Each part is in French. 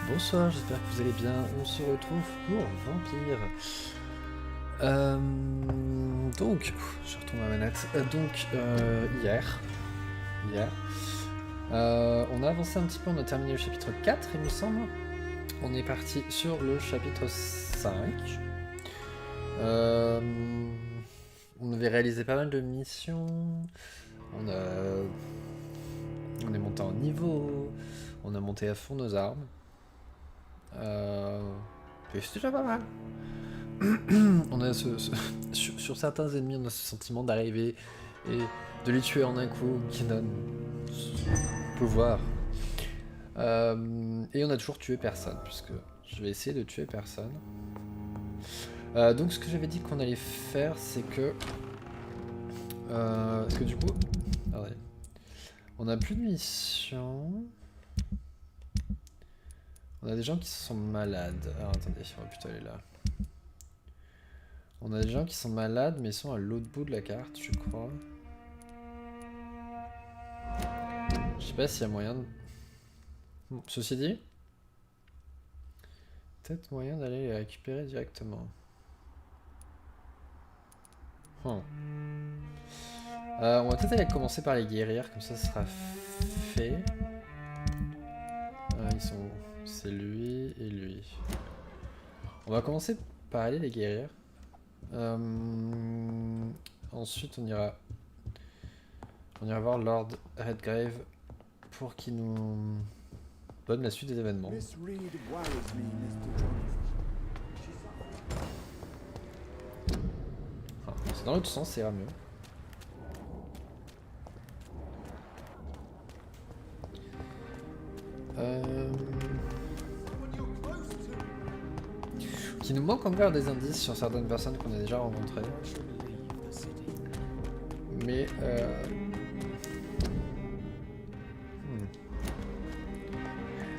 Bonsoir, j'espère que vous allez bien. On se retrouve pour Vampyr. Donc, je retourne ma manette. Hier, on a avancé un petit peu, on a terminé le chapitre 4, il me semble. On est parti sur le chapitre 5. On avait réalisé pas mal de missions. On est monté en niveau. On a monté à fond nos armes. Et c'est déjà pas mal. On a sur certains ennemis, on a ce sentiment d'arriver et de les tuer en un coup qui donne pouvoir. Et on a toujours tué personne, puisque je vais essayer de tuer personne. Donc ce que j'avais dit qu'on allait faire, c'est que... parce que du coup... Attendez. On a plus de missions. On a des gens qui sont malades. Alors attendez, on va plutôt aller là. On a des gens qui sont malades, mais ils sont à l'autre bout de la carte, je crois. Je sais pas s'il y a moyen de... Bon, ceci dit, peut-être moyen d'aller les récupérer directement. On va peut-être aller commencer par les guerrières, comme ça ce sera fait. Ils sont... C'est lui et lui. On va commencer par aller les guerrières. Ensuite on ira voir Lord Redgrave pour qu'il nous donne la suite des événements. Ah, c'est dans l'autre sens, ça ira mieux. Il nous manque encore des indices sur certaines personnes qu'on a déjà rencontrées. Mais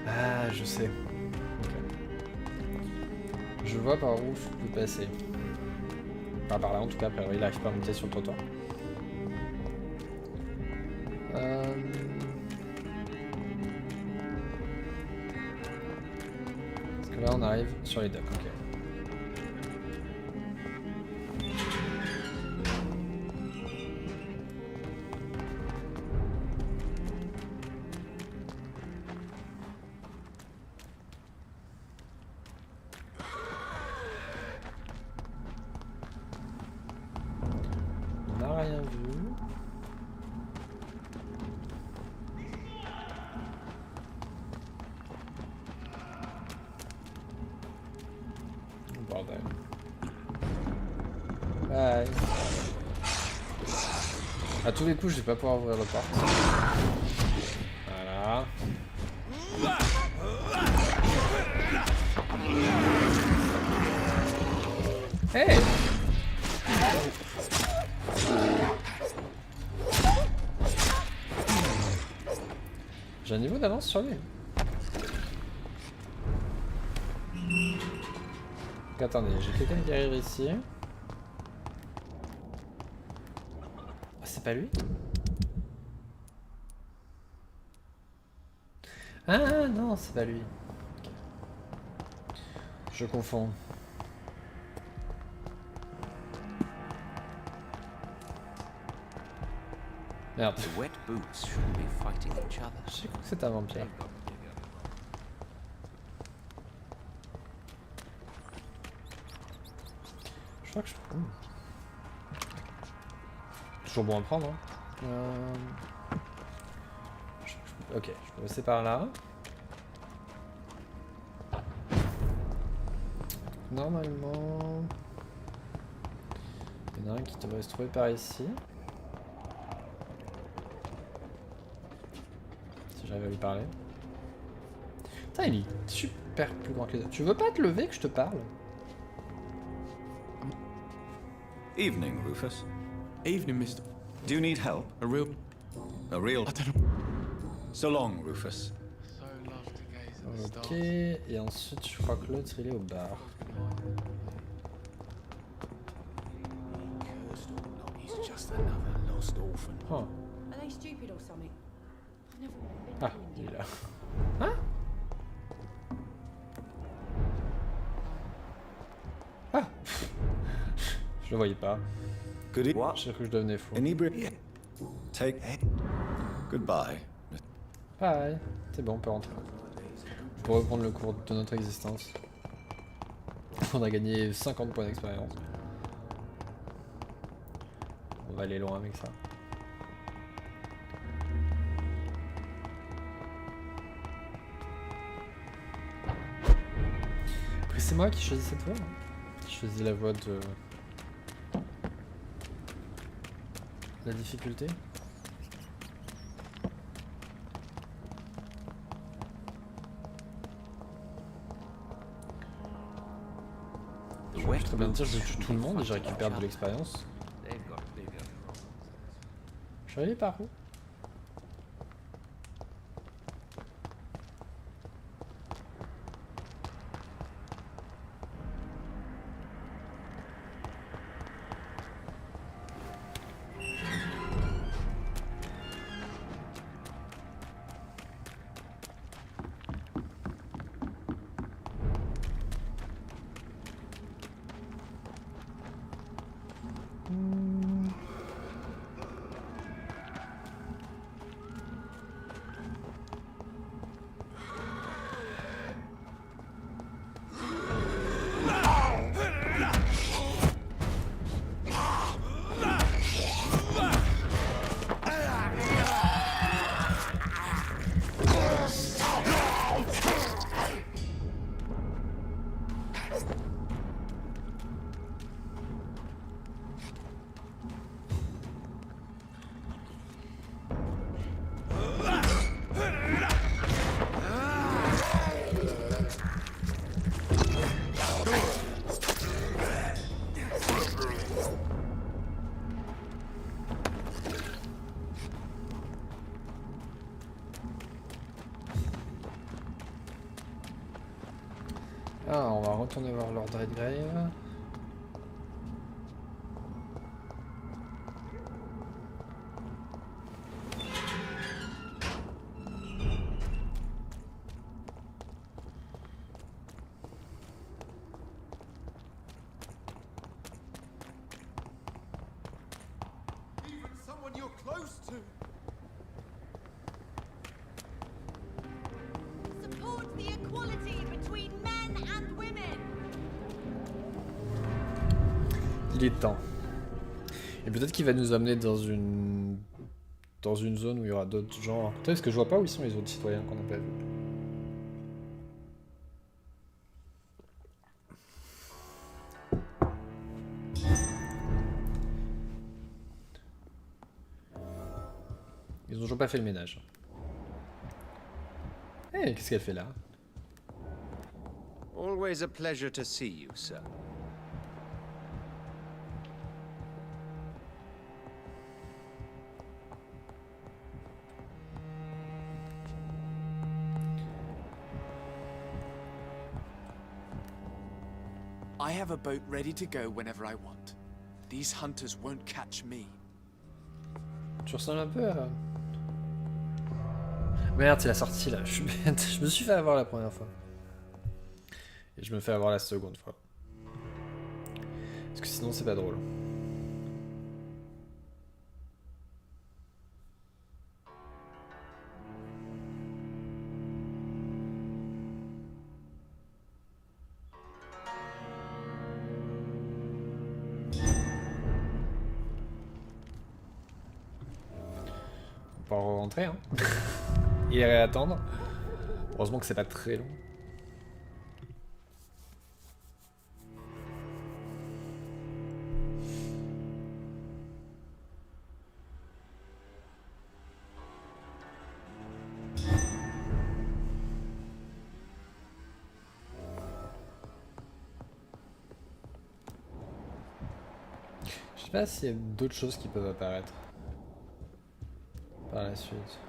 Ah, je sais. Okay. Je vois par où je peux passer. Pas par là en tout cas, après il arrive pas à monter sur le trottoir. Parce que là on arrive sur les docks, ok. Bye. À tous les coups, je vais pas pouvoir ouvrir le porte. Voilà. Hey! J'ai un niveau d'avance sur lui. Donc, attendez, j'ai quelqu'un qui arrive ici. C'est pas lui? Ah non, c'est pas lui. Okay. Je confonds. Merde. Je sais que c'est un vampire. Je crois que je... Toujours bon à prendre. Hein. Ok, je peux passer par là. Normalement... Il y en a un qui devrait se trouver par ici. Si j'arrive à lui parler. Putain, il est super plus grand que les autres. Tu veux pas te lever que je te parle? Evening, Rufus. Evening, mister. Do you need help? A real... A real... I don't know. So long, Rufus. Ok, et ensuite je crois que l'autre il est au bar. Oh. Ah, il est là. Hein? Je le voyais pas. Good J'ai cru que je devenais fou. Take. Goodbye. Pareil, c'est bon, on peut rentrer. Pour reprendre le cours de notre existence. On a gagné 50 points d'expérience. On va aller loin avec ça. Après c'est moi qui choisis cette voix. Hein. Je choisis la voix de... la difficulté. Je peux très bien dire je tue tout le monde et je récupère de l'expérience. Je suis allé par où? Ah, on va retourner voir Lord Redgrave. Support the equality between men and women. Il est temps. Et peut-être qu'il va nous amener dans une zone où il y aura d'autres gens. Peut-être parce que je vois pas où ils sont les autres citoyens qu'on n'a pas vus. Ils ont toujours pas fait le ménage. Eh, qu'est-ce qu'elle fait là? Always a pleasure to see you, sir. I have a boat ready to go whenever I want. These hunters won't catch me. Tu ressembles un peu à... Merde, c'est la sortie là, je suis bête. Je me suis fait avoir la première fois. Et je me fais avoir la seconde fois. Parce que sinon c'est pas drôle. On peut rentrer hein. Et réattendre. Heureusement que c'est pas très long. Je sais pas s'il y a d'autres choses qui peuvent apparaître par la suite.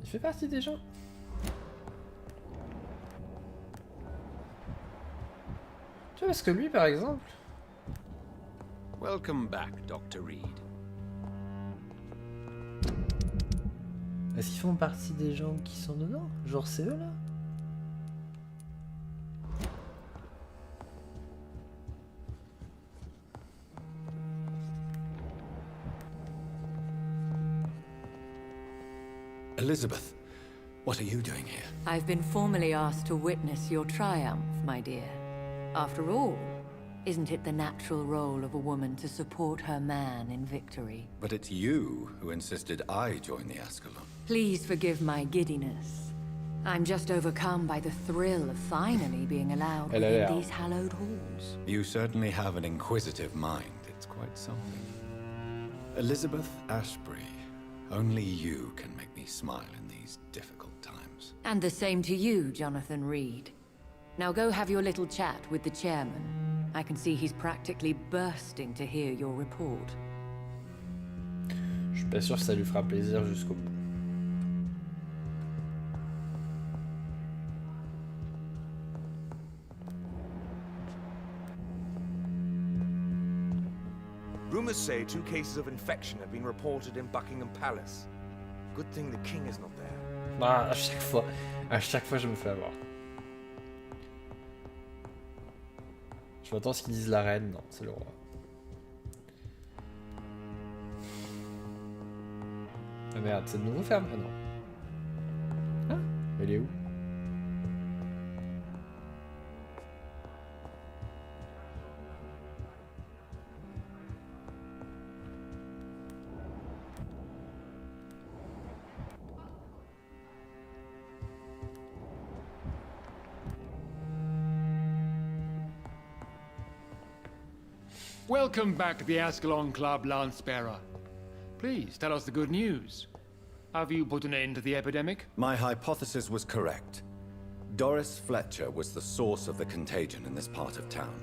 Il fait partie des gens. Tu vois, parce que lui, par exemple... Welcome back, Dr. Reed. Est-ce qu'ils font partie des gens qui sont dedans? Genre c'est eux là? Elizabeth, what are you doing here? I've been formally asked to witness your triumph, my dear. After all, isn't it the natural role of a woman to support her man in victory? But it's you who insisted I join the Ascalon. Please forgive my giddiness. I'm just overcome by the thrill of finally being allowed Elle a within l'air. these hallowed halls. You certainly have an inquisitive mind. It's quite something. Elizabeth Ashbury, only you can make me smile in these difficult times. And the same to you, Jonathan Reed. Now go have your little chat with the chairman. I can see he's practically bursting to hear your report. Je suis pas sûr que ça lui fera plaisir jusqu'au bout. Rumors say 2 cases of infection have been reported in Buckingham Palace. Good thing the king is not there. Ah, à chaque fois, je me fais avoir. Je m'attends à ce qu'ils disent la reine, non, c'est le roi. Ah merde, c'est de nouveau ferme? Ah non. Ah, elle est où? Welcome back to the Ascalon Club, Lance-Bearer. Please, tell us the good news. Have you put an end to the epidemic? My hypothesis was correct. Doris Fletcher was the source of the contagion in this part of town.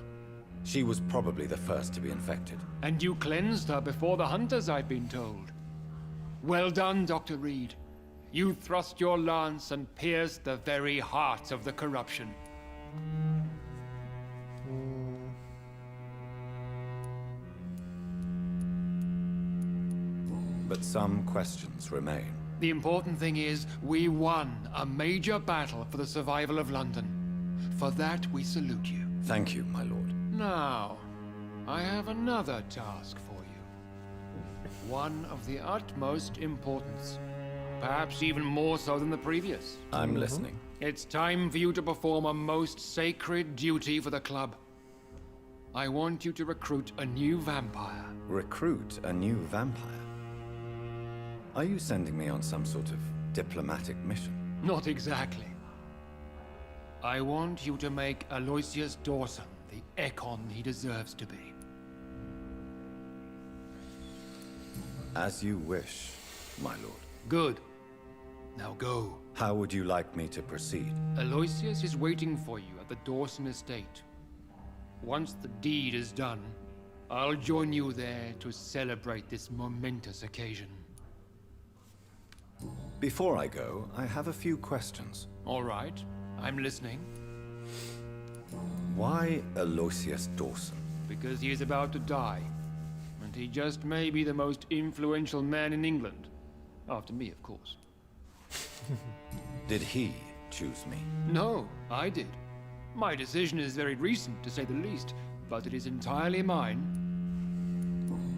She was probably the first to be infected. And you cleansed her before the hunters, I've been told. Well done, Dr. Reed. You thrust your lance and pierced the very heart of the corruption. But some questions remain. The important thing is, we won a major battle for the survival of London. For that, we salute you. Thank you, my lord. Now, I have another task for you. One of the utmost importance. Perhaps even more so than the previous. I'm listening. It's time for you to perform a most sacred duty for the club. I want you to recruit a new vampire. Recruit a new vampire? Are you sending me on some sort of diplomatic mission? Not exactly. I want you to make Aloysius Dawson the Ekon he deserves to be. As you wish, my lord. Good. Now go. How would you like me to proceed? Aloysius is waiting for you at the Dawson estate. Once the deed is done, I'll join you there to celebrate this momentous occasion. Before I go, I have a few questions. All right, I'm listening. Why Aloysius Dawson? Because he is about to die. And he just may be the most influential man in England. After me, of course. Did he choose me? No, I did. My decision is very recent, to say the least, but it is entirely mine.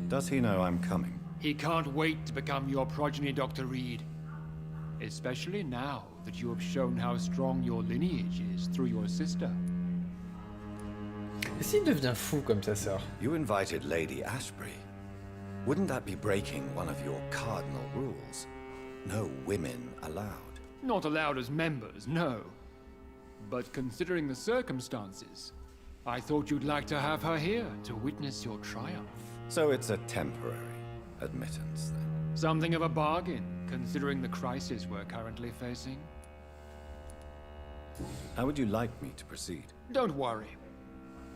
Does he know I'm coming? He can't wait to become your progeny, Dr. Reed. Especially now that you have shown how strong your lineage is through your sister. Et s'il devient fou comme sa sœur? You invited Lady Ashbury. Wouldn't that be breaking one of your cardinal rules? No women allowed. Not allowed as members, no. But considering the circumstances, I thought you'd like to have her here to witness your triumph. So it's a temporary admittance, then. Something of a bargain, considering the crisis we're currently facing. How would you like me to proceed? Don't worry.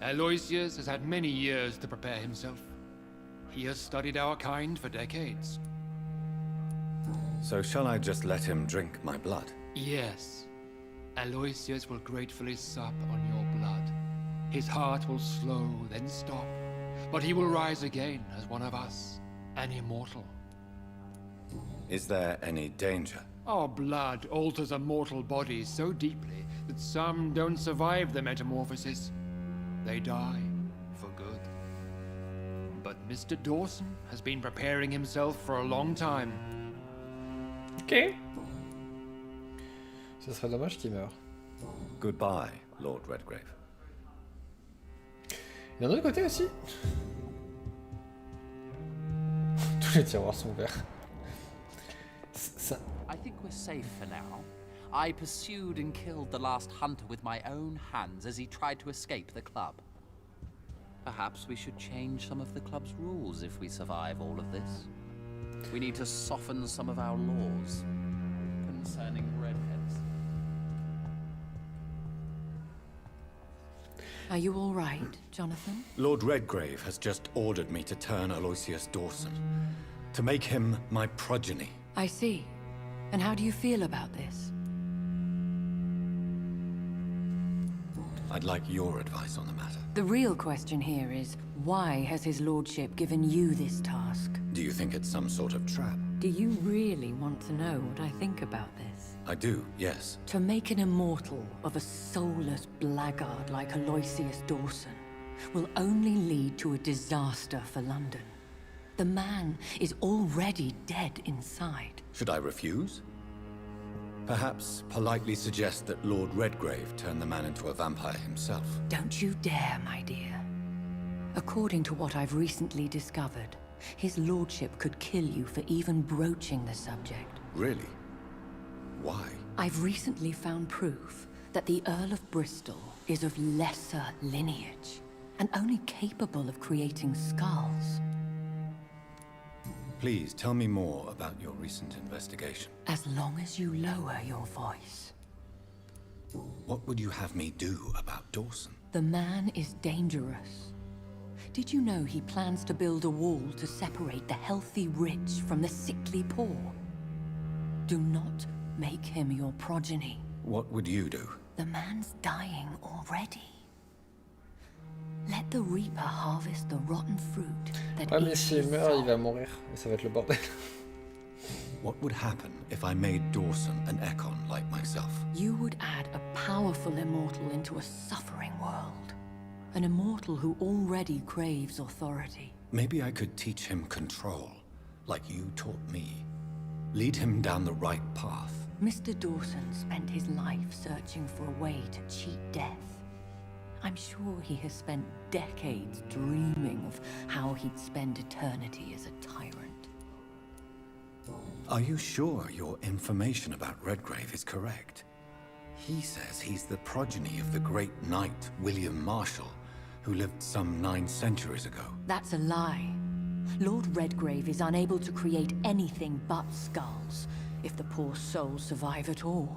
Aloysius has had many years to prepare himself. He has studied our kind for decades. So shall I just let him drink my blood? Yes. Aloysius will gratefully sup on your blood. His heart will slow, then stop. But he will rise again as one of us, an immortal. Is there any danger? Our blood alters a mortal body so deeply that some don't survive the metamorphosis. They die for good. But Mr. Dawson has been preparing himself for a long time. Ok. Ce serait dommage qu'il meure. Goodbye, Lord Redgrave. Et d'un autre côté aussi. Tous les tiroirs sont ouverts. Ça... I think we're safe for now. I pursued and killed the last hunter with my own hands as he tried to escape the club. Perhaps we should change some of the club's rules if we survive all of this. We need to soften some of our laws concerning redheads. Are you all right, Jonathan? Lord Redgrave has just ordered me to turn Aloysius Dawson, to make him my progeny. I see. And how do you feel about this? I'd like your advice on the matter. The real question here is, why has his lordship given you this task? Do you think it's some sort of trap? Do you really want to know what I think about this? I do, yes. To make an immortal of a soulless blackguard like Aloysius Dawson will only lead to a disaster for London. The man is already dead inside. Should I refuse? Perhaps politely suggest that Lord Redgrave turn the man into a vampire himself. Don't you dare, my dear. According to what I've recently discovered, his lordship could kill you for even broaching the subject. Really? Why? I've recently found proof that the Earl of Bristol is of lesser lineage and only capable of creating skulls. Please tell me more about your recent investigation. As long as you lower your voice. What would you have me do about Dawson? The man is dangerous. Did you know he plans to build a wall to separate the healthy rich from the sickly poor? Do not make him your progeny. What would you do? The man's dying already. Let the reaper harvest the rotten fruit that Ouais, mais eats s'il his meurt, il soul. va mourir. Et ça va être le bordel. What would happen if I made Dawson an Ekon like myself? You would add a powerful immortal into a suffering world. An immortal who already craves authority. Maybe I could teach him control, like you taught me. Lead him down the right path. Mr. Dawson spent his life searching for a way to cheat death. I'm sure he has spent decades dreaming of how he'd spend eternity as a tyrant. Are you sure your information about Redgrave is correct? He says he's the progeny of the great knight William Marshall, who lived some 9 centuries ago. That's a lie. Lord Redgrave is unable to create anything but skulls, if the poor souls survive at all.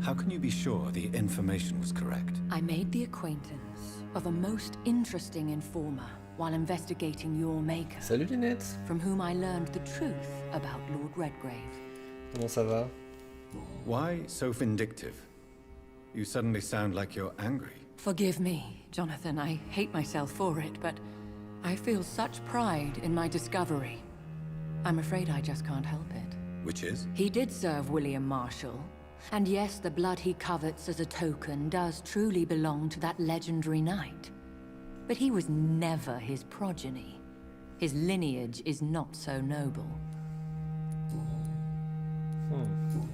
How can you be sure the information was correct? I made the acquaintance of a most interesting informer while investigating your maker, Salut Linette. from whom I learned the truth about Lord Redgrave. Comment ça va? Why so vindictive? You suddenly sound like you're angry. Forgive me, Jonathan. I hate myself for it, but I feel such pride in my discovery. I'm afraid I just can't help it. Which is? He did serve William Marshall. And yes, the blood he covets as a token does truly belong to that legendary knight. But he was never his progeny. His lineage is not so noble.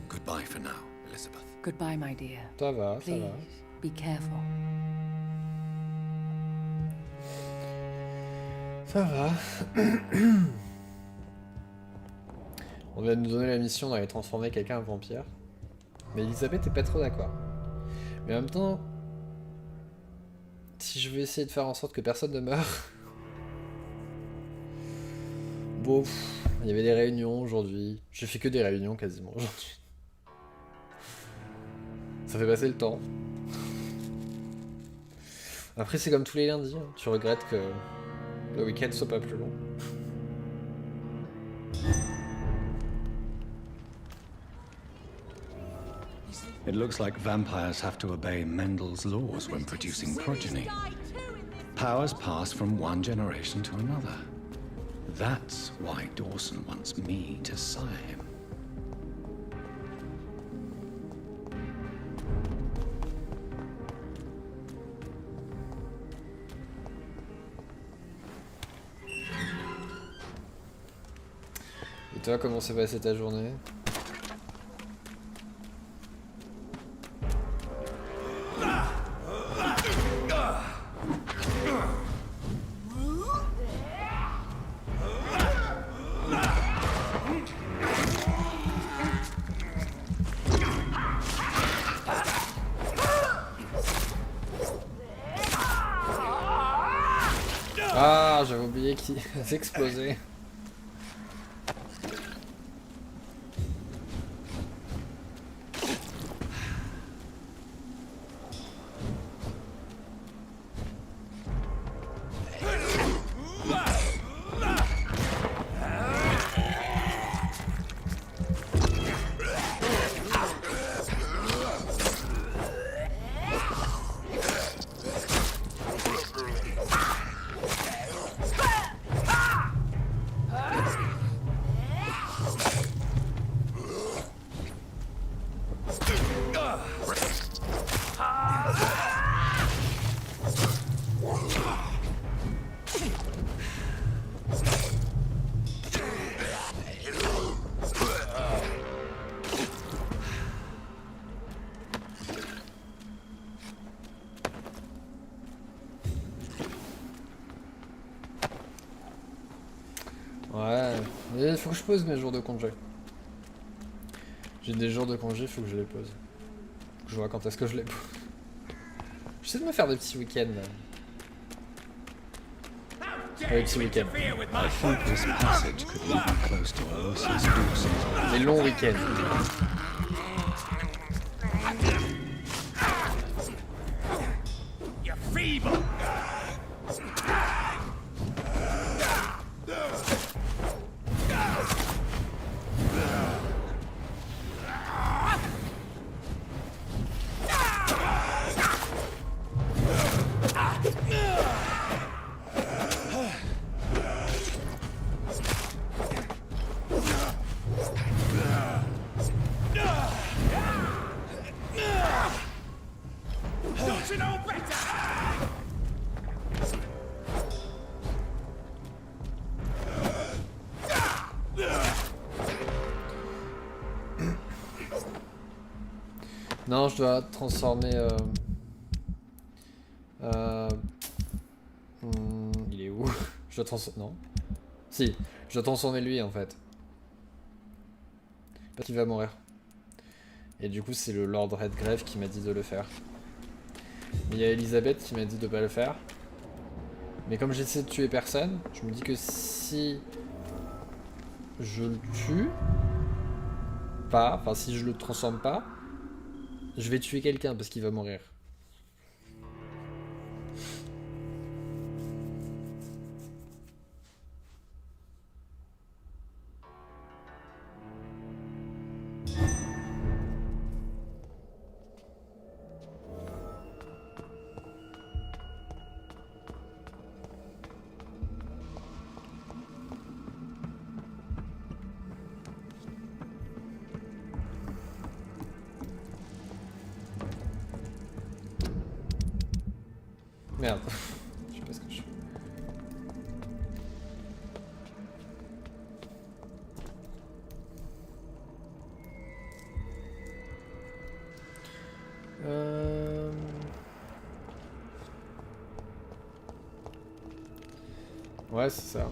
Goodbye for now, Elizabeth. Goodbye, my dear. Ça va, ça Please, va. be careful. Ça va. On vient de nous donner la mission d'aller transformer quelqu'un en vampire. Mais Elisabeth est pas trop d'accord. Mais en même temps, si je veux essayer de faire en sorte que personne ne meure... Bon, il y avait des réunions aujourd'hui. J'ai fait que des réunions quasiment aujourd'hui. Ça fait passer le temps. Après c'est comme tous les lundis, hein. Tu regrettes que le week-end soit pas plus long. It looks like vampires have to obey Mendel's laws when producing progeny. Powers pass from one generation to another. That's why Dawson wants me to sire him. Et toi, comment s'est passée ta journée? Ah, j'avais oublié qu'ils explosaient. Ouais, il faut que je pose mes jours de congé. J'ai des jours de congé, il faut que je les pose. Faut que je vois quand est-ce que je les pose. J'essaie de me faire des petits week-ends. Des petits week-ends. I think this passage could lead you close to Aloysius Dawson's. Des longs week-ends. You're feeble! Don't you know better? Non, je dois transformer... il est où? Je dois transformer... Non. Si, je dois transformer lui en fait. Parce qu'il va mourir. Et du coup, c'est le Lord Redgrave qui m'a dit de le faire. Mais il y a Elisabeth qui m'a dit de pas le faire. Mais comme j'essaie de tuer personne, je me dis que si je le tue pas, enfin si je le transforme pas, je vais tuer quelqu'un parce qu'il va mourir. Merde. Je sais pas ce que je fais. Ouais, c'est ça.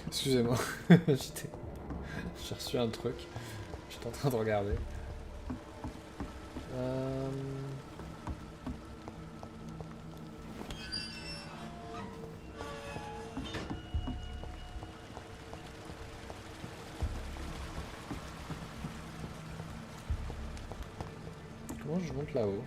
Excusez-moi, j'ai reçu un truc. J'étais en train de regarder. Comment je monte là-haut?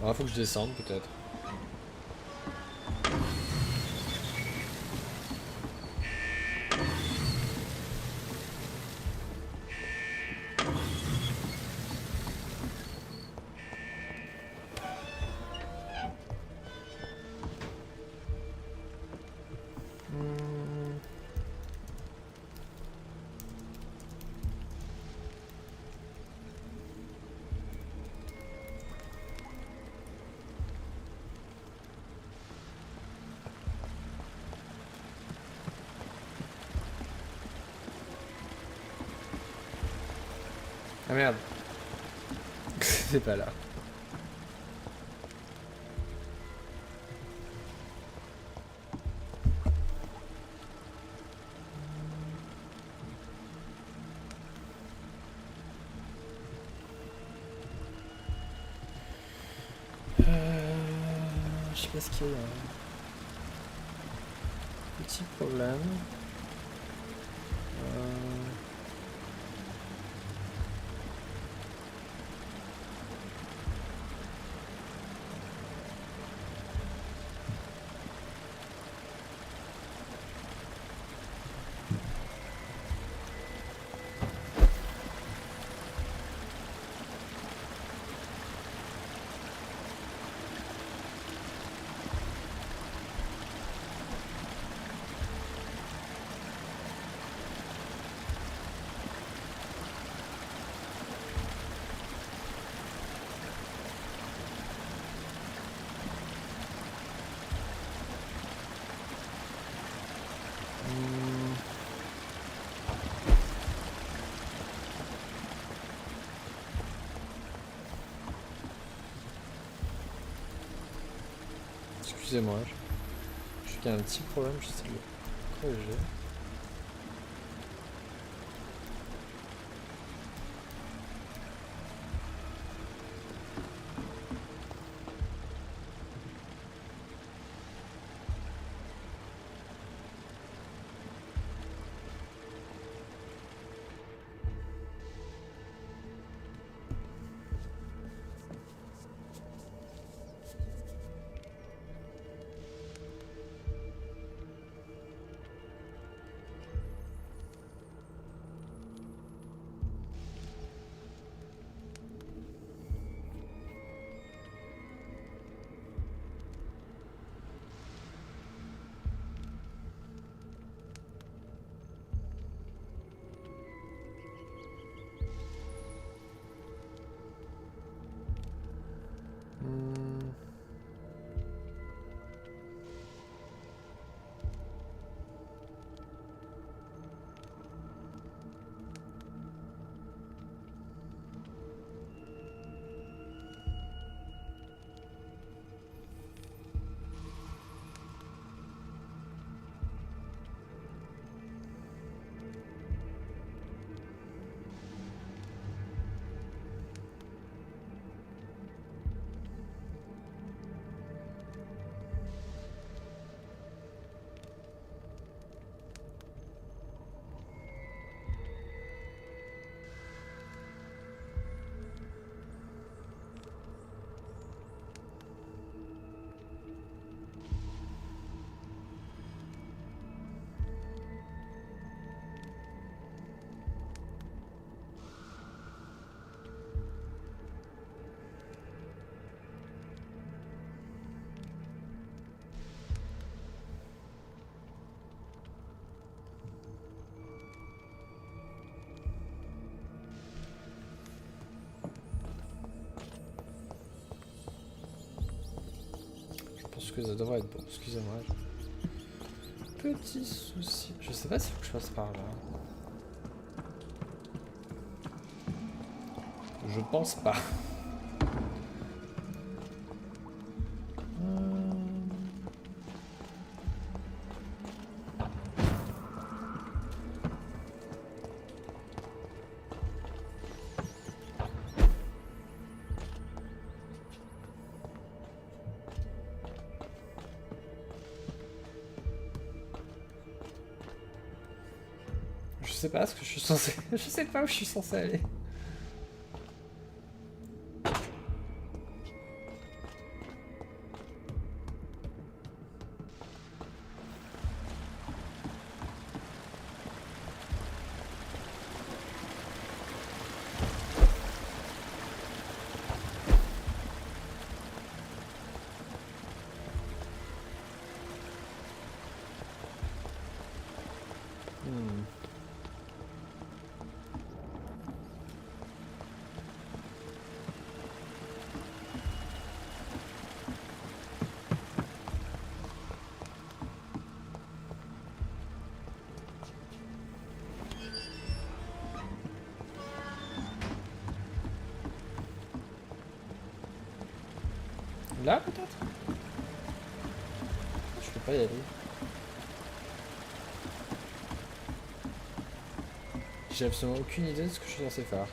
Ah, faut que je descende peut-être. Ah merde. C'est pas là. Je sais pas ce qu'il y a. Petit problème. Excusez-moi, je sais qu'il y a un petit problème, j'essaie de le corriger. pense que ça devrait être bon. Excusez-moi. Petit souci. Je sais pas s'il faut que je passe par là. Je pense pas. Je sais pas ce que je suis censé. Je sais pas où je suis censé aller. Là peut-être? Je peux pas y aller. J'ai absolument aucune idée de ce que je suis censé faire.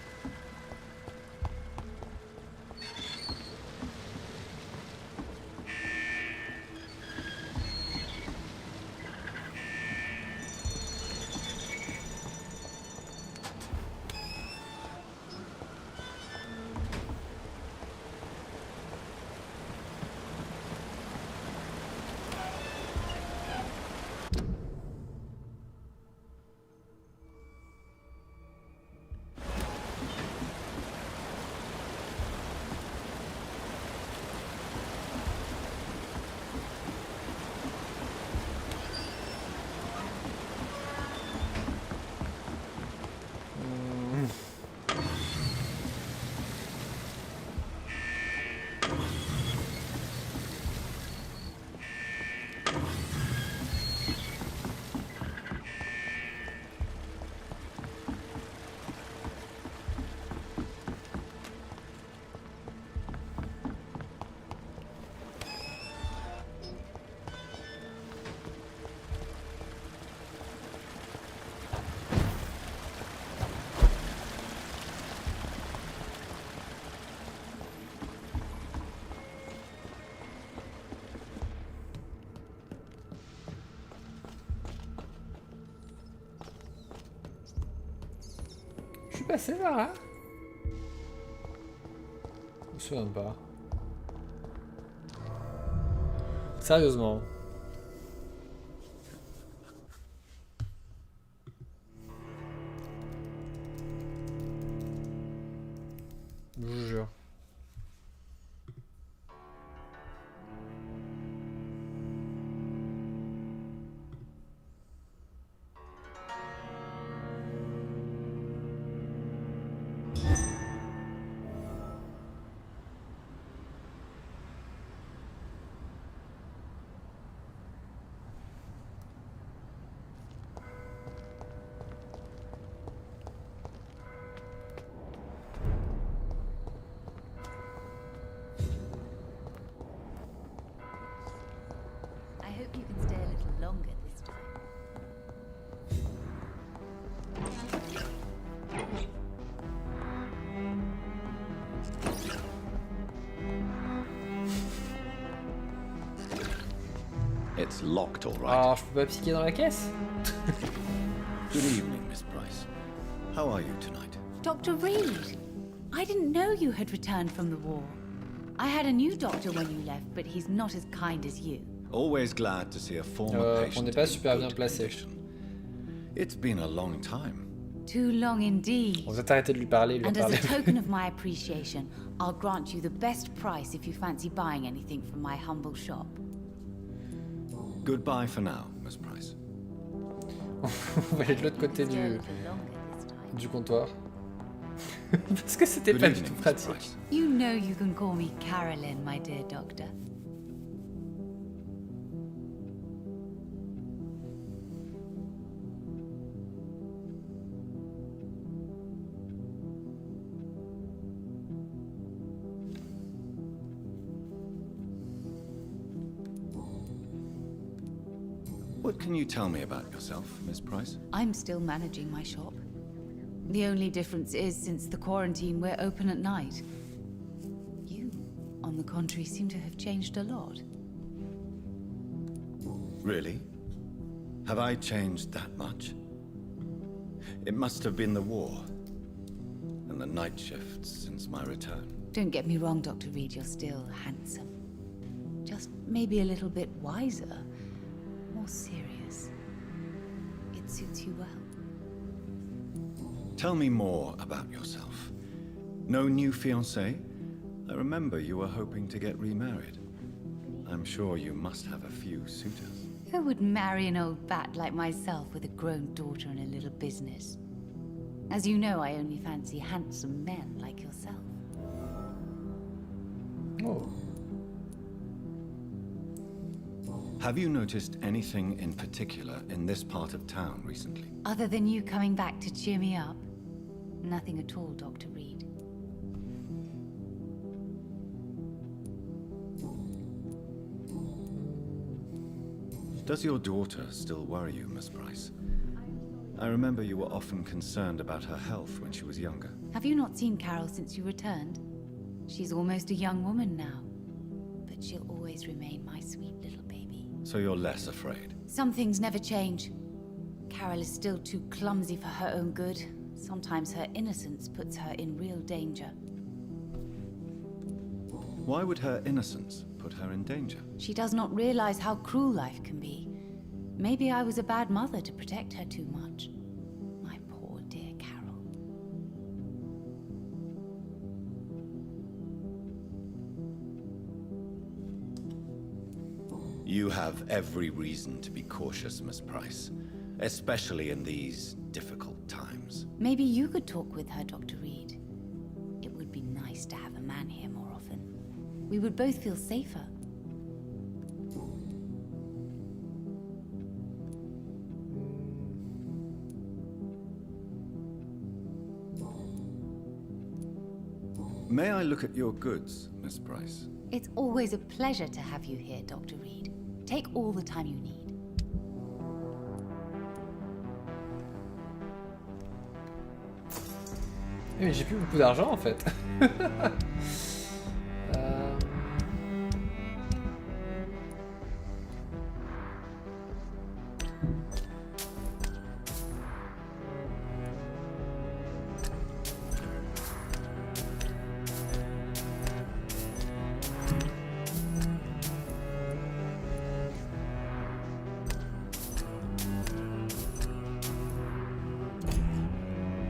Je suis passé par là? Je me souviens pas. Sérieusement. Je vous jure. I hope you can stay a little longer this time. It's locked, all right. Alors, je peux pas piquer dans la caisse? Good evening, Miss Price. How are you tonight? Dr. Reed, I didn't know you had returned from the war. I had a new doctor when you left, but he's not as kind as you. Always glad to see a former patient On n'est pas in super bien good placé. condition. It's been a long time. Too long indeed. On va arrêter de lui parler, lui en And as a parler. token of my appreciation, I'll grant you the best price if you fancy buying anything from my humble shop. Goodbye for now, Miss Price. On va aller de l'autre côté Stay a little longer this time. du comptoir. Parce que c'était Good pas du evening, tout Miss pratique. Price. You know you can call me Carolyn, my dear doctor. What can you tell me about yourself, Miss Price? I'm still managing my shop. The only difference is, since the quarantine, we're open at night. You, on the contrary, seem to have changed a lot. Really? Have I changed that much? It must have been the war and the night shifts since my return. Don't get me wrong, Dr. Reed, you're still handsome. Just maybe a little bit wiser, more serious. It suits you well. Tell me more about yourself. No new fiancé? I remember you were hoping to get remarried. I'm sure you must have a few suitors. Who would marry an old bat like myself with a grown daughter and a little business? As you know, I only fancy handsome men like yourself. Oh. Have you noticed anything in particular in this part of town recently? Other than you coming back to cheer me up? Nothing at all, Dr. Reed. Does your daughter still worry you, Miss Price? I remember you were often concerned about her health when she was younger. Have you not seen Carol since you returned? She's almost a young woman now. But she'll always remain my sweet little baby. So you're less afraid? Some things never change. Carol is still too clumsy for her own good. Sometimes her innocence puts her in real danger. Why would her innocence put her in danger? She does not realize how cruel life can be. Maybe I was a bad mother to protect her too much. My poor dear Carol. You have every reason to be cautious, Miss Price. Especially in these difficult times. Maybe you could talk with her, Dr. Reed. It would be nice to have a man here more often. We would both feel safer. May I look at your goods, Miss Price? It's always a pleasure to have you here, Dr. Reed. Take all the time you need. Mais j'ai plus beaucoup d'argent en fait.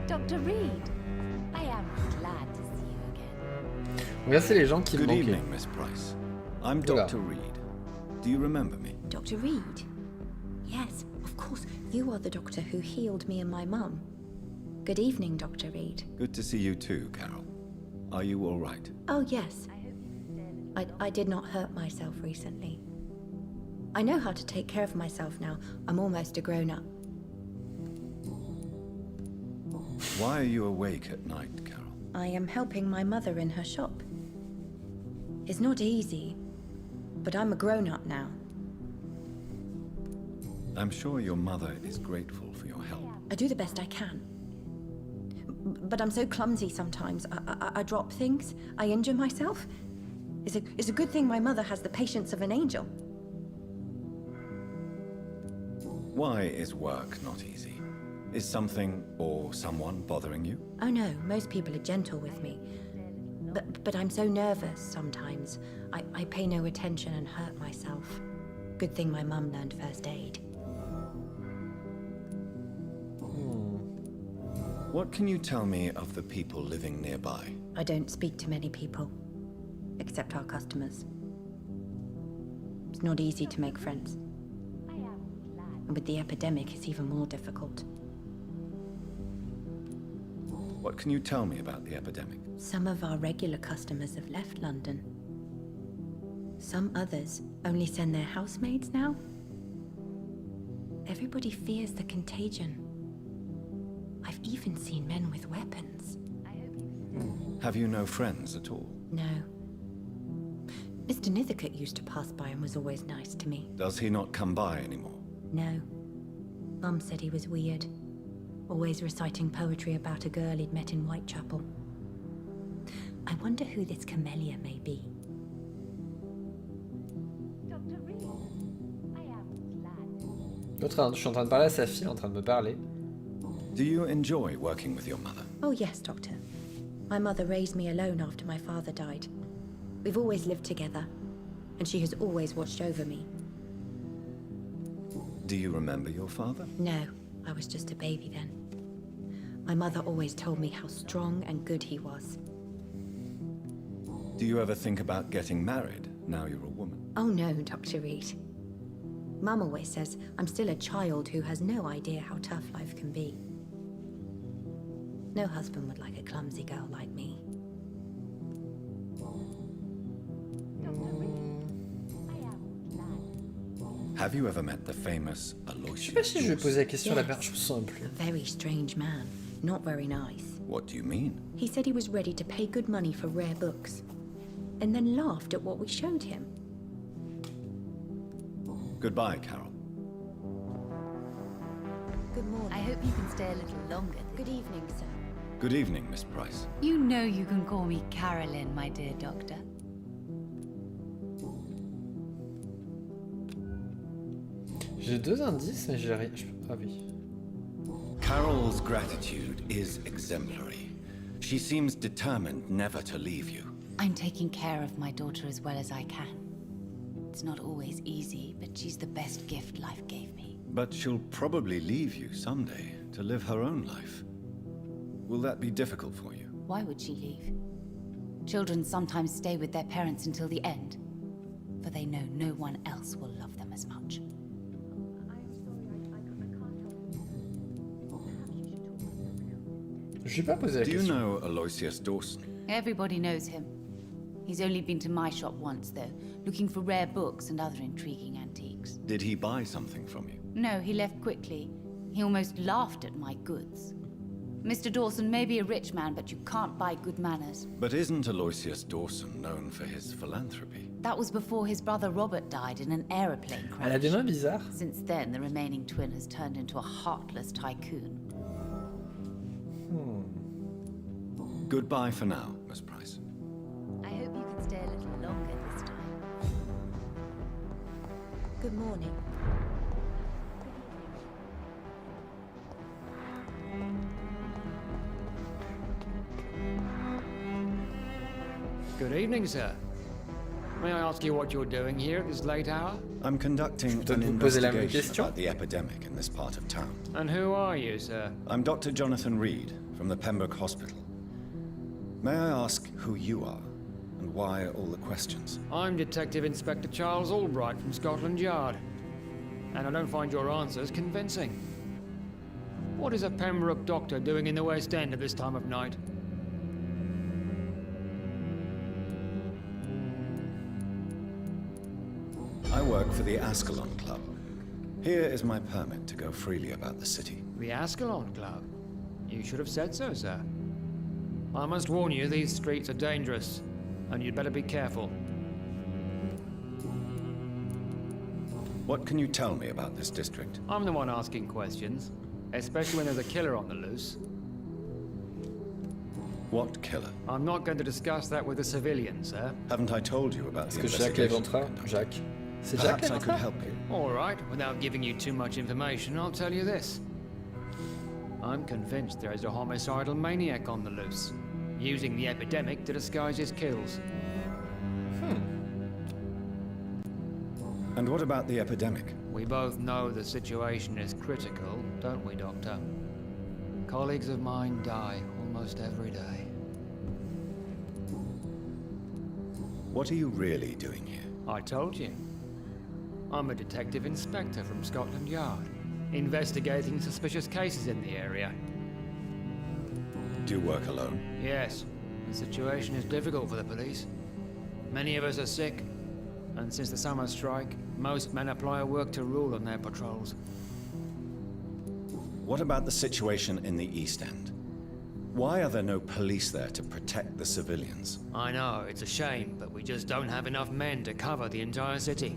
Dr. Reed, I am glad to see you again. Regarde, c'est les gens qui me Good manquaient. evening, Miss Price. I'm Oula. Dr. Reed. Do you remember me? Dr. Reed? Yes, of course. You are the doctor who healed me and my mum. Good evening, Dr. Reed. Good to see you too, Carol. Are you all right? Oh, yes. I did not hurt myself recently. I know how to take care of myself now. I'm almost a grown-up. Why are you awake at night, Carol? I am helping my mother in her shop. It's not easy, but I'm a grown-up now. I'm sure your mother is grateful for your help. I do the best I can. But I'm so clumsy sometimes. I drop things. I injure myself. It's a good thing my mother has the patience of an angel. Why is work not easy? Is something or someone bothering you? Oh no, most people are gentle with me. But I'm so nervous sometimes. I pay no attention and hurt myself. Good thing my mum learned first aid. What can you tell me of the people living nearby? I don't speak to many people, except our customers. It's not easy to make friends. And with the epidemic, it's even more difficult. What can you tell me about the epidemic? Some of our regular customers have left London. Some others only send their housemaids now. Everybody fears the contagion. I've even seen men with weapons. Have you no friends at all? No. Mr. Nithercote used to pass by and was always nice to me. Does he not come by anymore? No. Mum said he was weird. Always reciting poetry about a girl he'd met in Whitechapel. I wonder who this camellia may be. L'autre, je suis en train de parler à sa fille, en train de me parler. Do you enjoy working with your mother? Oh yes, Doctor. My mother raised me alone after my father died. We've always lived together, and she has always watched over me. Do you remember your father? No, I was just a baby then. My mother always told me how strong and good he was. Do you ever think about getting married now you're a woman? Oh no, Dr. Reed. Mum always says I'm still a child who has no idea how tough life can be. No husband would like a clumsy girl like me. Have you ever met the famous Je sais pas si je vais poser la question là-bas, je me sens un peu. A very strange man. Not very nice. What do you mean? He said he was ready to pay good money for rare books, and then laughed at what we showed him. Goodbye, Carol. Good morning. I hope you can stay a little longer. Good evening, sir. Good evening, Miss Price. You know you can call me Carolyn, my dear doctor. J'ai deux indices, mais j'ai rien. Ah oui. Carol's gratitude is exemplary. She seems determined never to leave you. I'm taking care of my daughter as well as I can. It's not always easy, but she's the best gift life gave me. But she'll probably leave you someday to live her own life. Will that be difficult for you? Why would she leave? Children sometimes stay with their parents until the end, for they know no one else will love them as much. Je vais pas poser la Do you question. know Aloysius Dawson? Everybody knows him. He's only been to my shop once, though, looking for rare books and other intriguing antiques. Did he buy something from you? No, he left quickly. He almost laughed at my goods. Mr. Dawson may be a rich man, but you can't buy good manners. But isn't Aloysius Dawson known for his philanthropy? That was before his brother Robert died in an aeroplane crash. Elle a des mains bizarres. Since then, the remaining twin has turned into a heartless tycoon. Goodbye for now, Miss Price. I hope you can stay a little longer this time. Good morning. Good evening, sir. May I ask you what you're doing here at this late hour? I'm conducting Peut-être an vous poser la même investigation question? about the epidemic in this part of town. And who are you, sir? I'm Dr. Jonathan Reed from the Pembroke Hospital. May I ask who you are and why all the questions? I'm Detective Inspector Charles Albright from Scotland Yard. And I don't find your answers convincing. What is a Pembroke doctor doing in the West End at this time of night? I work for the Ascalon Club. Here is my permit to go freely about the city. The Ascalon Club? You should have said so, sir. I must warn you, these streets are dangerous, and you'd better be careful. What can you tell me about this district? I'm the one asking questions, especially when there's a killer on the loose. What killer? I'm not going to discuss that with the civilians, sir. Haven't I told you about Est-ce the que Jacques investigation? l'éventreur? Jacques. C'est Jacques Perhaps I could l'éventreur? help you. All right, without giving you too much information, I'll tell you this. I'm convinced there is a homicidal maniac on the loose, using the epidemic to disguise his kills. And what about the epidemic? We both know the situation is critical, don't we, Doctor? Colleagues of mine die almost every day. What are you really doing here? I told you. I'm a detective inspector from Scotland Yard, investigating suspicious cases in the area. Do you work alone? Yes, the situation is difficult for the police. Many of us are sick, and since the summer strike, most men apply a work to rule on their patrols. What about the situation in the East End? Why are there no police there to protect the civilians? I know, it's a shame, but we just don't have enough men to cover the entire city.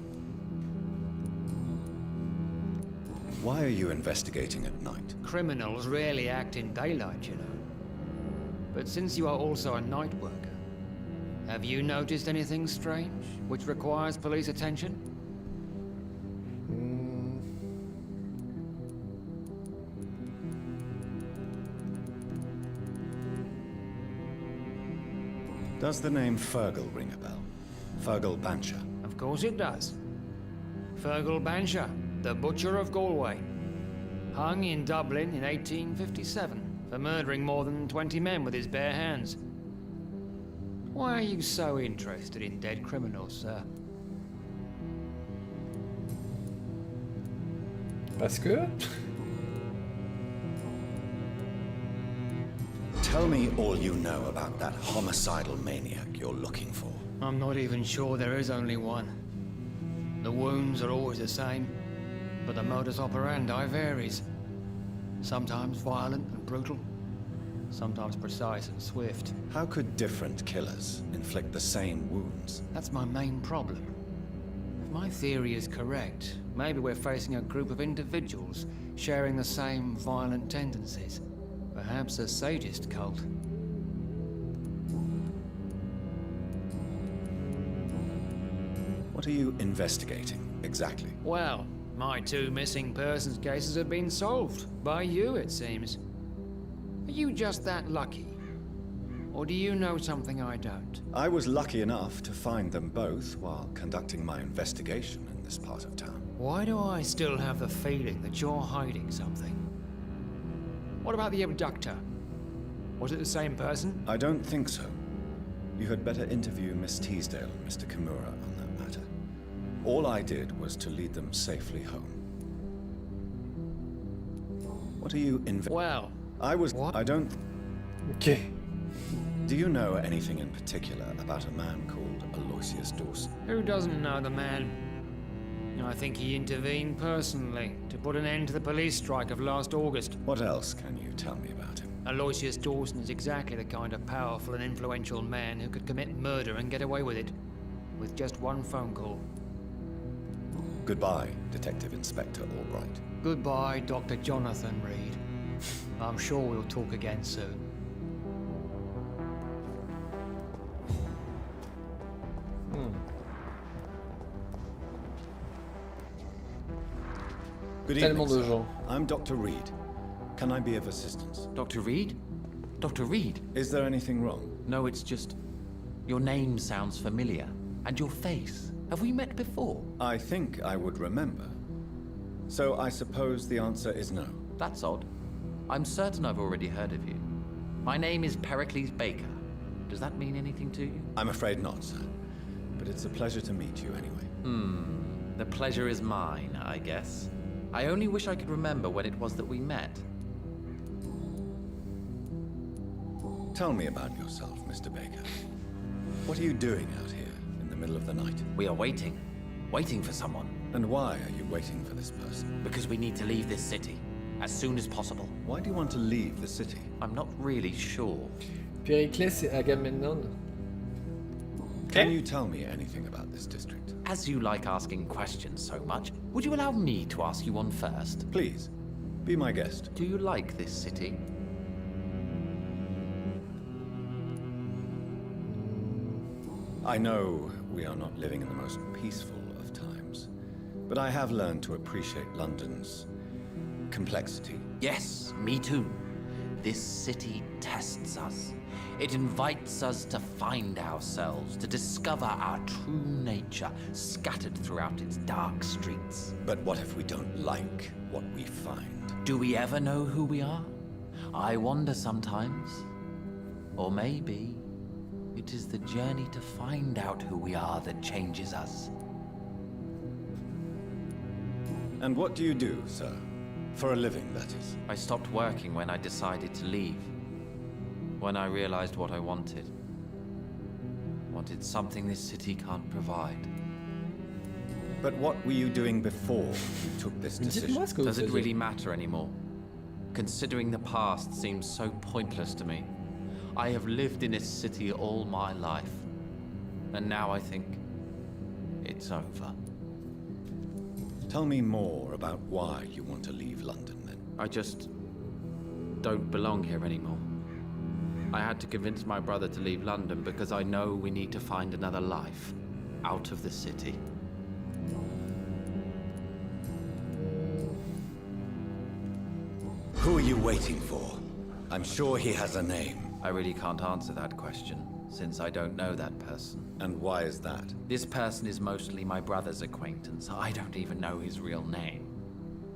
Why are you investigating at night? Criminals rarely act in daylight, you know. But since you are also a night worker, have you noticed anything strange which requires police attention? Does the name Fergal ring a bell? Fergal Bansha. Of course it does. Fergal Bansha, the Butcher of Galway. Hung in Dublin in 1857 for murdering more than 20 men with his bare hands. Why are you so interested in dead criminals, sir? Parce que... Tell me all you know about that homicidal maniac you're looking for. I'm not even sure there is only one. The wounds are always the same, but the modus operandi varies. Sometimes violent and brutal, sometimes precise and swift. How could different killers inflict the same wounds? That's my main problem. If my theory is correct, maybe we're facing a group of individuals sharing the same violent tendencies. Perhaps a sadist cult. What are you investigating, exactly? Well, my 2 missing persons cases have been solved. By you, it seems. Are you just that lucky? Or do you know something I don't? I was lucky enough to find them both while conducting my investigation in this part of town. Why do I still have the feeling that you're hiding something? What about the abductor? Was it the same person? I don't think so. You had better interview Miss Teasdale and Mr. Kimura on that matter. All I did was to lead them safely home. What are you Well, I was... what? I don't... Ok. Do you know anything in particular about a man called Aloysius Dawson? Who doesn't know the man? I think he intervened personally to put an end to the police strike of last August. What else can you tell me about him? Aloysius Dawson is exactly the kind of powerful and influential man who could commit murder and get away with it, with just one phone call. Goodbye, Detective Inspector Albright. Goodbye, Dr. Jonathan Reed. I'm sure we'll talk again soon. Good Tellement evening, de sir. gens. I'm Dr. Reed. Can I be of assistance? Dr. Reed? Dr. Reed? Is there anything wrong? No, it's just... Your name sounds familiar. And your face. Have we met before? I think I would remember. So I suppose the answer is no. That's odd. I'm certain I've already heard of you. My name is Pericles Baker. Does that mean anything to you? I'm afraid not, sir. But it's a pleasure to meet you anyway. The pleasure is mine, I guess. I only wish I could remember when it was that we met. Tell me about yourself, Mr. Baker. What are you doing out here in the middle of the night? We are waiting. Waiting for someone. And why are you waiting for this person? Because we need to leave this city. As soon as possible. Why do you want to leave the city? I'm not really sure. Périclès et Agamemnon. Can you tell me anything about this district? As you like asking questions so much, would you allow me to ask you one first? Please, be my guest. Do you like this city? I know we are not living in the most peaceful of times, but I have learned to appreciate London's complexity. Yes, me too. This city tests us. It invites us to find ourselves, to discover our true nature scattered throughout its dark streets. But what if we don't like what we find? Do we ever know who we are? I wonder sometimes. Or maybe it is the journey to find out who we are that changes us. And what do you do, sir? For a living, that is. I stopped working when I decided to leave. When I realized what I wanted. Wanted something this city can't provide. But what were you doing before you took this decision? Dites-moi ce que vous Does it faisiez. really matter anymore? Considering the past seems so pointless to me. I have lived in this city all my life. And now I think it's over. Tell me more about why you want to leave London, then. I just don't belong here anymore. I had to convince my brother to leave London because I know we need to find another life out of the city. Who are you waiting for? I'm sure he has a name. I really can't answer that question, since I don't know that person. And why is that? This person is mostly my brother's acquaintance. I don't even know his real name.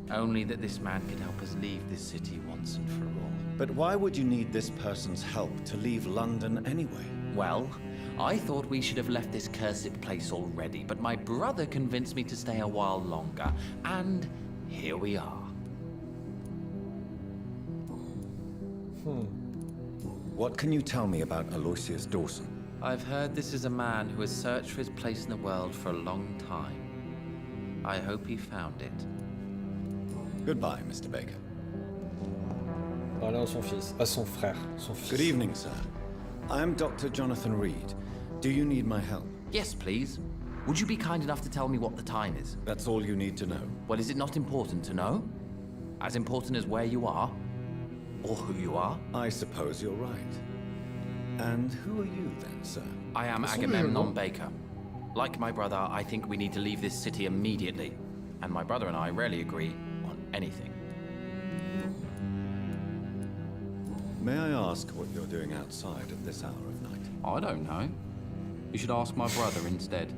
Only that this man can help us leave this city once and for all. But why would you need this person's help to leave London anyway? Well, I thought we should have left this cursed place already, but my brother convinced me to stay a while longer, and here we are. What can you tell me about Aloysius Dawson? I've heard this is a man who has searched for his place in the world for a long time. I hope he found it. Goodbye, Mr. Baker. Parler à son fils, à son frère, son fils. Good evening, sir. I am Dr. Jonathan Reed. Do you need my help? Yes, please. Would you be kind enough to tell me what the time is? That's all you need to know. Well, is it not important to know? As important as where you are? Or who you are? I suppose you're right. And who are you then, sir? I am Agamemnon Baker. Like my brother, I think we need to leave this city immediately. And my brother and I rarely agree on anything. May I ask what you're doing outside at this hour of night? I don't know. You should ask my brother instead.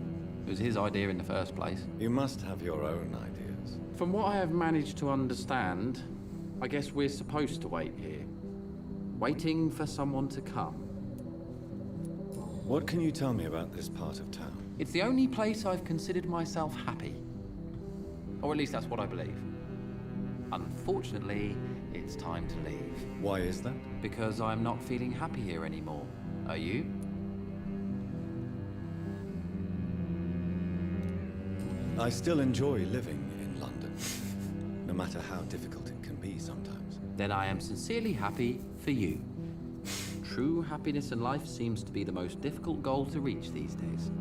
It was his idea in the first place. You must have your own ideas. From what I have managed to understand, I guess we're supposed to wait here. Waiting for someone to come. What can you tell me about this part of town? It's the only place I've considered myself happy. Or at least that's what I believe. Unfortunately, it's time to leave. Why is that? Because I'm not feeling happy here anymore. Are you? I still enjoy living in London, no matter how difficult it can be sometimes. Then I am sincerely happy for you. True happiness in life seems to be the most difficult goal to reach these days.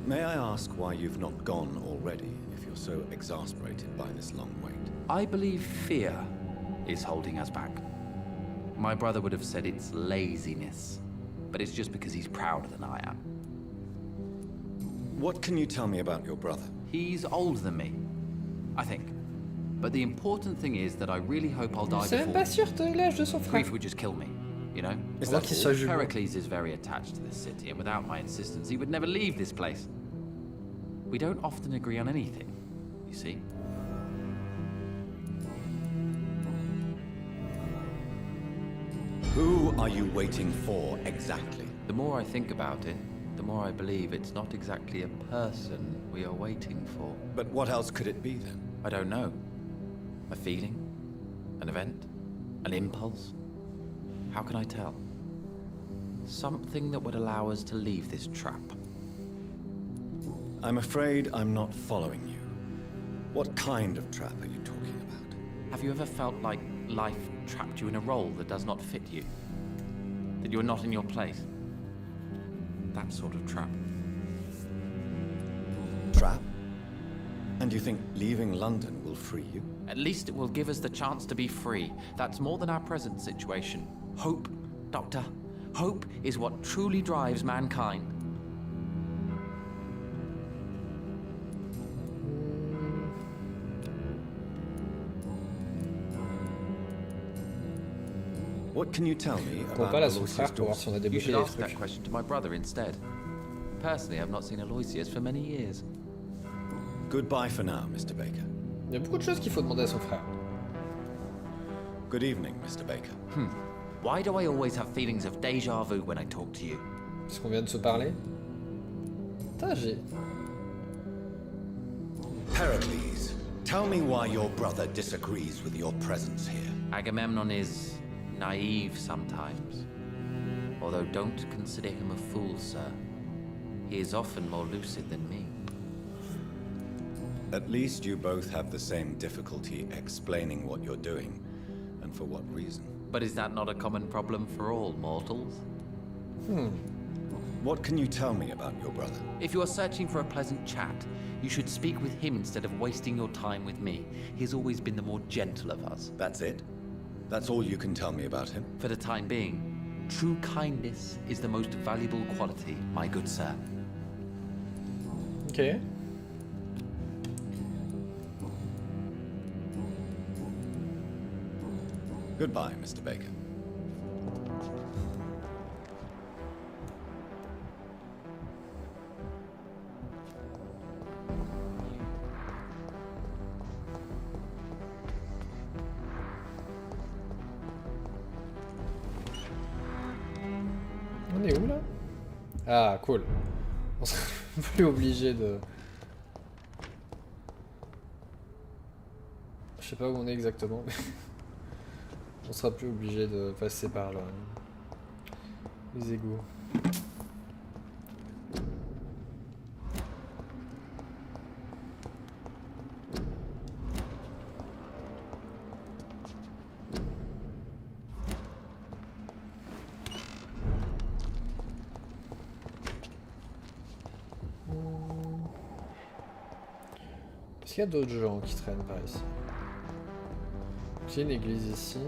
May I ask why you've not gone already, if you're so exasperated by this long wait? I believe fear is holding us back. My brother would have said it's laziness, but it's just because he's prouder than I am. What can you tell me about your brother? He's older than me, I think. But the important thing is that I really hope I'll die before. pas sûr de l'âge de son frère. Grief would just kill me, you know? Is that all? Pericles is very attached to this city, and without my insistence, he would never leave this place. We don't often agree on anything, you see? Who are you waiting for exactly? The more I think about it, the more I believe it's not exactly a person we are waiting for. But what else could it be then? I don't know. A feeling? An event? An impulse? How can I tell? Something that would allow us to leave this trap. I'm afraid I'm not following you. What kind of trap are you talking about? Have you ever felt like life trapped you in a role that does not fit you? That you are not in your place? That sort of trap. Trap? And you think leaving London will free you? At least it will give us the chance to be free. That's more than our present situation. Hope, Doctor. Hope is what truly drives mankind. What can you tell me On about parle à son Aloysius frère pour voir si on a Dawson? You débloqué should les ask that trucs. question to my brother instead. Personally, I've not seen Aloysius for many years. Goodbye for now, Mr. Baker. Il y a beaucoup de choses qu'il faut demander à son frère. Good evening, Mr. Baker. Why do I always have feelings of déjà vu when I talk to you? Parce qu'on vient de se parler. Putain, j'ai... Pericles, tell me why your brother disagrees with your presence here. Agamemnon is naive sometimes. Although don't consider him a fool, sir. He is often more lucid than me. At least you both have the same difficulty explaining what you're doing, and for what reason. But is that not a common problem for all mortals? What can you tell me about your brother? If you are searching for a pleasant chat, you should speak with him instead of wasting your time with me. He has always been the more gentle of us. That's it? That's all you can tell me about him? For the time being, true kindness is the most valuable quality, my good sir. Ok. Goodbye, Mr. Baker. On est où là? Ah, cool. On sera plus obligé de... Je sais pas où on est exactement, mais... on sera plus obligé de passer par là. Les égouts. Est-ce qu'il y a d'autres gens qui traînent par ici? Il y a une église ici.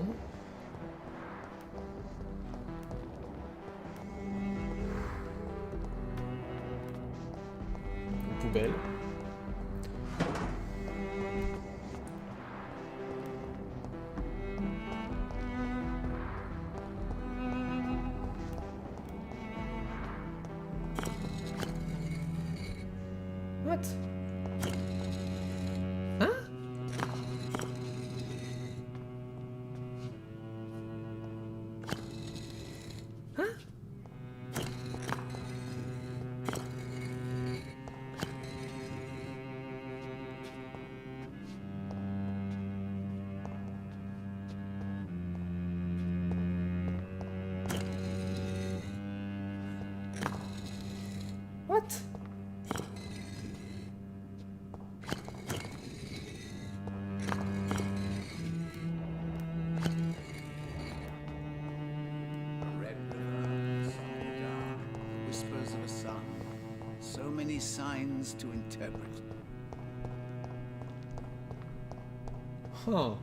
Une poubelle. What? Hein? Hein? What? Whispers of a son. So many signs to interpret. Huh.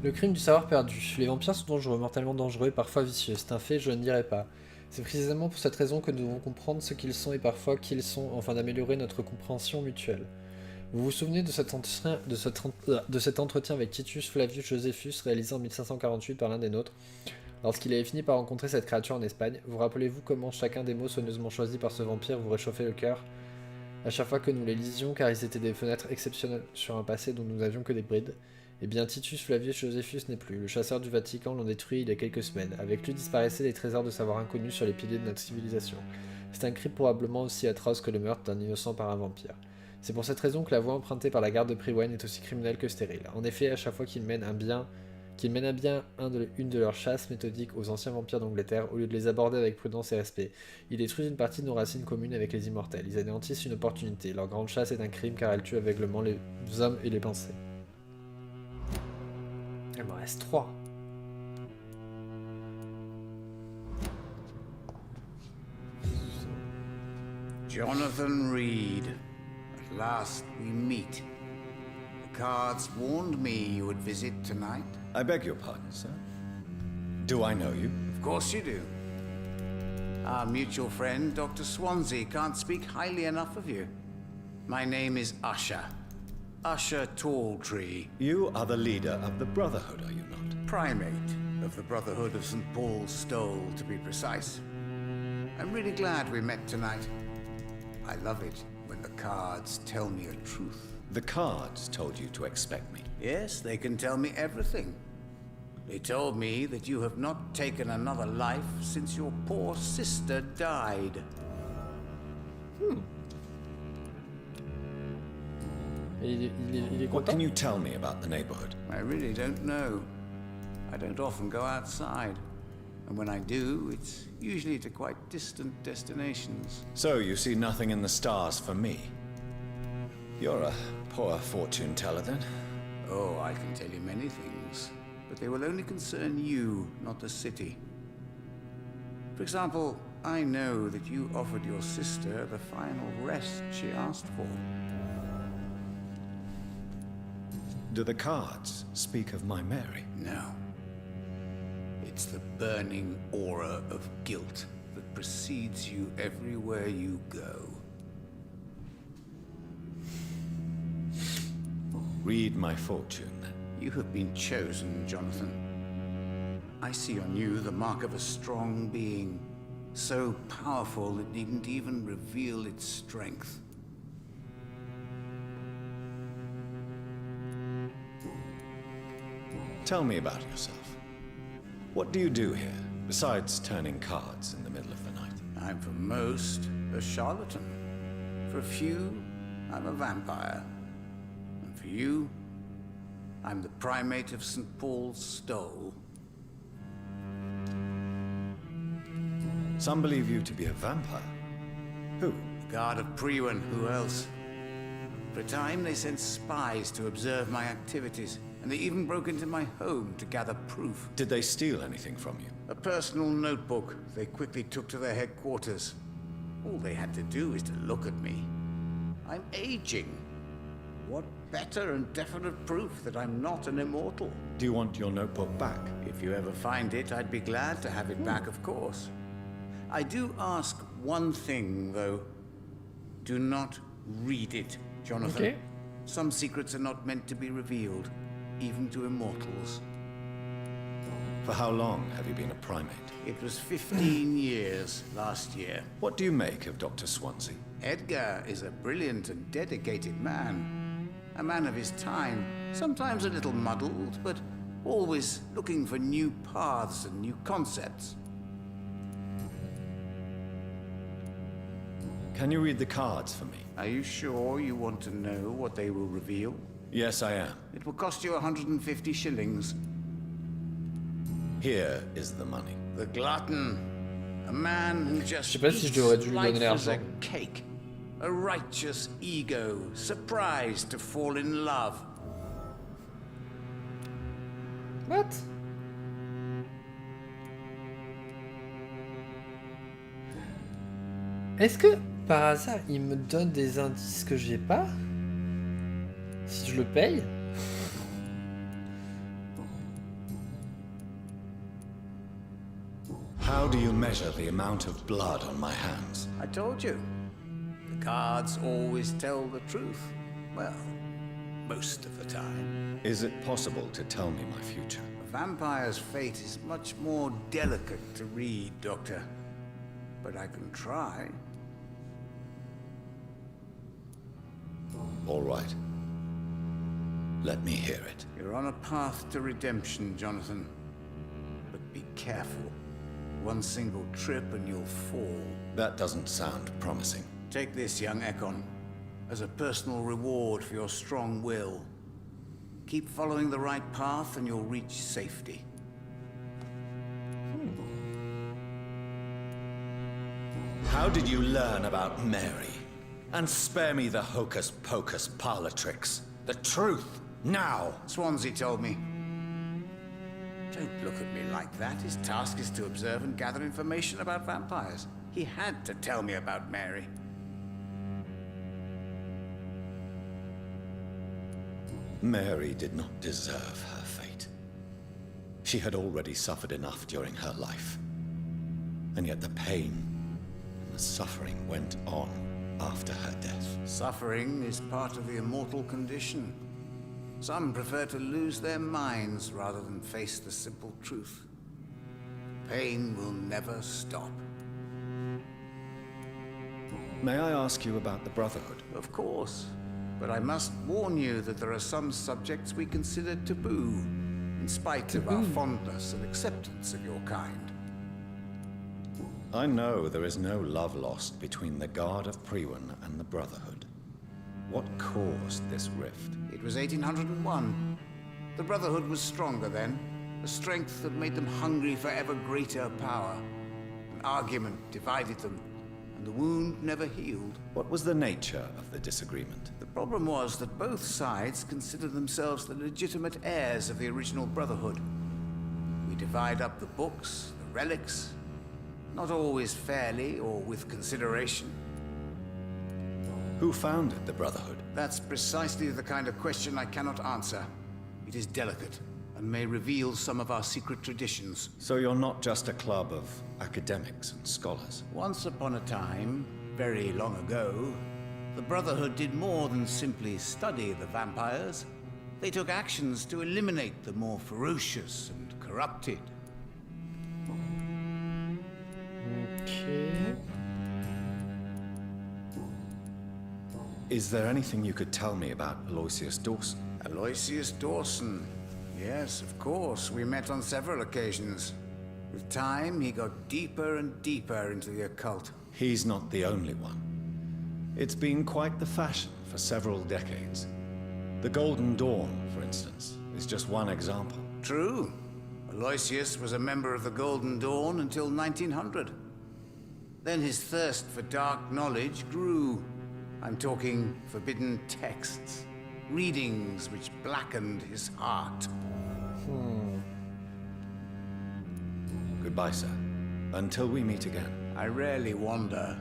Le crime du savoir perdu. Les vampires sont dangereux, mortellement dangereux et parfois vicieux. C'est un fait, je ne dirais pas. C'est précisément pour cette raison que nous devons comprendre ce qu'ils sont et parfois qui ils sont, afin d'améliorer notre compréhension mutuelle. Vous vous souvenez de cet entretien avec Titus Flavius Josephus réalisé en 1548 par l'un des nôtres, lorsqu'il avait fini par rencontrer cette créature en Espagne? Vous rappelez-vous comment chacun des mots soigneusement choisis par ce vampire vous réchauffait le cœur à chaque fois que nous les lisions, car ils étaient des fenêtres exceptionnelles sur un passé dont nous n'avions que des brides? Eh bien, Titus Flavius Josephus n'est plus. Le chasseur du Vatican l'ont détruit il y a quelques semaines. Avec lui disparaissaient des trésors de savoir inconnus sur les piliers de notre civilisation. C'est un crime probablement aussi atroce que le meurtre d'un innocent par un vampire. C'est pour cette raison que la voie empruntée par la garde de Priwen est aussi criminelle que stérile. En effet, à chaque fois qu'ils mènent à bien une de leurs chasses méthodiques aux anciens vampires d'Angleterre, au lieu de les aborder avec prudence et respect, ils détruisent une partie de nos racines communes avec les immortels. Ils anéantissent une opportunité. Leur grande chasse est un crime car elle tue aveuglement les hommes et les pensées. Il m'en reste 3. Jonathan Reed. At last we meet. The cards warned me you would visit tonight. I beg your pardon, sir. Do I know you? Of course you do. Our mutual friend, Dr. Swansea, can't speak highly enough of you. My name is Usher. Usher Talltree. You are the leader of the Brotherhood, are you not? Primate of the Brotherhood of St. Paul's Stole, to be precise. I'm really glad we met tonight. I love it when the cards tell me a truth. The cards told you to expect me. Yes, they can tell me everything. They told me that you have not taken another life since your poor sister died. Il est What content? can you tell me about the neighborhood? I really don't know. I don't often go outside. And when I do, it's usually to quite distant destinations. So you see nothing in the stars for me? You're a poor fortune teller then. Oh, I can tell you many things. But they will only concern you, not the city. For example, I know that you offered your sister the final rest she asked for. Do the cards speak of my Mary? No. It's the burning aura of guilt that precedes you everywhere you go. Read my fortune, then. You have been chosen, Jonathan. I see on you the mark of a strong being, so powerful it needn't even reveal its strength. Tell me about yourself. What do you do here, besides turning cards in the middle of the night? I'm for most a charlatan. For a few, I'm a vampire. And for you, I'm the primate of St. Paul's Stole. Some believe you to be a vampire. Who? The guard of Priwen, who else? For a time, they sent spies to observe my activities, and they even broke into my home to gather proof. Did they steal anything from you? A personal notebook they quickly took to their headquarters. All they had to do is to look at me. I'm aging. What better and definite proof that I'm not an immortal? Do you want your notebook back? If you ever find it, I'd be glad to have it back, of course. I do ask one thing, though. Do not read it, Jonathan. Okay. Some secrets are not meant to be revealed, even to immortals. For how long have you been a primate? It was 15 years last year. What do you make of Dr. Swansea? Edgar is a brilliant and dedicated man. A man of his time, sometimes a little muddled, but always looking for new paths and new concepts. Can you read the cards for me? Are you sure you want to know what they will reveal? Yes, I am. It will cost you 150 shillings. Here is the money. The glutton. A man who just Je sais pas si je devrais dû lui donner life as a l'argent. cake. A righteous ego, surprised to fall in love. What? Est-ce que, par hasard, il me donne des indices que j'ai pas? Si je le paye? How do you measure the amount of blood on my hands? I told you. The cards always tell the truth. Well, most of the time. Is it possible to tell me my future? A vampire's fate is much more delicate to read, Doctor. But I can try. All right. Let me hear it. You're on a path to redemption, Jonathan. But be careful. One single trip and you'll fall. That doesn't sound promising. Take this, young Ekon, as a personal reward for your strong will. Keep following the right path and you'll reach safety. How did you learn about Mary? And spare me the hocus-pocus parlor tricks. The truth, now! Swansea told me. Don't look at me like that. His task is to observe and gather information about vampires. He had to tell me about Mary. Mary did not deserve her fate. She had already suffered enough during her life. And yet the pain and the suffering went on after her death. Suffering is part of the immortal condition. Some prefer to lose their minds rather than face the simple truth. Pain will never stop. May I ask you about the Brotherhood? Of course. But I must warn you that there are some subjects we consider taboo, in spite of our fondness and acceptance of your kind. I know there is no love lost between the Guard of Priwen and the Brotherhood. What caused this rift? It was 1801. The Brotherhood was stronger then, a strength that made them hungry for ever greater power. An argument divided them, and the wound never healed. What was the nature of the disagreement? The problem was that both sides considered themselves the legitimate heirs of the original Brotherhood. We divide up the books, the relics. Not always fairly or with consideration. Who founded the Brotherhood? That's precisely the kind of question I cannot answer. It is delicate and may reveal some of our secret traditions. So you're not just a club of academics and scholars? Once upon a time, very long ago, the Brotherhood did more than simply study the vampires. They took actions to eliminate the more ferocious and corrupted. Okay. Is there anything you could tell me about Aloysius Dawson? Aloysius Dawson. Yes, of course. We met on several occasions. With time, he got deeper and deeper into the occult. He's not the only one. It's been quite the fashion for several decades. The Golden Dawn, for instance, is just one example. True. Aloysius was a member of the Golden Dawn until 1900. Then his thirst for dark knowledge grew. I'm talking forbidden texts, readings which blackened his heart. Goodbye, sir. Until we meet again. I rarely wander,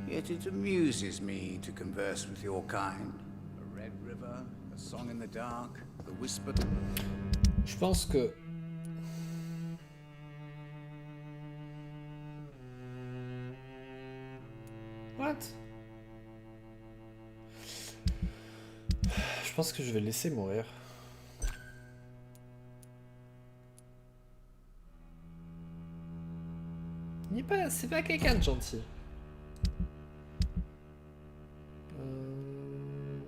yet it amuses me to converse with your kind. A red river, a song in the dark, the whispered... Je pense que... What? Je pense que je vais le laisser mourir. Il n'est pas... C'est pas quelqu'un de gentil.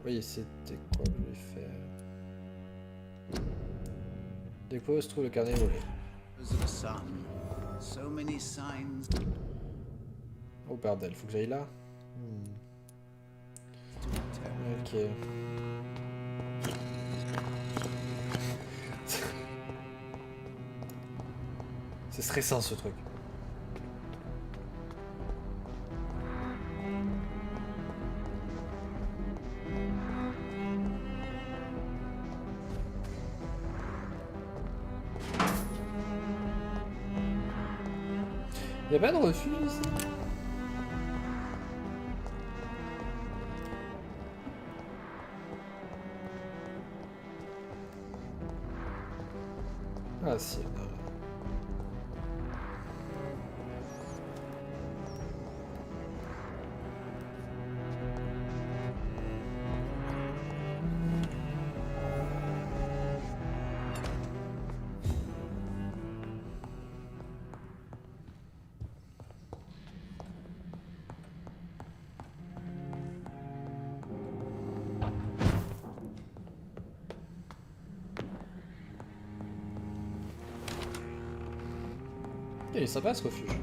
Oui, c'était quoi que je vais faire? Découvre où se trouve le carnet volé. Oh bordel, faut que j'aille là. Ok. C'est stressant ce truc. Y'a pas de refuge ici? Ah si, non. Il est sympa ce refuge.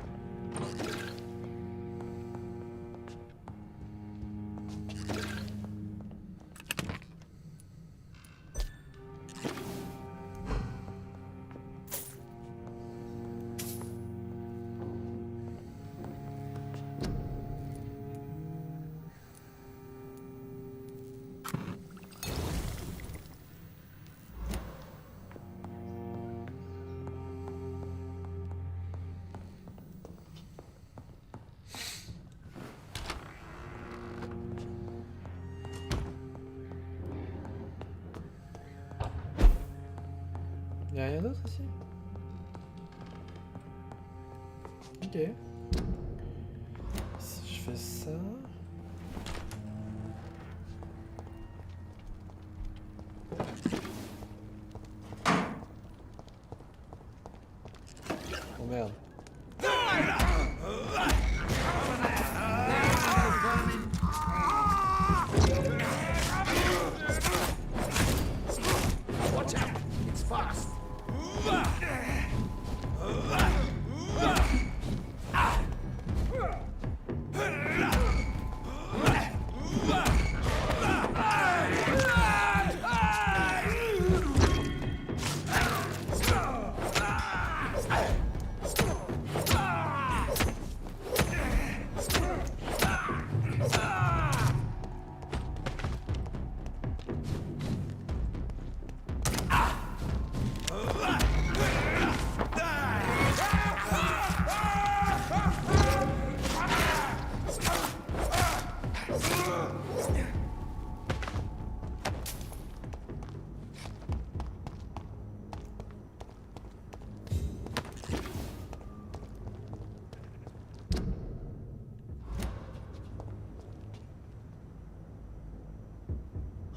Y'a rien d'autre ici? Ok. Si je fais ça... Oh merde. Watch out! It's fast!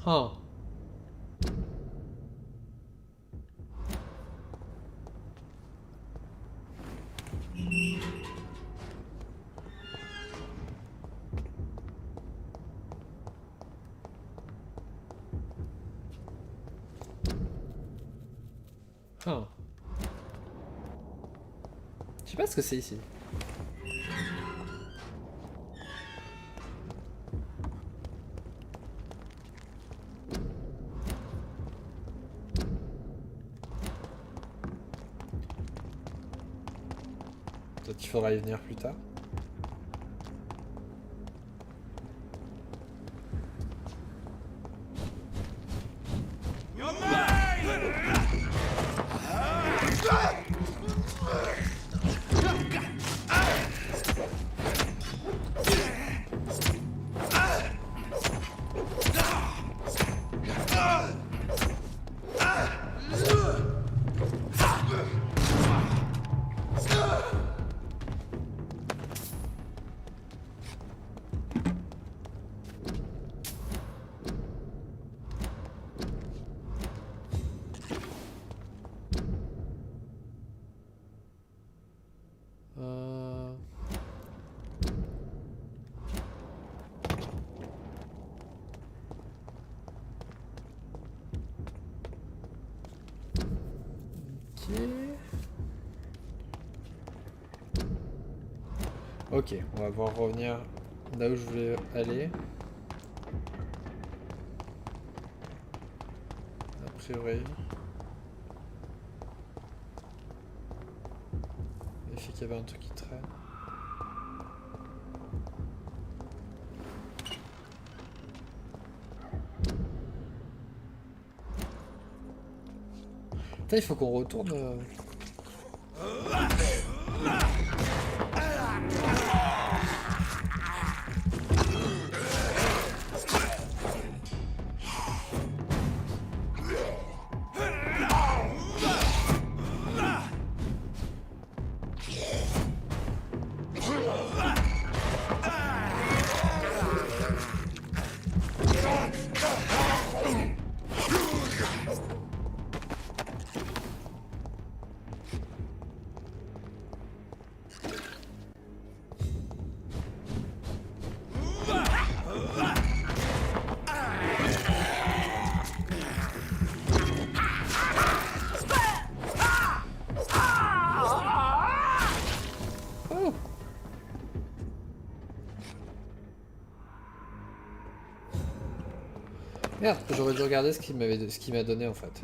Huh. Huh. Je sais pas ce que c'est ici. Peut-être qu'il faudra y venir plus tard. Ok, on va voir revenir là où je voulais aller. A priori. Il fait qu'il y avait un truc qui traîne. Putain, il faut qu'on retourne. Merde, j'aurais dû regarder ce qu'il m'a donné en fait.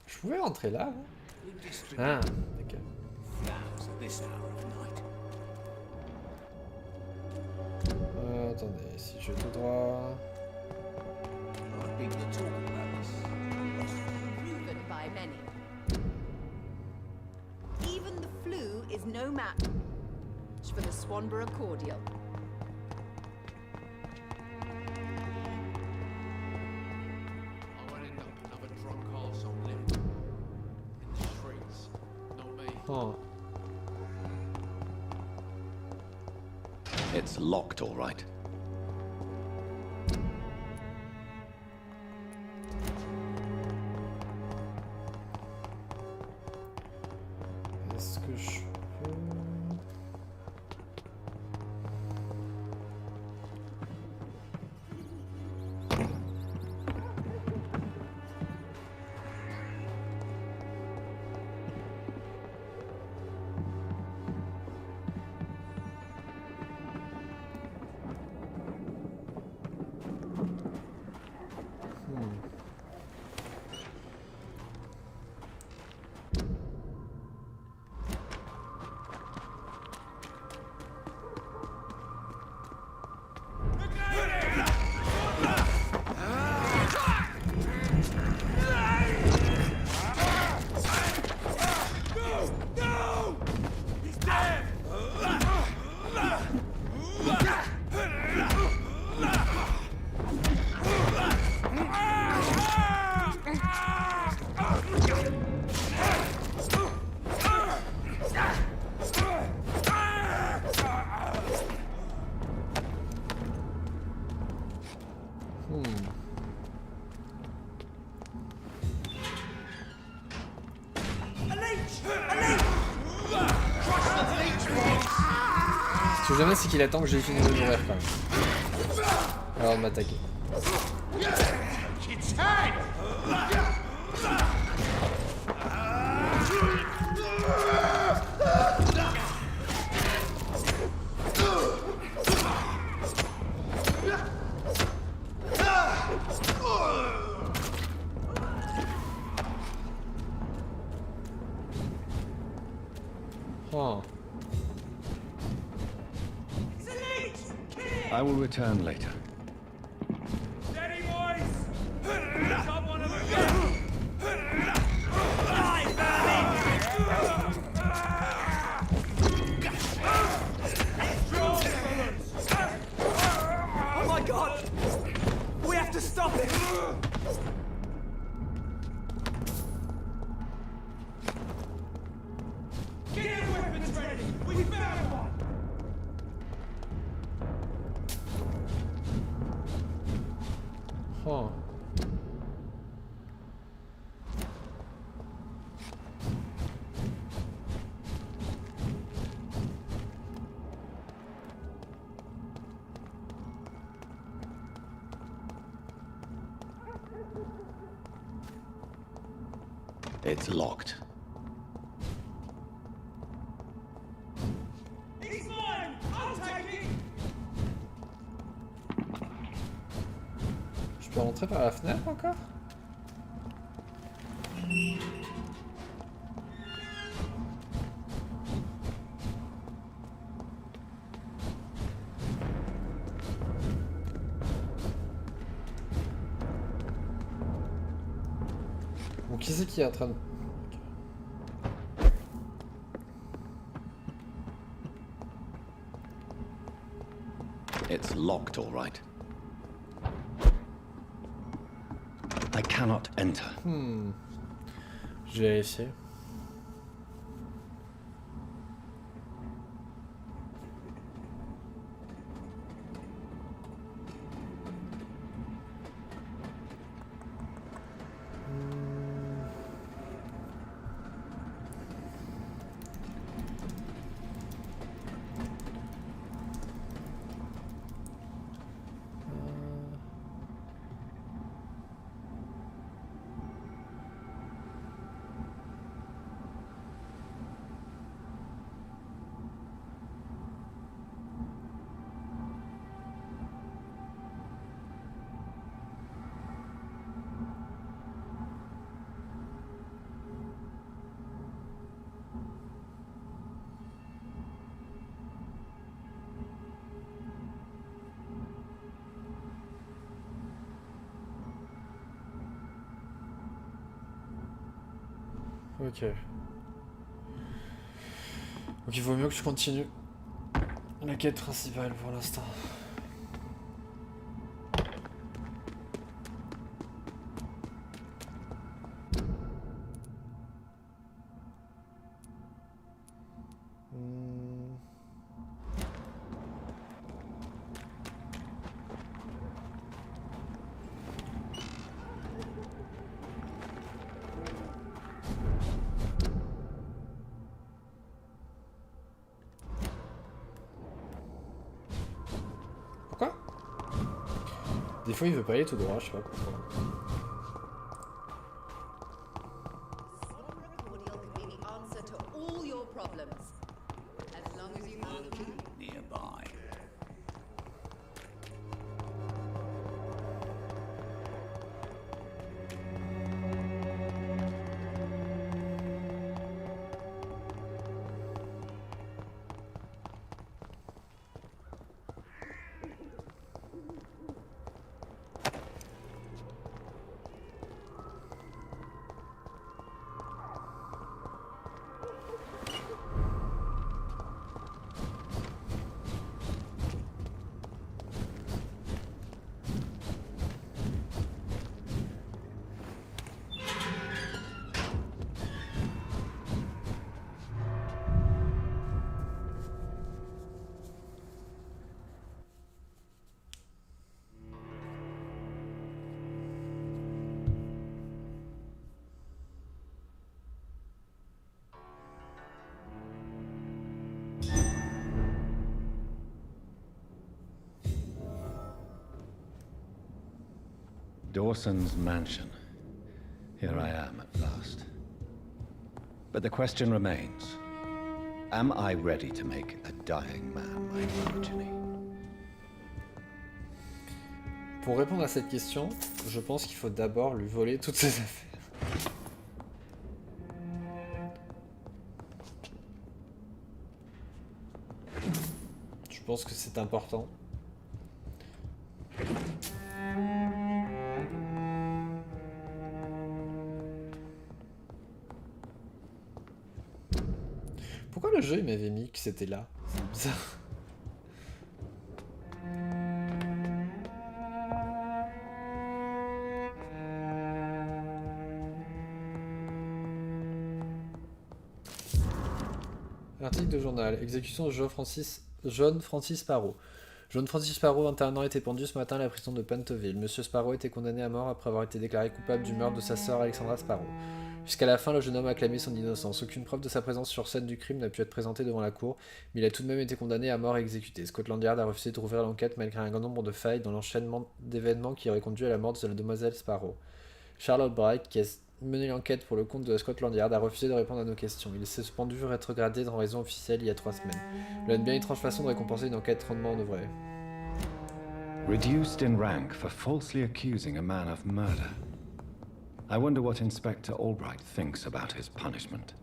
Je pouvais rentrer là, hein? Ah, ok. Attendez, si je vais tout droit... Proven by many. Even the flu is no match for the Swanborough cordial. I won't end up another drunk arsehole living in the streets. Not me. Oh. It's locked, all right. Est-ce que je peux... Ce que j'aime bien, c'est qu'il attend que j'ai fini de mourir quand même. Alors de m'attaquer. Oh. I will return later. Steady, boys! Got one of them again! Die, Oh my god! We have to stop it! Get your weapons ready! We found one! Oh. It's locked. He's mine! I'll take it! Je peux rentrer par la fenêtre encore? Bon, qui c'est qui est en train de... It's locked, all right. I cannot enter. Je vais vérifier. Ok. Donc il vaut mieux que je continue la quête principale pour l'instant. Pourquoi? Des fois il veut pas aller tout droit, je sais pas pourquoi. Nearby. Dawson's mansion. Here I am at last. But the question remains. Am I ready to make a dying man my progeny? Pour répondre à cette question, je pense qu'il faut d'abord lui voler toutes ses affaires. Je pense que c'est important. Pourquoi le jeu il m'avait mis que c'était là? C'est bizarre. Article de journal. Exécution de John Francis Sparrow. John Francis Sparrow, 21 ans, était pendu ce matin à la prison de Pentonville. Monsieur Sparrow était condamné à mort après avoir été déclaré coupable du meurtre de sa sœur Alexandra Sparrow. Jusqu'à la fin, le jeune homme a clamé son innocence. Aucune preuve de sa présence sur scène du crime n'a pu être présentée devant la cour, mais il a tout de même été condamné à mort et exécuté. Scotland Yard a refusé de rouvrir l'enquête malgré un grand nombre de failles dans l'enchaînement d'événements qui auraient conduit à la mort de la demoiselle Sparrow. Charlotte Bright, qui a mené l'enquête pour le compte de Scotland Yard, a refusé de répondre à nos questions. Il s'est cependant vu rétrogradé en raison officielle il y a 3 semaines. L'une bien étrange façon de récompenser une enquête rondement œuvrée. Reduced in rank for falsely accusing a man of murder. I wonder what Inspector Albright thinks about his punishment.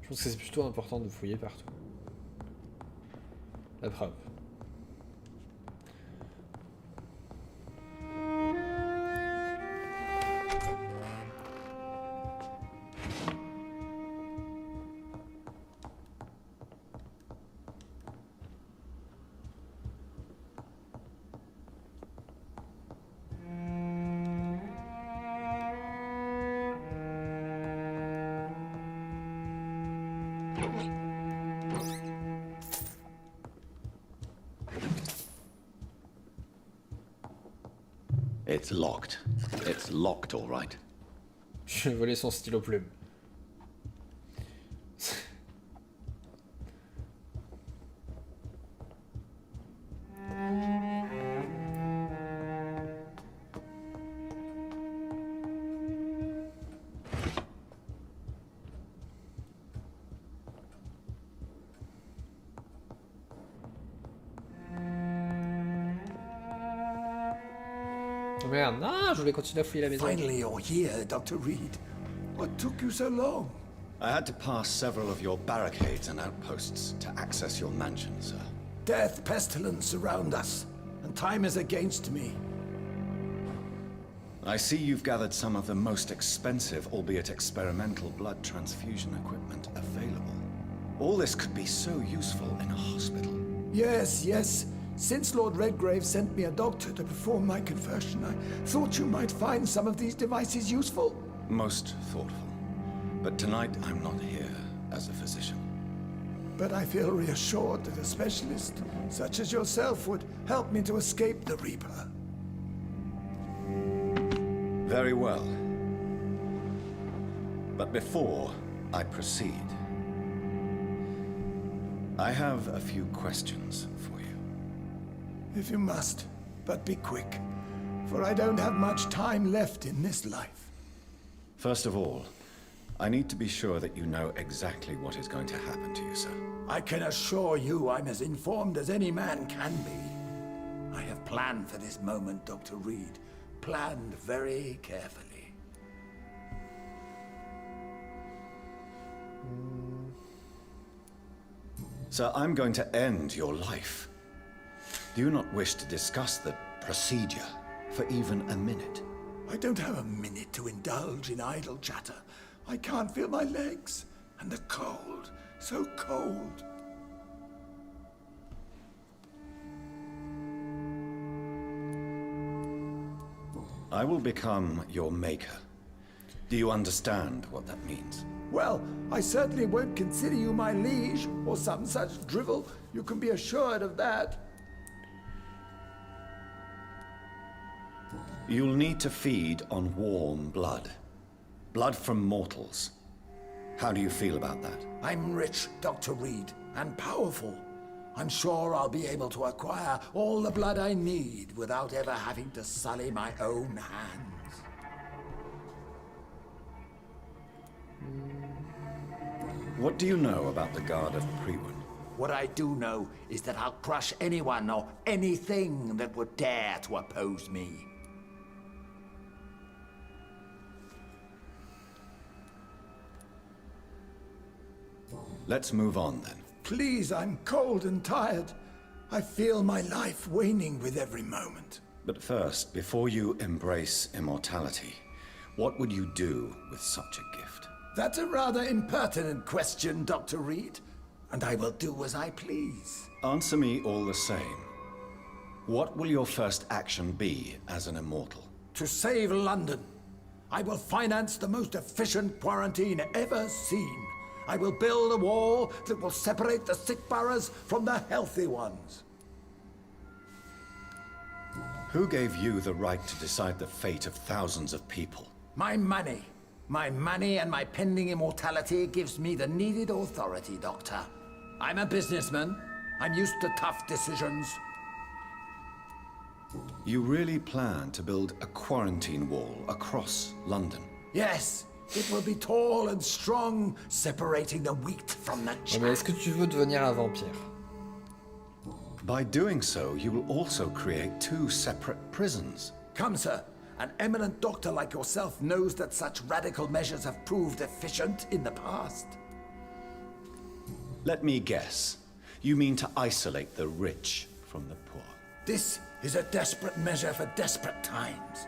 Je pense que c'est plutôt important de fouiller partout. La preuve. It's locked. It's locked, all right. Je vais voler son stylo plume. Merde, non, je voulais continuer à fouiller la maison. Finally, you're here, Dr. Reed. What took you so long? I had to pass several of your barricades and outposts to access your mansion, sir. Death, pestilence surround us, and time is against me. I see you've gathered some of the most expensive, albeit experimental, blood transfusion equipment available. All this could be so useful in a hospital. Yes, yes. Since Lord Redgrave sent me a doctor to perform my conversion, I thought you might find some of these devices useful. Most thoughtful. But tonight I'm not here as a physician. But I feel reassured that a specialist such as yourself would help me to escape the Reaper. Very well. But before I proceed, I have a few questions for you. If you must, but be quick, for I don't have much time left in this life. First of all, I need to be sure that you know exactly what is going to happen to you, sir. I can assure you I'm as informed as any man can be. I have planned for this moment, Dr. Reed. Planned very carefully. Sir, I'm going to end your life. Do you not wish to discuss the procedure for even a minute? I don't have a minute to indulge in idle chatter. I can't feel my legs. And the cold, so cold. I will become your maker. Do you understand what that means? Well, I certainly won't consider you my liege, or some such drivel. You can be assured of that. You'll need to feed on warm blood. Blood from mortals. How do you feel about that? I'm rich, Dr. Reed, and powerful. I'm sure I'll be able to acquire all the blood I need without ever having to sully my own hands. What do you know about the Guard of Priwen? What I do know is that I'll crush anyone or anything that would dare to oppose me. Let's move on then. Please, I'm cold and tired. I feel my life waning with every moment. But first, before you embrace immortality, what would you do with such a gift? That's a rather impertinent question, Dr. Reed. And I will do as I please. Answer me all the same. What will your first action be as an immortal? To save London, I will finance the most efficient quarantine ever seen. I will build a wall that will separate the sick boroughs from the healthy ones. Who gave you the right to decide the fate of thousands of people? My money. My money and my pending immortality gives me the needed authority, Doctor. I'm a businessman. I'm used to tough decisions. You really plan to build a quarantine wall across London? Yes. It will be tall and strong, separating the wheat from the chaff. Mais est-ce que tu veux devenir un vampire? By doing so, you will also create two separate prisons. Come, sir. An eminent doctor like yourself knows that such radical measures have proved efficient in the past. Let me guess. You mean to isolate the rich from the poor? This is a desperate measure for desperate times.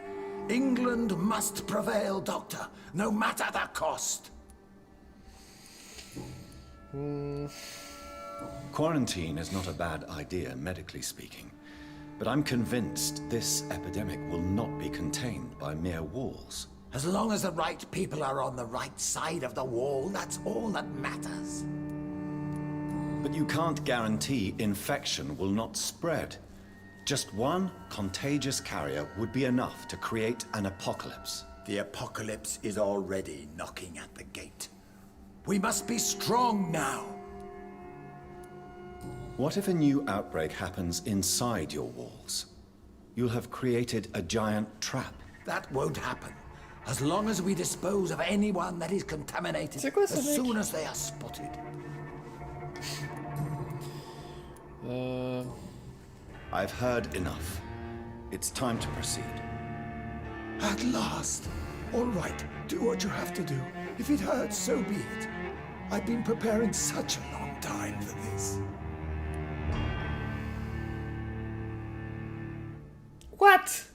England must prevail, Doctor, no matter the cost. Quarantine is not a bad idea, medically speaking. But I'm convinced this epidemic will not be contained by mere walls. As long as the right people are on the right side of the wall, that's all that matters. But you can't guarantee infection will not spread. Just one contagious carrier would be enough to create an apocalypse. The apocalypse is already knocking at the gate. We must be strong now. What if a new outbreak happens inside your walls? You'll have created a giant trap. That won't happen. As long as we dispose of anyone that is contaminated, as soon as they are spotted. I've heard enough. It's time to proceed. At last. All right, do what you have to do. If it hurts, so be it. I've been preparing such a long time for this. What?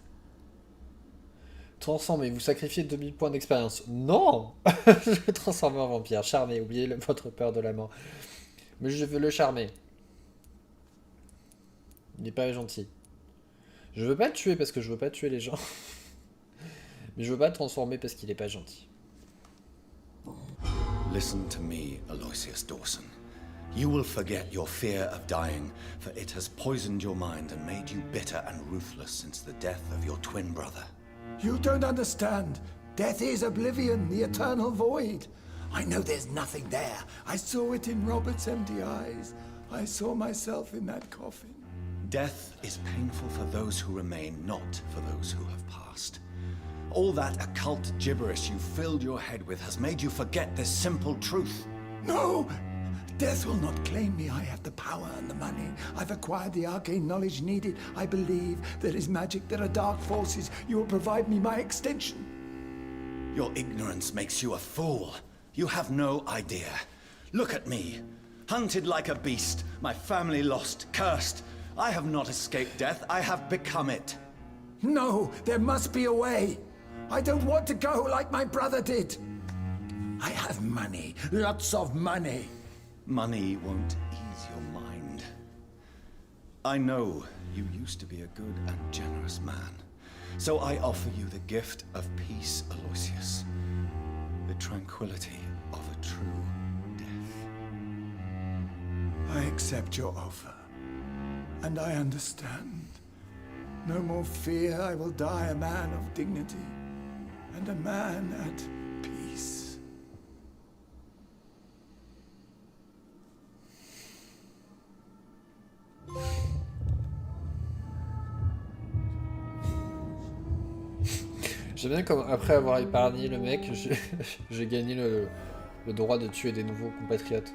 Transformez, vous sacrifiez 2000 points d'expérience. Non. Je vais transformer en vampire. Charmer, oubliez votre peur de la mort. Mais je veux le charmer. Il n'est pas gentil. Je veux pas le tuer parce que je veux pas tuer les gens. Mais je veux pas le transformer parce qu'il est pas gentil. Listen to me, Aloysius Dawson. You will forget your fear of dying, for it has poisoned your mind and made you bitter and ruthless since the death of your twin brother. You don't understand. Death is oblivion, the eternal void. I know there's nothing there. I saw it in Robert's empty eyes. I saw myself in that coffin. Death is painful for those who remain, not for those who have passed. All that occult gibberish you filled your head with has made you forget this simple truth. No! Death will not claim me. I have the power and the money. I've acquired the arcane knowledge needed. I believe there is magic, there are dark forces. You will provide me my extension. Your ignorance makes you a fool. You have no idea. Look at me. Hunted like a beast, my family lost, cursed. I have not escaped death, I have become it. No, there must be a way. I don't want to go like my brother did. I have money, lots of money. Money won't ease your mind. I know you used to be a good and generous man. So I offer you the gift of peace, Aloysius. The tranquility of a true death. I accept your offer. And I understand. No more fear, I will die a man of dignity, and a man at peace. J'aime bien comme après avoir épargné le mec, j'ai gagné le droit de tuer des nouveaux compatriotes.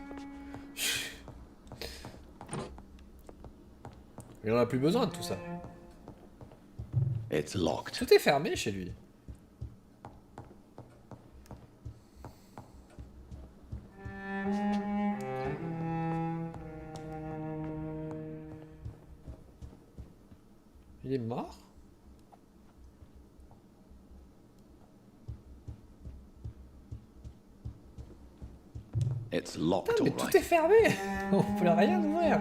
Il en a plus besoin de tout ça. It's locked. Tout est fermé chez lui. Il est mort? It's locked, Putain, mais all tout right. est fermé. On peut rien ouvrir.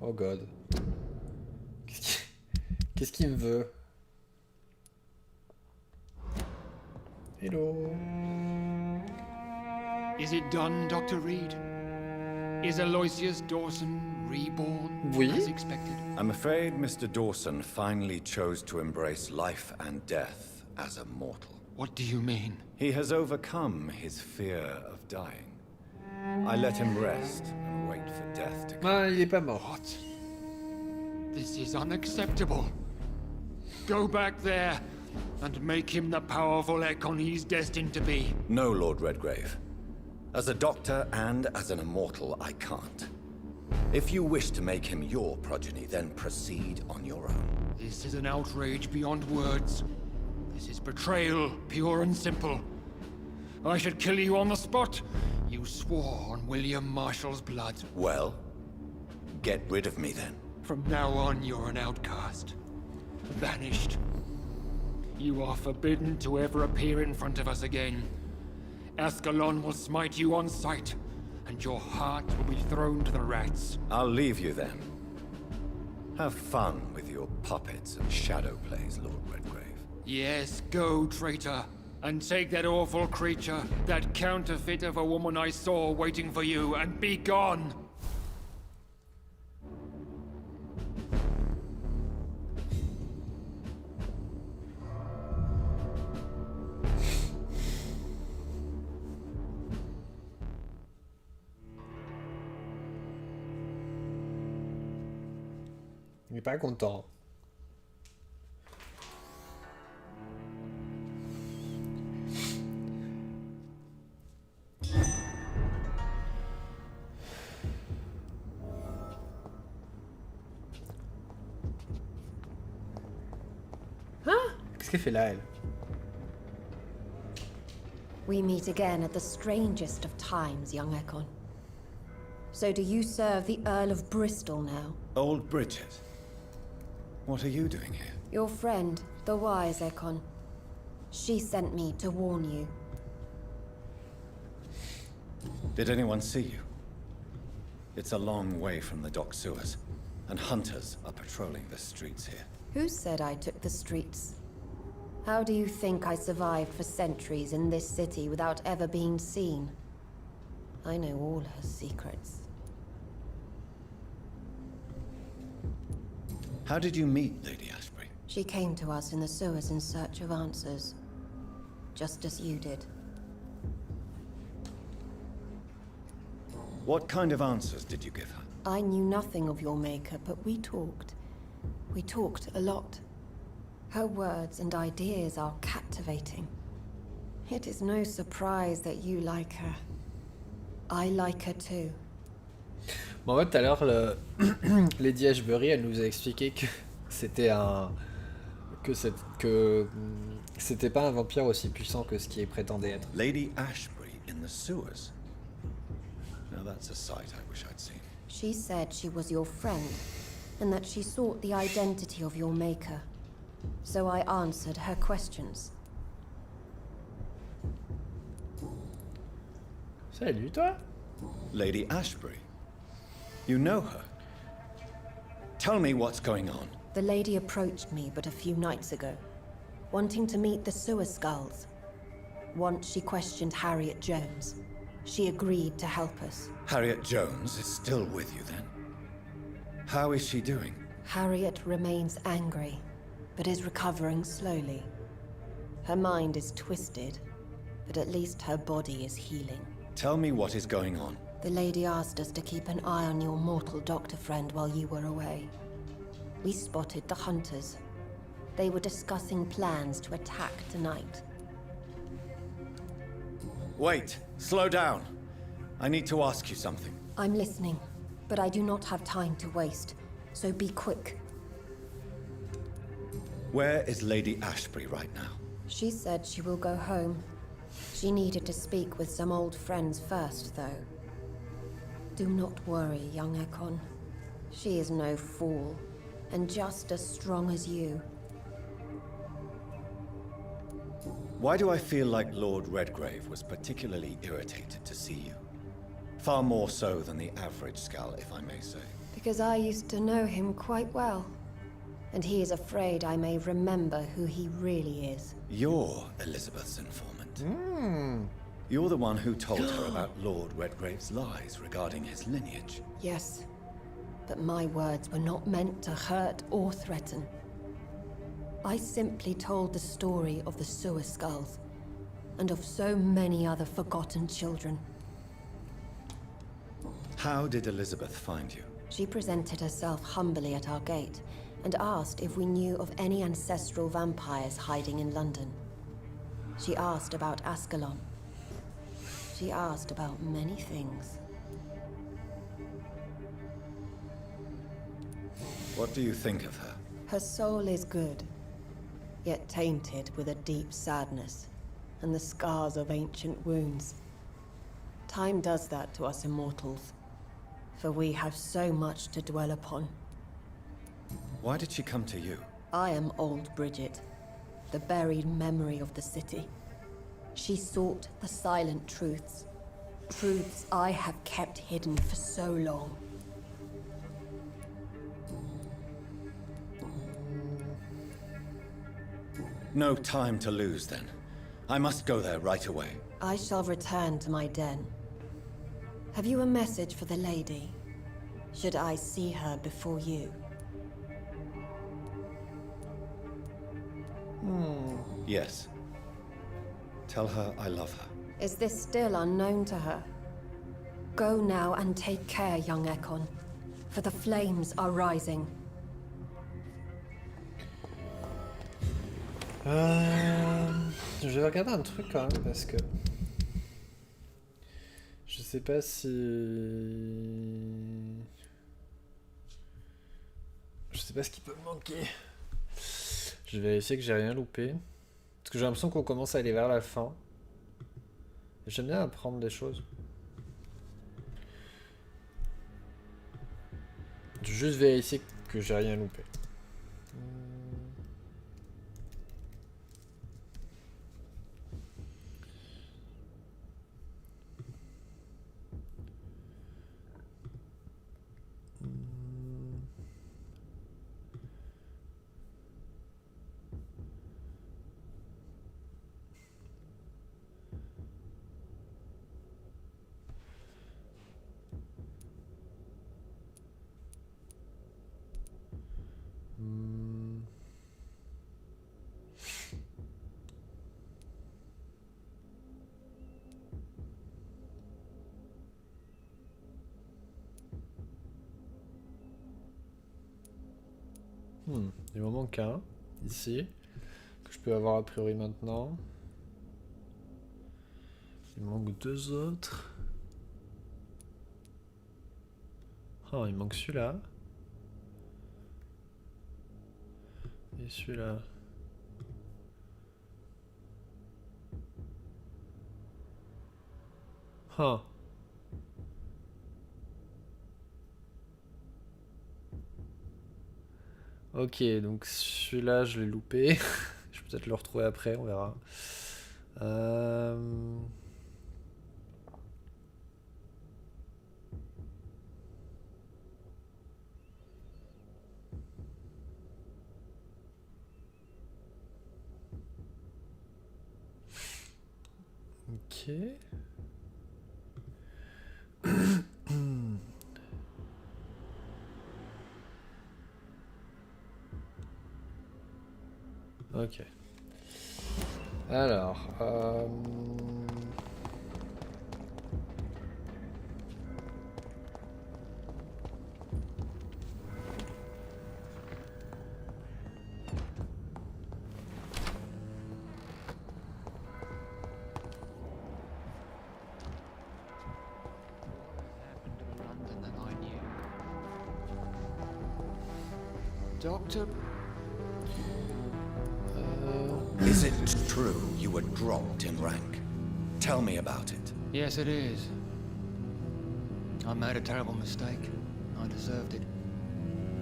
Oh god. Qu'est-ce qu'il me veut? Hello. Is it done, Dr. Reed? Is Aloysius Dawson reborn Oui. as expected? I'm afraid Mr. Dawson finally chose to embrace life and death as a mortal. What do you mean? He has overcome his fear of dying. I let him rest and wait for death to come. Ah, il est pas mort. What? This is unacceptable. Go back there and make him the powerful Ekon he's destined to be. No, Lord Redgrave. As a doctor and as an immortal, I can't. If you wish to make him your progeny, then proceed on your own. This is an outrage beyond words. This is betrayal, pure and simple. I should kill you on the spot. You swore on William Marshall's blood. Well, get rid of me then. From now on, you're an outcast. Banished. You are forbidden to ever appear in front of us again. Ascalon will smite you on sight, and your heart will be thrown to the rats. I'll leave you then. Have fun with your puppets and shadow plays, Lord Redgrave. Yes, go, traitor, and take that awful creature, that counterfeit of a woman I saw waiting for you, and be gone! Il est pas content. Qu'est-ce qu'elle fait là, elle? We meet again at the strangest of times, young Ekon. So do you serve the Earl of Bristol now? Old Bridget. What are you doing here? Your friend, the wise Ekon. She sent me to warn you. Did anyone see you? It's a long way from the dock sewers, and hunters are patrolling the streets here. Who said I took the streets? How do you think I survived for centuries in this city without ever being seen? I know all her secrets. How did you meet Lady Ashbury? She came to us in the sewers in search of answers. Just as you did. What kind of answers did you give her? I knew nothing of your maker, but we talked. We talked a lot. Her words and ideas are captivating. It is no surprise that you like her. I like her too. Bon, en fait, tout à l'heure, Lady Ashbury, elle nous a expliqué que c'était un... que c'était pas un vampire aussi puissant que ce qu'il prétendait être. Lady Ashbury in the sewers? Now that's a sight I wish I'd seen. She said she was your friend, and that she sought the identity of your maker. So I answered her questions. Salut, toi? Lady Ashbury? You know her? Tell me what's going on. The lady approached me but a few nights ago. wanting to meet the sewer skulls. Once she questioned Harriet Jones. She agreed to help us. Harriet Jones is still with you then? How is she doing? Harriet remains angry, but is recovering slowly. Her mind is twisted, but at least her body is healing. Tell me what is going on. The lady asked us to keep an eye on your mortal doctor friend while you were away. We spotted the hunters. They were discussing plans to attack tonight. Wait, slow down. I need to ask you something. I'm listening, but I do not have time to waste, so be quick. Where is Lady Ashbury right now? She said she will go home. She needed to speak with some old friends first, though. Do not worry, young Ekon. She is no fool, and just as strong as you. Why do I feel like Lord Redgrave was particularly irritated to see you? Far more so than the average Skull, if I may say. Because I used to know him quite well. And he is afraid I may remember who he really is. You're Elizabeth's informant. You're the one who told her about Lord Redgrave's lies regarding his lineage. Yes, but my words were not meant to hurt or threaten. I simply told the story of the sewer skulls, and of so many other forgotten children. How did Elizabeth find you? She presented herself humbly at our gate, and asked if we knew of any ancestral vampires hiding in London. She asked about Ascalon. She asked about many things. What do you think of her? Her soul is good, yet tainted with a deep sadness, and the scars of ancient wounds. Time does that to us immortals, for we have so much to dwell upon. Why did she come to you? I am old Bridget, the buried memory of the city. She sought the silent truths. Truths I have kept hidden for so long. No time to lose, then. I must go there right away. I shall return to my den. Have you a message for the lady? Should I see her before you? Yes. Tell her I love her. Is this still unknown to her? Go now and take care, young Ekon, for the flames are rising. Je vais regarder un truc quand même parce que je sais pas si je sais pas ce qui peut me manquer. Je vais vérifier que j'ai rien loupé parce que j'ai l'impression qu'on commence à aller vers la fin. J'aime bien apprendre des choses. Je vais juste vérifier que j'ai rien loupé. Il m'en manque un, ici, que je peux avoir a priori maintenant. Il me manque deux autres. Oh, il manque celui-là. Et celui-là. Oh. Ok, donc celui-là, je l'ai loupé. Je vais peut-être le retrouver après, on verra. Ok. Ok. Alors, Doctor? Is it true you were dropped in rank? Tell me about it. Yes, it is. I made a terrible mistake. I deserved it.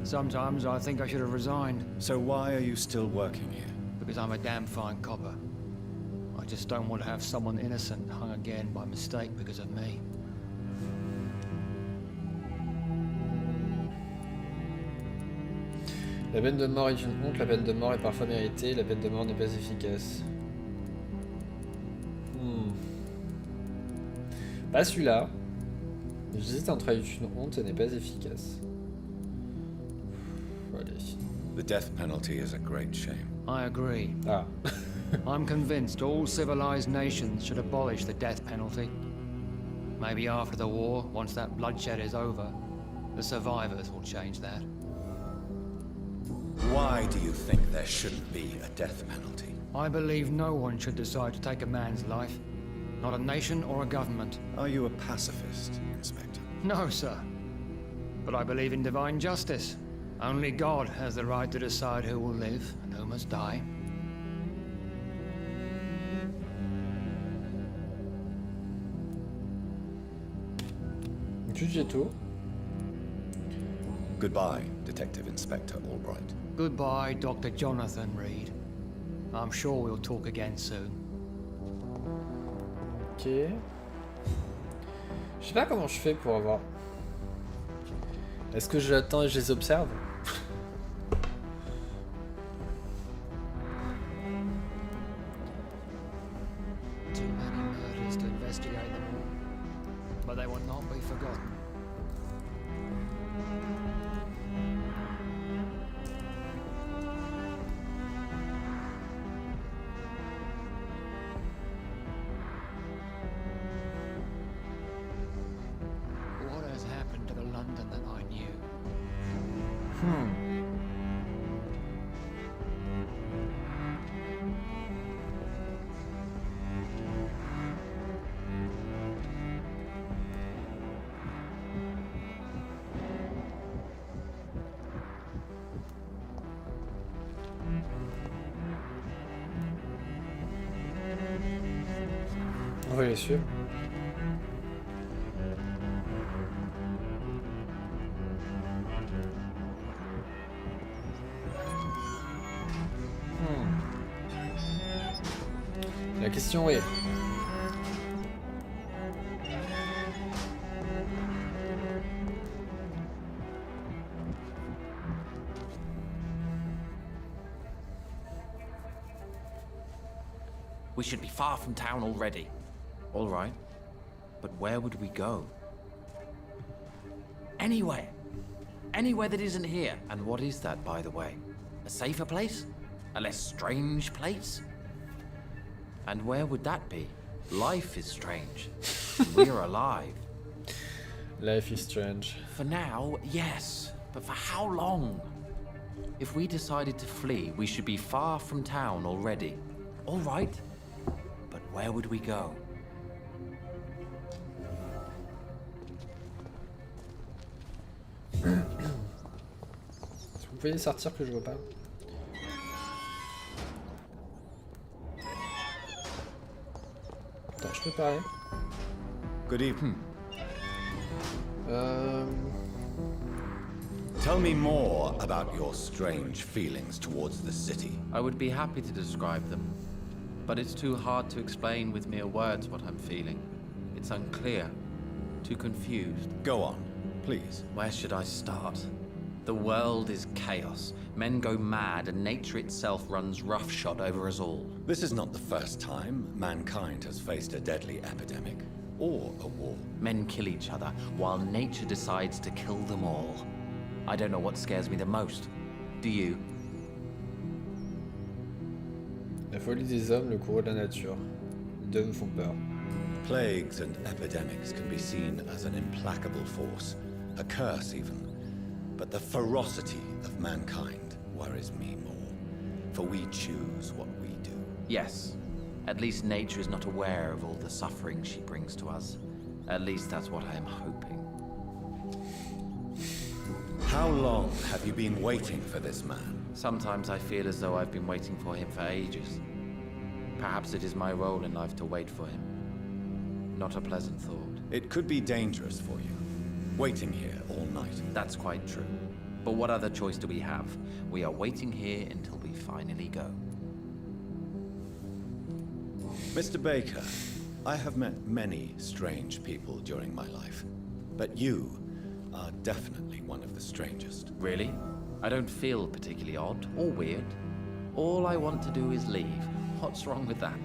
Sometimes I think I should have resigned. So why are you still working here? Because I'm a damn fine copper. I just don't want to have someone innocent hung again by mistake because of me. La peine de mort est une honte, la peine de mort est parfois méritée, la peine de mort n'est pas efficace. Pas celui-là. J'hésite entre être une honte et n'est pas efficace. Allez. The death penalty is a great shame. I agree. Ah. I'm convinced all civilized nations should abolish the death penalty. Maybe after the war, once that bloodshed is over, the survivors will change that. Why do you think there shouldn't be a death penalty? I believe no one should decide to take a man's life. Not a nation or a government. Are you a pacifist, Inspector? No, sir. But I believe in divine justice. Only God has the right to decide who will live and who must die. J'ai tout. Goodbye, Detective Inspector Albright. Goodbye, Dr. Jonathan Reed. I'm sure we'll talk again soon. Ok. Je sais pas comment je fais pour avoir... Est-ce que j'attends et je les observe? Too many murders to investigate them all, but they will not be forgotten. What has happened to the London that I knew? On va les suivre. La question est... We should be far from town already. All right. But where would we go? Anywhere. Anywhere that isn't here. And what is that, by the way? A safer place? A less strange place? And where would that be? Life is strange. We're alive. Life is strange. For now, yes. But for how long? If we decided to flee, we should be far from town already. All right. But where would we go? Est-ce que vous pouvez sortir que je vois pas? Attends, je peux parler? Good evening. Tell me more about your strange feelings towards the city. I would be happy to describe them, but it's too hard to explain with mere words what I'm feeling. It's unclear, too confused. Go on, please. Where should I start? The world is chaos. Men go mad and nature itself runs roughshod over us all. This is not the first time mankind has faced a deadly epidemic or a war. Men kill each other while nature decides to kill them all. I don't know what scares me the most. Do you? La folie des hommes, le courroux de la nature. Les deux me font peur. Plagues and epidemics can be seen as an implacable force, a curse even. But the ferocity of mankind worries me more, for we choose what we do. Yes. At least nature is not aware of all the suffering she brings to us. At least that's what I am hoping. How long have you been waiting for this man? Sometimes I feel as though I've been waiting for him for ages. Perhaps it is my role in life to wait for him. Not a pleasant thought. It could be dangerous for you, waiting here all night. That's quite true. But what other choice do we have? We are waiting here until we finally go. Mr. Baker, I have met many strange people during my life, but you are definitely one of the strangest. Really? I don't feel particularly odd or weird. All I want to do is leave. What's wrong with that?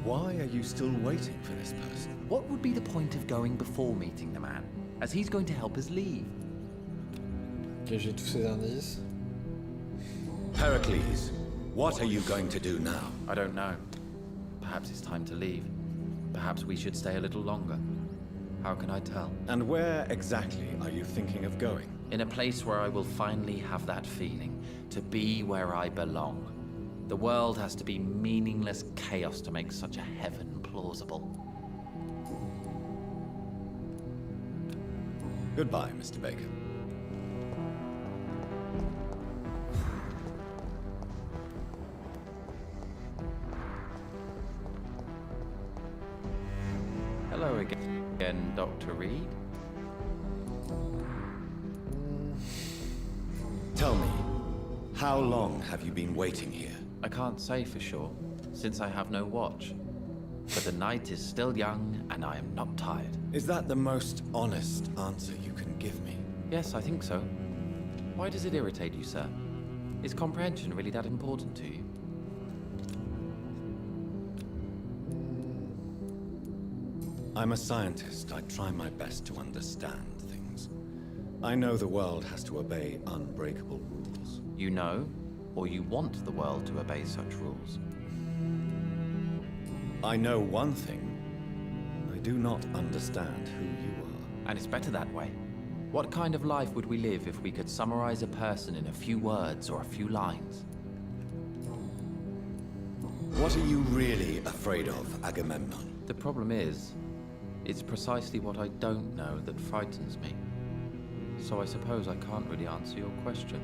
Why are you still waiting for this person? What would be the point of going before meeting the man, as he's going to help us leave? Ok, j'ai tous ces indices. Pericles, what are you going to do now? I don't know. Perhaps it's time to leave. Perhaps we should stay a little longer. How can I tell? And where exactly are you thinking of going? In a place where I will finally have that feeling, to be where I belong. The world has to be meaningless chaos to make such a heaven plausible. Goodbye, Mr. Baker. Hello again, Dr. Reed. Tell me, how long have you been waiting here? I can't say for sure, since I have no watch. But the night is still young, and I am not tired. Is that the most honest answer you can give me? Yes, I think so. Why does it irritate you, sir? Is comprehension really that important to you? I'm a scientist. I try my best to understand things. I know the world has to obey unbreakable rules. You know, or you want the world to obey such rules? I know one thing. I do not understand who you are. And it's better that way. What kind of life would we live if we could summarize a person in a few words or a few lines? What are you really afraid of, Agamemnon? The problem is, it's precisely what I don't know that frightens me. So I suppose I can't really answer your question.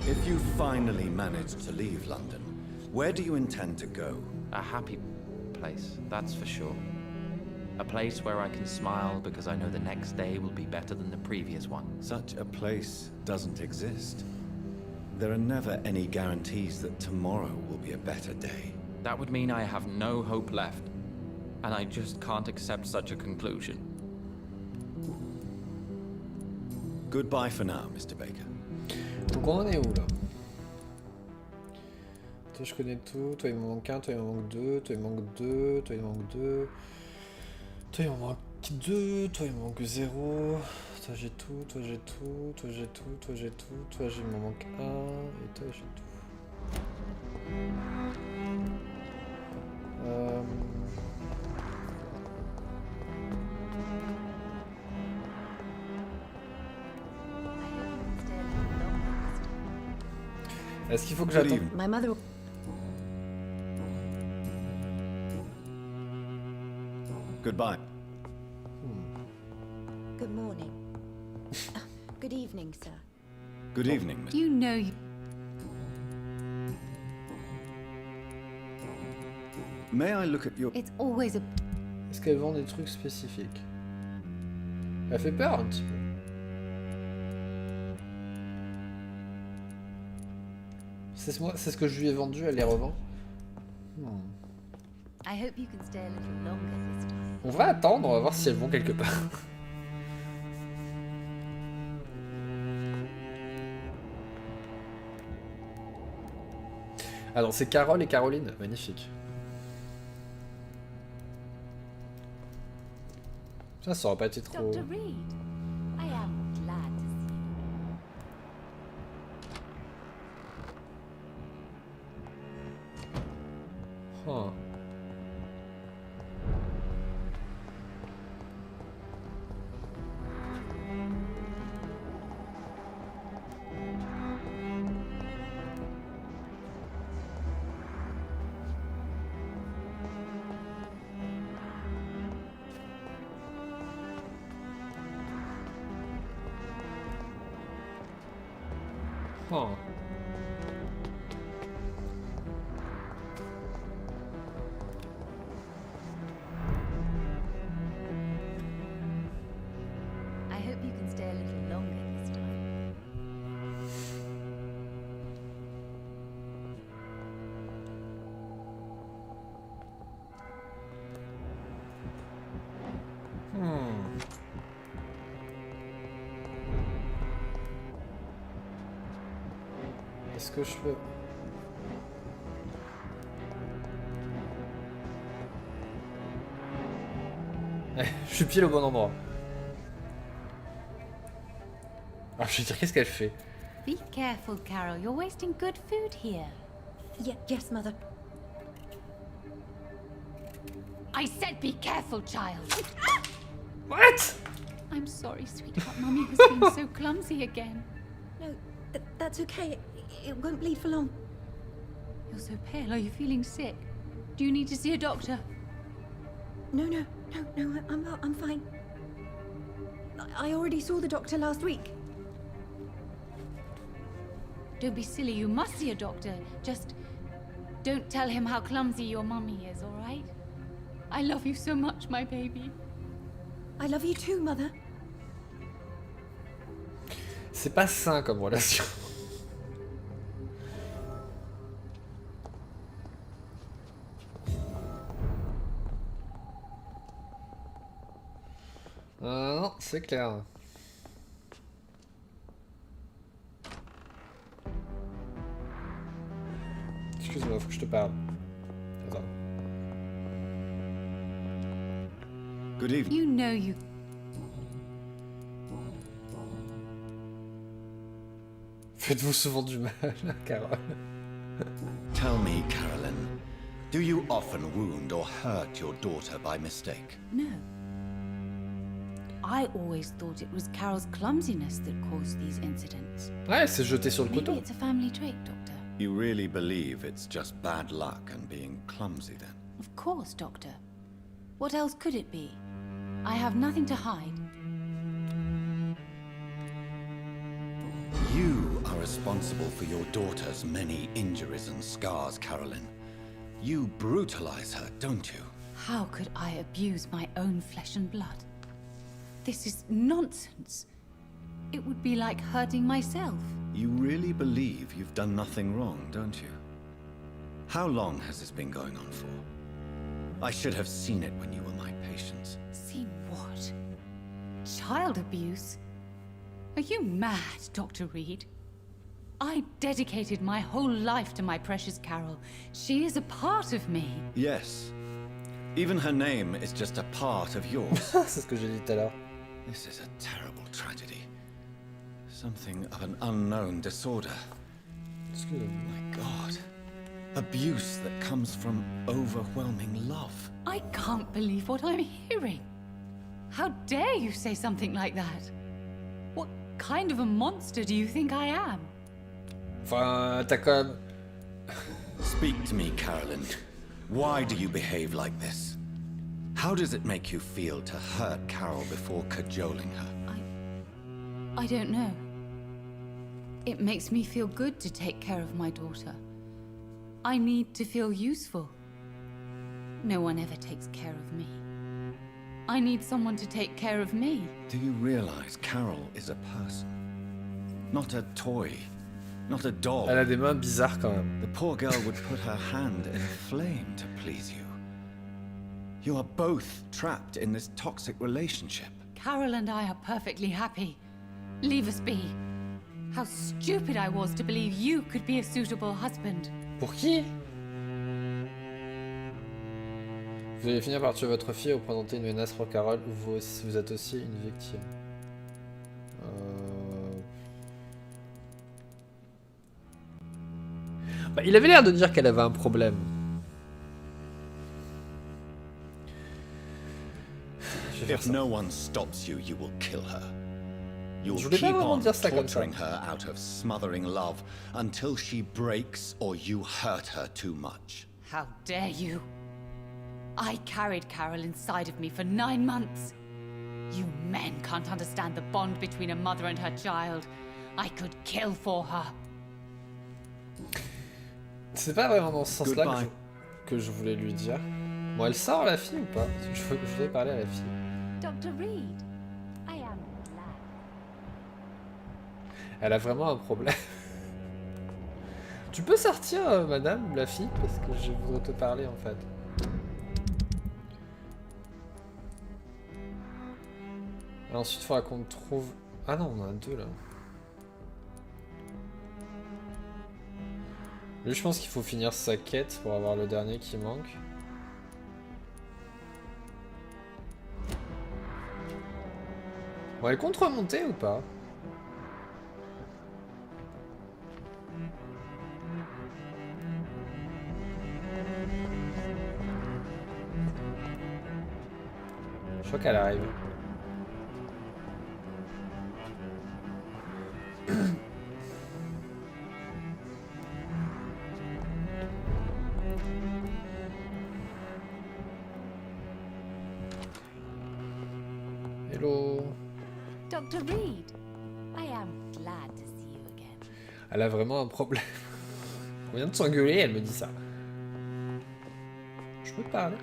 If you finally manage to leave London, where do you intend to go? A happy place, that's for sure. A place where I can smile because I know the next day will be better than the previous one. Such a place doesn't exist. There are never any guarantees that tomorrow will be a better day. That would mean I have no hope left. And I just can't accept such a conclusion. Goodbye for now, Mr. Baker. Donc on en est où là? Toi je connais tout, toi il me manque un, toi il me manque deux, toi il me manque deux, toi il me manque deux, toi il me manque deux, toi il me manque zéro, toi j'ai tout, toi j'ai tout, toi j'ai tout, toi j'ai tout, toi il me manque un, et toi j'ai tout. Est-ce qu'il faut que j'attende? My mother. Goodbye. Good morning. Good evening, sir. Good evening, Miss. You know you... May I look at your... It's always a... Est-ce qu'elle vend des trucs spécifiques? Elle fait peur un petit peu. C'est ce que je lui ai vendu, elle les revend. I hope you can stay a little longer this time. On va attendre, on va voir si elles vont quelque part. Ah non, c'est Carole et Caroline. Magnifique. Ça aurait pas été trop... Dr. Reed, I am glad to see you. Huh. Huh. I hope you can stay a little longer this time. Est-ce que je peux... Je suis pile au bon endroit. Alors je vais dire qu'est-ce qu'elle fait. Be careful, Carol. You're wasting good food here. Yes, Mother. I said be careful, child. What? I'm sorry, sweetheart. Mummy has been so clumsy again. No, that's okay. It won't bleed for long. You're so pale. Are you feeling sick? Do you need to see a doctor? No, I'm fine. I already saw the doctor last week. Don't be silly. You must see a doctor. Just don't tell him how clumsy your mummy is, all right? I love you so much, my baby. I love you too, Mother. C'est pas sain comme relation. Non, c'est clair. Excuse-moi, faut que je te parle. Attends. Good evening. You know you... Faites-vous souvent du mal, Carole. Tell me, Carolyn, do you often wound or hurt your daughter by mistake? No. I always thought it was Carol's clumsiness that caused these incidents. Ouais, c'est jeté sur le Maybe couteau. it's a family trait, Doctor. You really believe it's just bad luck and being clumsy then? Of course, Doctor. What else could it be? I have nothing to hide. You are responsible for your daughter's many injuries and scars, Carolyn. You brutalize her, don't you? How could I abuse my own flesh and blood? This is nonsense. It would be like hurting myself. You really believe you've done nothing wrong, don't you? How long has this been going on for? I should have seen it when you were my patients. See what? Child abuse? Are you mad, Dr. Reed? I dedicated my whole life to my precious Carol. She is a part of me. Yes. Even her name is just a part of yours. C'est ce que j'ai dit tout à l'heure. This is a terrible tragedy. Something of an unknown disorder. My God. Abuse that comes from overwhelming love. I can't believe what I'm hearing. How dare you say something like that? What kind of a monster do you think I am? Enfin, t'as quand même... Speak to me, Carolyn. Why do you behave like this? How does it make you feel to hurt Carol before cajoling her? I don't know. It makes me feel good to take care of my daughter. I need to feel useful. No one ever takes care of me. I need someone to take care of me. Do you realize Carol is a person? Not a toy. Not a doll. Elle a des mains bizarres quand même. The poor girl would put her hand in a flame to please you. You are both trapped in this toxic relationship. Carol and I are perfectly happy. Leave us be. How stupid I was to believe you could be a suitable husband. Pour qui? Vous allez finir par tuer votre fille ou présenter une menace pour Carole, ou vous êtes aussi une victime. Bah, il avait l'air de dire qu'elle avait un problème. If no one stops you, you will kill her. You'll Je voulais pas keep vraiment on dire ça comme ça. torturing her out of smothering love until she breaks or you hurt her too much. How dare you? I carried Carol inside of me for 9 months. You men can't understand the bond between a mother and her child. I could kill for her. C'est pas vraiment dans ce sens-là que je voulais lui dire. Bon, elle sort la fille ou pas? Je voulais parler à la fille. Dr. Reed, I am glad. Elle a vraiment un problème. Tu peux sortir, madame, la fille, parce que je voudrais te parler en fait. Et ensuite, il faudra qu'on trouve... Ah non, on en a 2 là. Lui, je pense qu'il faut finir sa quête pour avoir le dernier qui manque. Bon, elle compte remonter ou pas? Je crois qu'elle arrive. Hello. Dr. Reed, I am glad to see you again. Elle a vraiment un problème. On vient de s'engueuler, elle me dit ça. Je peux te parler?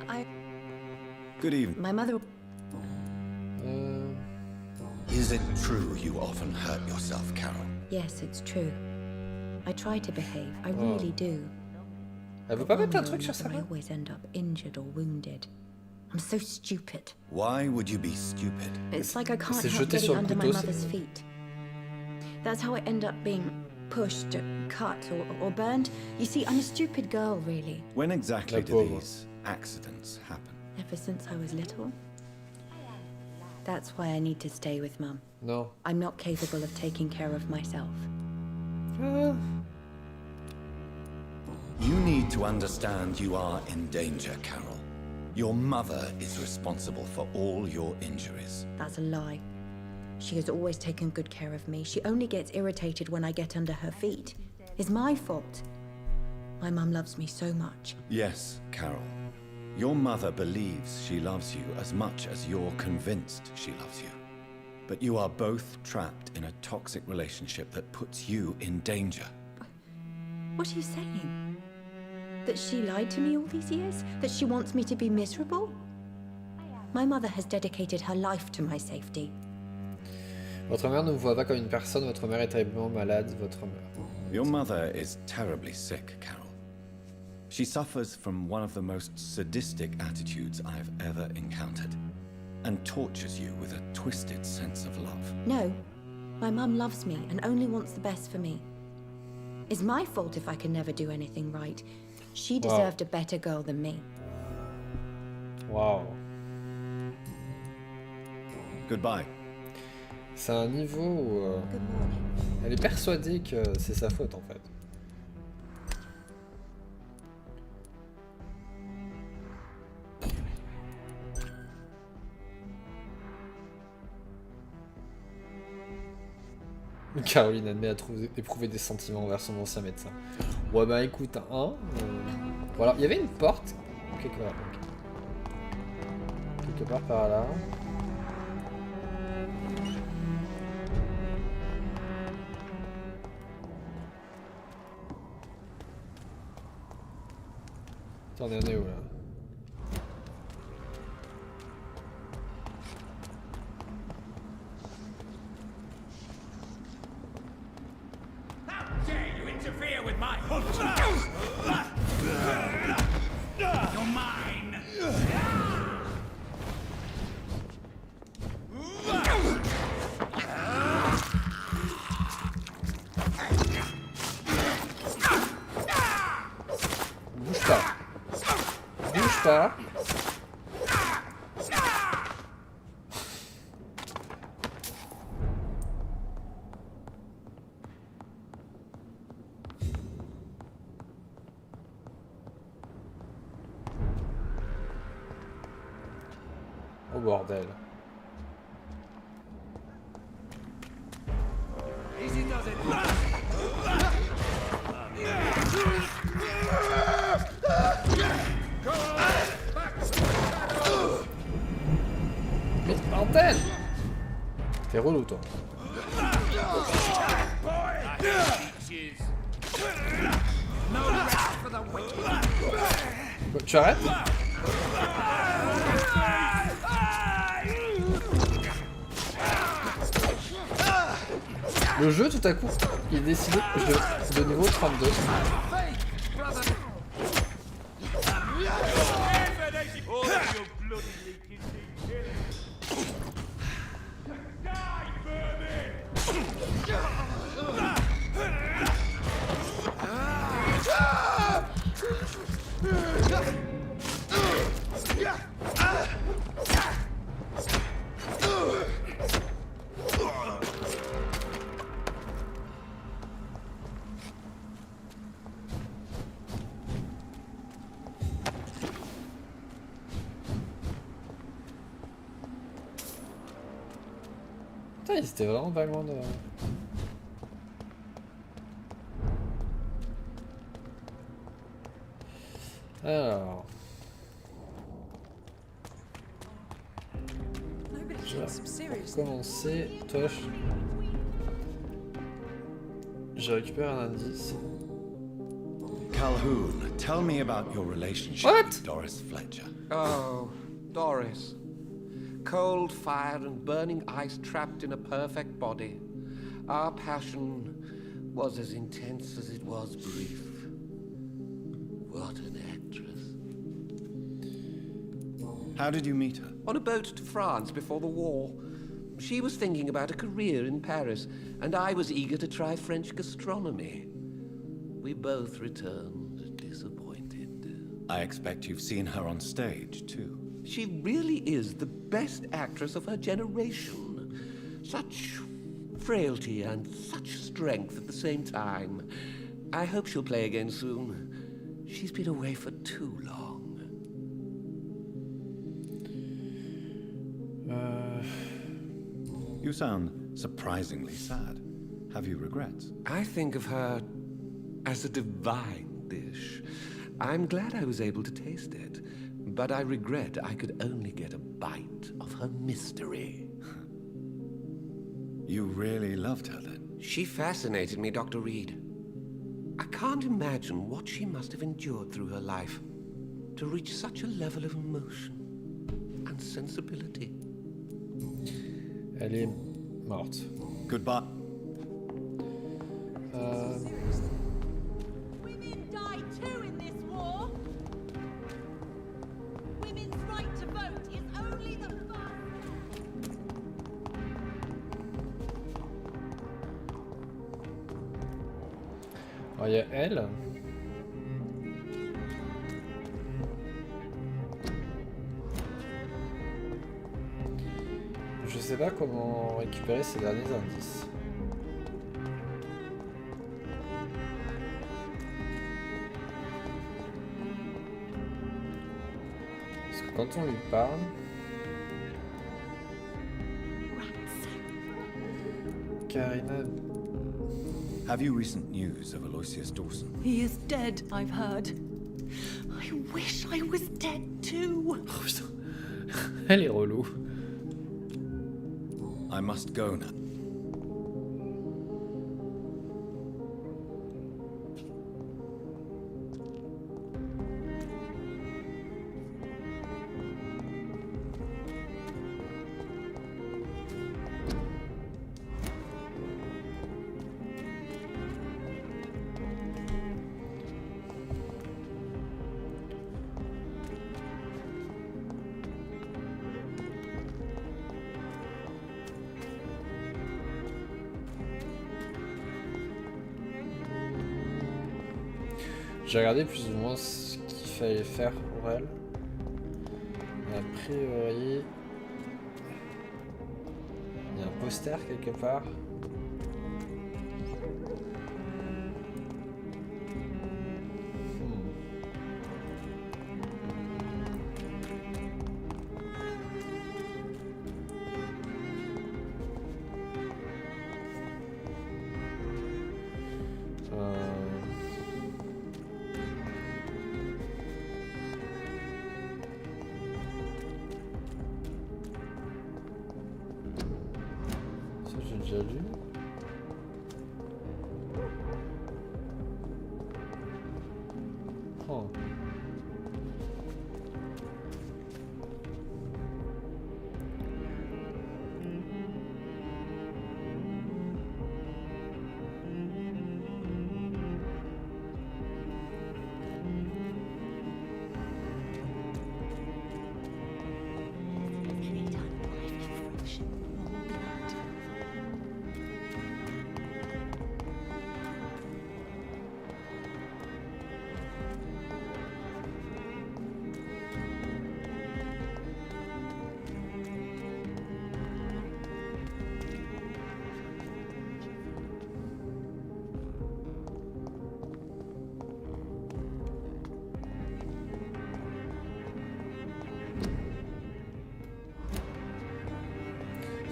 Good evening. My mother... Is it true you often hurt yourself, Carol? Yes, it's true. I try to behave. I really do. Elle veut pas mettre un truc sur sa I main? always end up injured or wounded. I'm so stupid. Why would you be stupid? It's like I can't s'est help jetée getting sur le under my couteau, mother's c'est- feet. That's how I end up being pushed, cut, or burned. You see, I'm a stupid girl, really. When exactly La do pauvre. these accidents happen? Ever since I was little. That's why I need to stay with Mum. Non. I'm not capable of taking care of myself. You need to understand you are in danger, Carol. Your mother is responsible for all your injuries. That's a lie. She has always taken good care of me. She only gets irritated when I get under her feet. It's my fault. My mum loves me so much. Yes, Carol. Your mother believes she loves you as much as you're convinced she loves you. But you are both trapped in a toxic relationship that puts you in danger. What are you saying? That she lied to me all these years? That she wants me to be miserable? My mother has dedicated her life to my safety. Votre mère ne vous voit pas comme une personne, votre mère est terriblement malade, votre mère. Your mother is terribly sick, Carol. She suffers from one of the most sadistic attitudes I've ever encountered, and tortures you with a twisted sense of love. No, my mum loves me and only wants the best for me. It's my fault if I can never do anything right. She deserved a better girl than me. Waouh. Goodbye. C'est un niveau où elle est persuadée que c'est sa faute en fait. Caroline admet à éprouver des sentiments envers son ancien médecin. Ouais bah écoute, hein. Voilà, il y avait une porte quelque part, quelque part par là. Attends, on est où là? Interfere with my You're mine. pas. Oh bordel. Easy does it. Mais bordel! T'es relou toi. Quoi, tu arrêtes? Le jeu tout à coup, il est décidé de niveau 32. Putain, ils étaient vraiment pas loin de... Alors... Pour commencer, toi, j'ai récupéré un indice. Calhoun, tell me about your relationship with Doris Fletcher. Oh, Doris. Cold fire and burning ice trapped in a perfect body. Our passion was as intense as it was brief. What an actress. How did you meet her? On a boat to France before the war. She was thinking about a career in Paris, and I was eager to try French gastronomy. We both returned disappointed. I expect you've seen her on stage, too. She really is the best actress of her generation. Such frailty and such strength at the same time. I hope she'll play again soon. She's been away for too long. You sound surprisingly sad. Have you regrets? I think of her as a divine dish. I'm glad I was able to taste it, but I regret I could only get a bite of her mystery. You really loved her then? She fascinated me, Dr. Reed. I can't imagine what she must have endured through her life to reach such a level of emotion and sensibility. Elle est morte. Goodbye. Women die too in this war. Women's right to vote is only the first. Alors, il y a elle. Je sais pas comment récupérer ces derniers indices. Parce que quand on lui parle... Karina... Have you recent news of Aloysius Dawson? He is dead, I've heard. I wish I was dead too. Oh putain. Elle est relou. I must go now. J'ai regardé plus ou moins ce qu'il fallait faire pour elle. A priori... Il y a un poster quelque part. Ça j'ai déjà lu. Oh.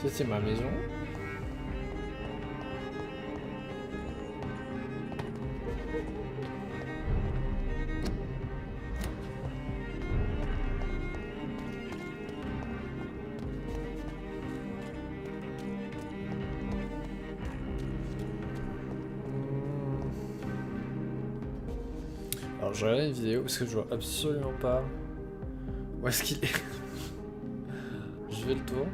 Ça c'est ma maison. Alors je regarde une vidéo parce que je vois absolument pas où est-ce qu'il est. Je vais le tour.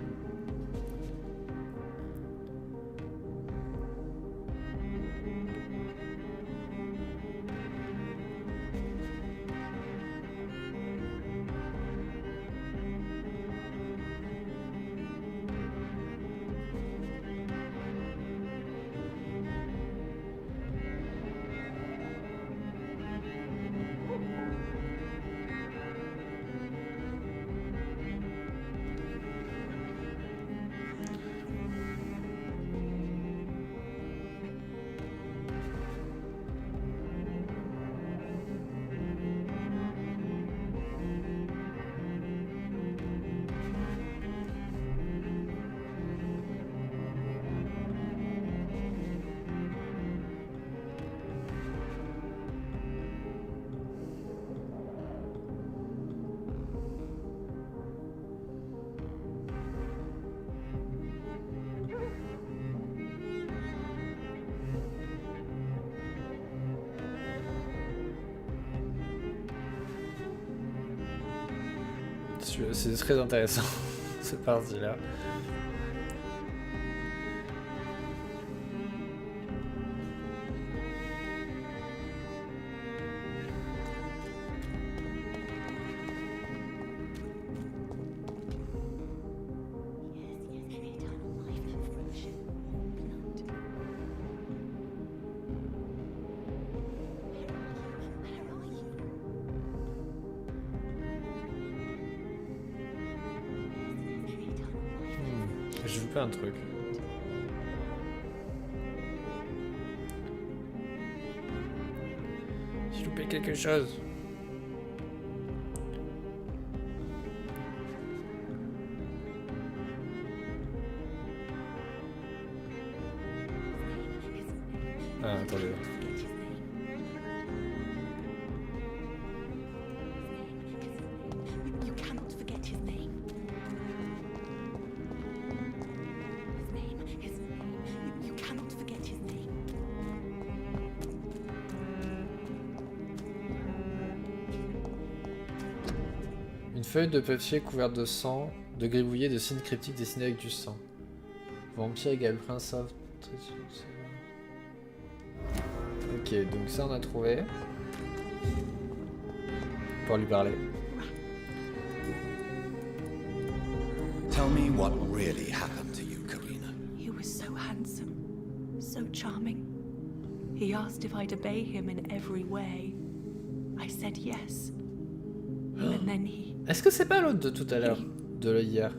C'est très intéressant, cette partie-là. J'ai loupé un truc. J'ai loupé quelque chose. Ah, attendez. You cannot forget his name. His name. You cannot forget his name. Une feuille de papier couverte de sang, de gribouillés, de signes cryptiques dessinés avec du sang. Vampyr égale prince of... Ok, donc ça on a trouvé. Pour lui parler. Tell me what really happened to you, Karina. He was so handsome, so charming. He asked if I'd obey him in every way. I said yes. And then he... Est-ce que c'est pas l'autre de tout à l'heure? De hier?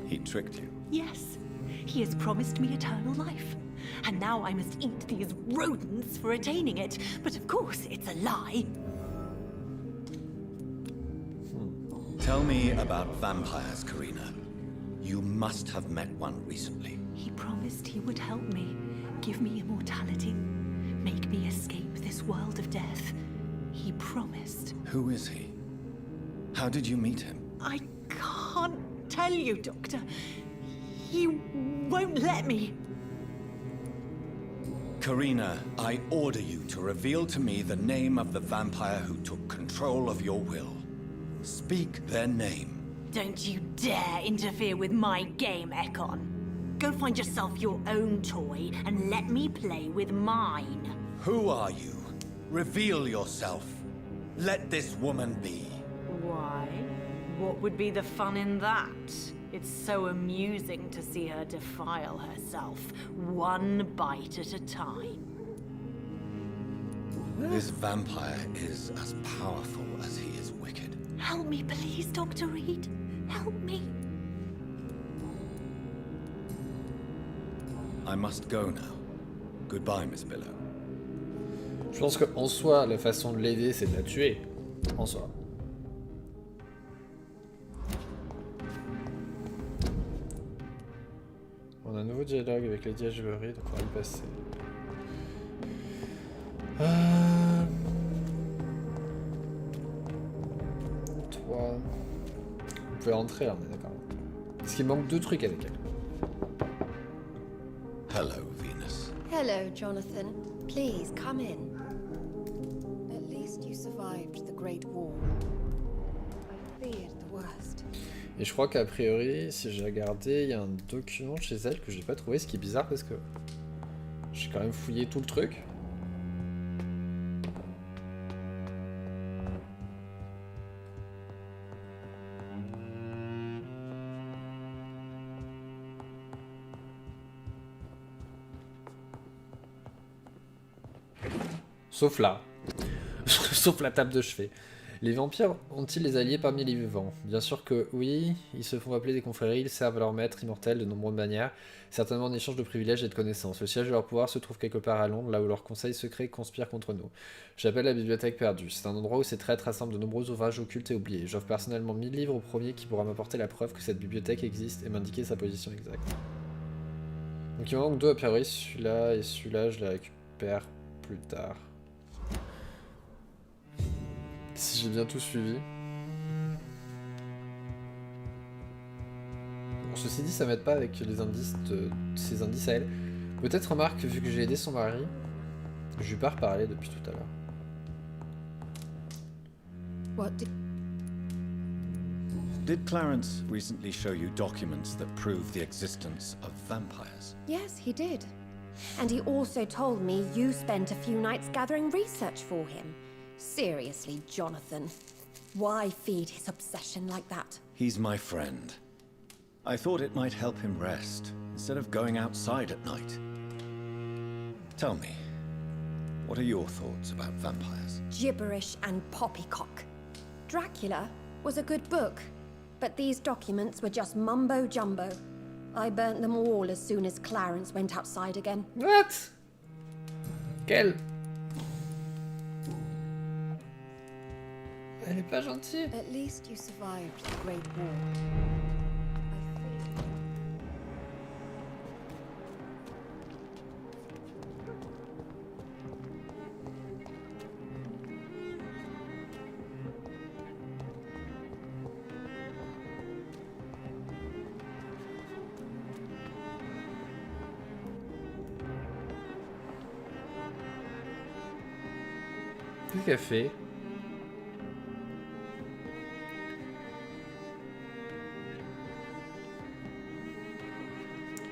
He tricked you. Yes, he has promised me eternal life. And now I must eat these rodents for attaining it. But of course, it's a lie. Tell me about vampires, Karina. You must have met one recently. He promised he would help me, give me immortality, make me escape this world of death. He promised. Who is he? How did you meet him? I can't tell you, Doctor. He won't let me. Karina, I order you to reveal to me the name of the vampire who took control of your will. Speak their name. Don't you dare interfere with my game, Ekon. Go find yourself your own toy and let me play with mine. Who are you? Reveal yourself. Let this woman be. Why? What would be the fun in that? It's so amusing to see her defile herself, one bite at a time. This vampire is as powerful as he is wicked. Help me, please, Dr. Reed. Help me. I must go now. Goodbye, Miss Billow. Je pense qu'en soi, la façon de l'aider, c'est de la tuer. En soi. On a un nouveau dialogue avec Lady Ashbury, donc on va y passer. Toi... Vous pouvez rentrer, là, on est d'accord. Parce qu'il manque 2 trucs avec elle. Hello, Venus. Hello, Jonathan. Please, come in. At least you survived the Great War. I feared the worst. Et je crois qu'a priori, si j'ai regardé, il y a un document chez elle que j'ai pas trouvé, ce qui est bizarre parce que j'ai quand même fouillé tout le truc. Sauf là. Sauf la table de chevet. Les vampires ont-ils des alliés parmi les vivants? Bien sûr que oui, ils se font appeler des confréries, ils servent leur maître immortel de nombreuses manières, certainement en échange de privilèges et de connaissances. Le siège de leur pouvoir se trouve quelque part à Londres, là où leurs conseils secrets conspirent contre nous. J'appelle la bibliothèque perdue. C'est un endroit où ces traîtres rassemblent de nombreux ouvrages occultes et oubliés. J'offre personnellement 1000 livres au premier qui pourra m'apporter la preuve que cette bibliothèque existe et m'indiquer sa position exacte. Donc il me manque 2 a priori, celui-là et celui-là je les récupère plus tard. Si j'ai bien tout suivi. Bon, ceci dit, ça m'aide pas avec les indices de ces indices à elle. Peut-être remarque, vu que j'ai aidé son mari, je lui ai pas reparlé depuis tout à l'heure. What did... Did Clarence recently show you documents that prove the existence of vampires? Yes, he did. And he also told me you spent a few nights gathering research for him. Seriously, Jonathan. Why feed his obsession like that? He's my friend. I thought it might help him rest, instead of going outside at night. Tell me, what are your thoughts about vampires? Gibberish and poppycock. Dracula was a good book, but these documents were just mumbo-jumbo. I burnt them all as soon as Clarence went outside again. What? Quelle? Elle est pas gentille. At least you survived the Great War. Qu'est-ce qu'elle fait?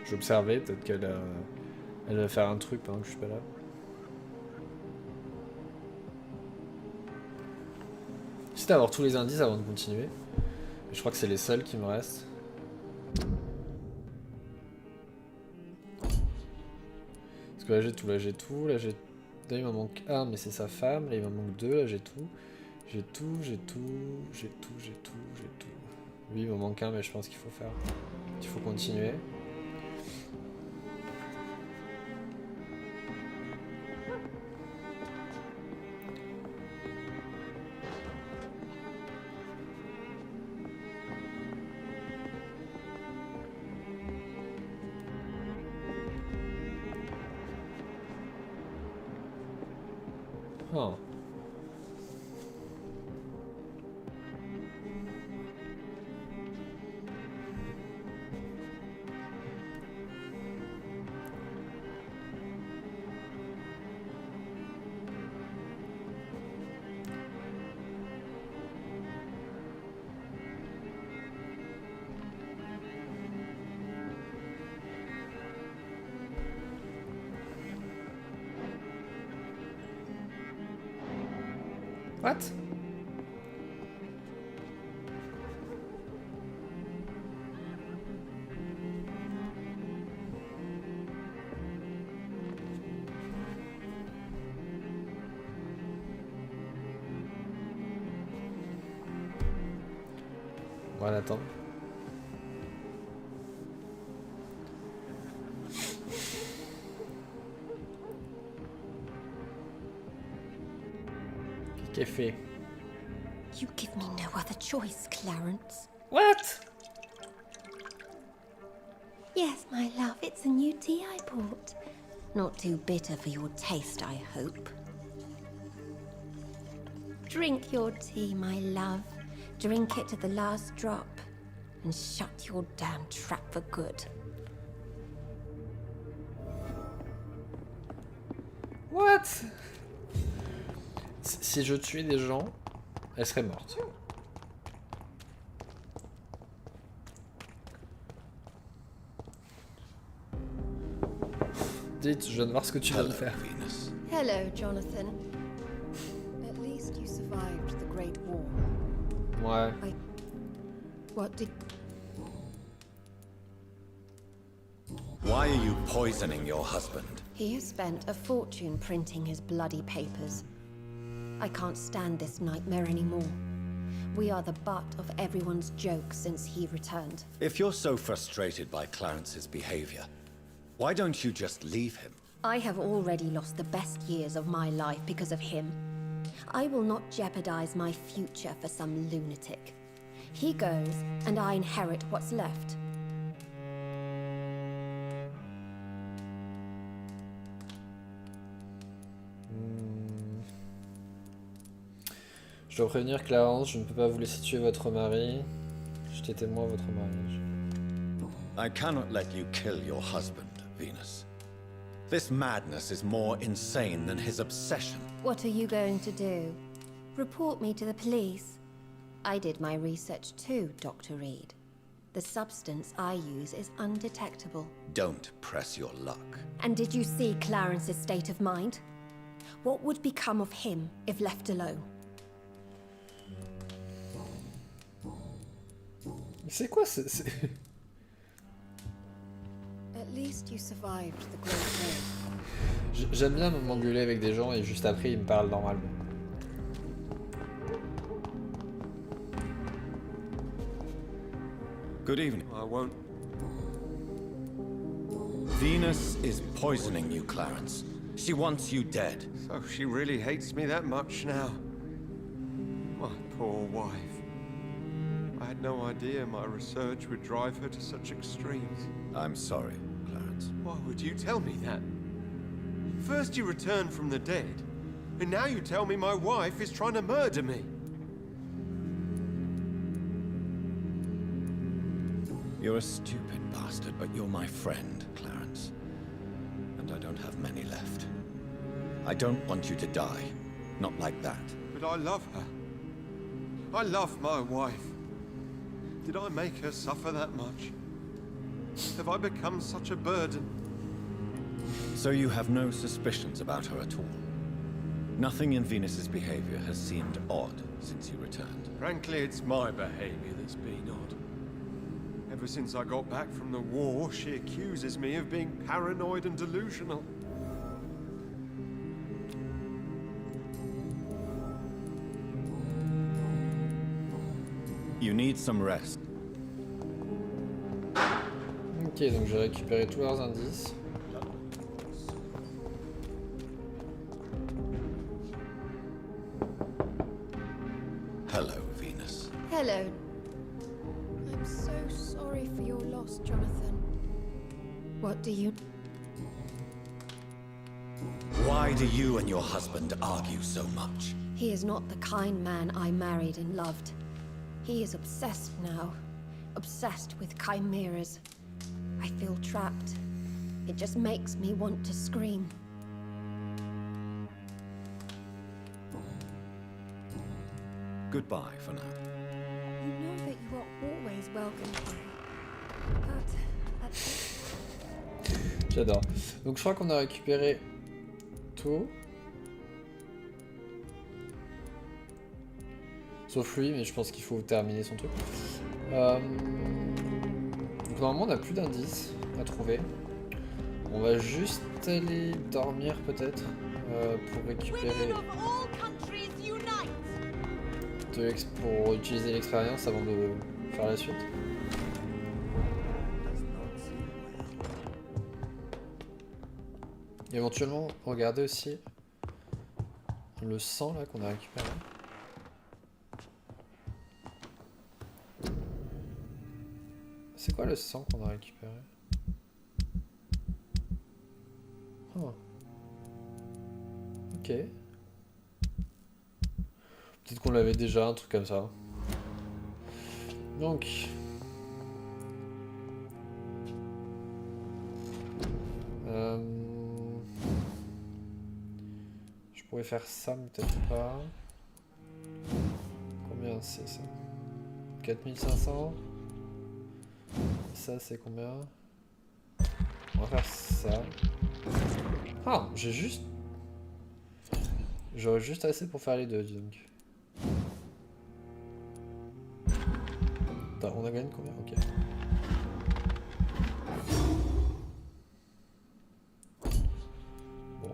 J'observais, peut-être qu'elle elle va faire un truc pendant que je suis pas là. J'essaie d'avoir tous les indices avant de continuer. Je crois que c'est les seuls qui me restent. Parce que là j'ai tout, là j'ai tout, là j'ai Là, il m'en manque un, mais c'est sa femme. Là, il m'en manque deux. Là, j'ai tout. J'ai tout, j'ai tout, j'ai tout, j'ai tout, j'ai tout. Lui, il m'en manque un, mais je pense qu'il faut faire. Il faut continuer. Oh. What? Voilà, attends. Qu'est-ce qu'elle fait? You give me no other choice, Clarence. What? Yes, my love, it's a new tea I bought. Not too bitter for your taste, I hope. Drink your tea, my love. Drink it to the last drop. And shut your damn trap for good. What? Si je tuais des gens, elle serait morte. Dites, je viens de voir ce que tu viens de faire. Hello, Jonathan. At least you survived the Great War. Ouais. What did... Why are you poisoning your husband? He has spent a fortune printing his bloody papers. I can't stand this nightmare anymore. We are the butt of everyone's jokes since he returned. If you're so frustrated by Clarence's behavior, why don't you just leave him? I have already lost the best years of my life because of him. I will not jeopardize my future for some lunatic. He goes, and I inherit what's left. Je dois prévenir Clarence, je ne peux pas vous laisser tuer votre mari. J'étais témoin de votre mariage. I cannot let you kill your husband, Venus. This madness is more insane than his obsession. What are you going to do? Report me to the police? I did my research too, Dr. Reed. The substance I use is undetectable. Don't press your luck. And did you see Clarence's state of mind? What would become of him if left alone? C'est quoi ce... At least you survived the Great War. J'aime bien m'engueuler avec des gens et juste après ils me parlent normalement. Good evening. I won't. Venus is poisoning you, Clarence. She wants you dead. So she really hates me that much now. My poor wife. I had no idea my research would drive her to such extremes. I'm sorry, Clarence. Why would you tell me that? First you returned from the dead, and now you tell me my wife is trying to murder me. You're a stupid bastard, but you're my friend, Clarence. And I don't have many left. I don't want you to die. Not like that. But I love her. I love my wife. Did I make her suffer that much? Have I become such a burden? So you have no suspicions about her at all? Nothing in Venus's behavior has seemed odd since you returned? Frankly, it's my behavior that's been odd. Ever since I got back from the war, she accuses me of being paranoid and delusional. You need some rest. Ok, donc j'ai récupéré tous leurs indices. Hello, Venus. Hello. I'm so sorry for your loss, Jonathan. What do you... Why do you and your husband argue so much? He is not the kind man I married and loved. He is obsessed now. Obsessed with chimeras. I feel trapped. It just makes me want to scream. Goodbye for now. You know that you are always welcome here. But at this... J'adore. Donc je crois qu'on a récupéré tout. Sauf lui, mais je pense qu'il faut terminer son truc. Donc normalement on n'a plus d'indices à trouver. On va juste aller dormir peut-être pour récupérer... pour utiliser l'expérience avant de faire la suite. Et éventuellement, regardez aussi le sang là qu'on a récupéré. C'est quoi le sang qu'on a récupéré? Oh. Ok. Peut-être qu'on l'avait déjà, un truc comme ça. Donc... Je pourrais faire ça, mais peut-être pas. Combien c'est ça? 4500. Ça c'est combien? On va faire ça. Ah, j'ai juste... J'aurais juste assez pour faire les deux, dis donc. Attends, on a gagné combien? Ok. Bon.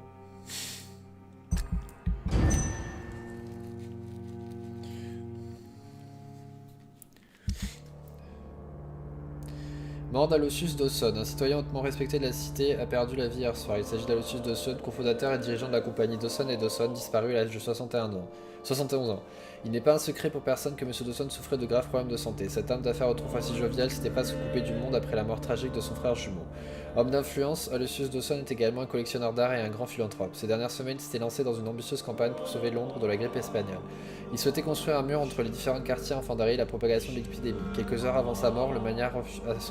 Mort d'Aloysius Dawson, un citoyen hautement respecté de la cité, a perdu la vie hier soir. Il s'agit d'Aloysius Dawson, cofondateur et dirigeant de la compagnie Dawson & Dawson, disparu à l'âge de 71 ans. Il n'est pas un secret pour personne que M. Dawson souffrait de graves problèmes de santé. Cet homme d'affaires autrefois si jovial s'était pas coupé du monde après la mort tragique de son frère jumeau. Homme d'influence, Aloysius Dawson est également un collectionneur d'art et un grand philanthrope. Ces dernières semaines, il s'était lancé dans une ambitieuse campagne pour sauver Londres de la grippe espagnole. Il souhaitait construire un mur entre les différents quartiers afin d'arrêter la propagation de l'épidémie. Quelques heures avant sa mort, le manière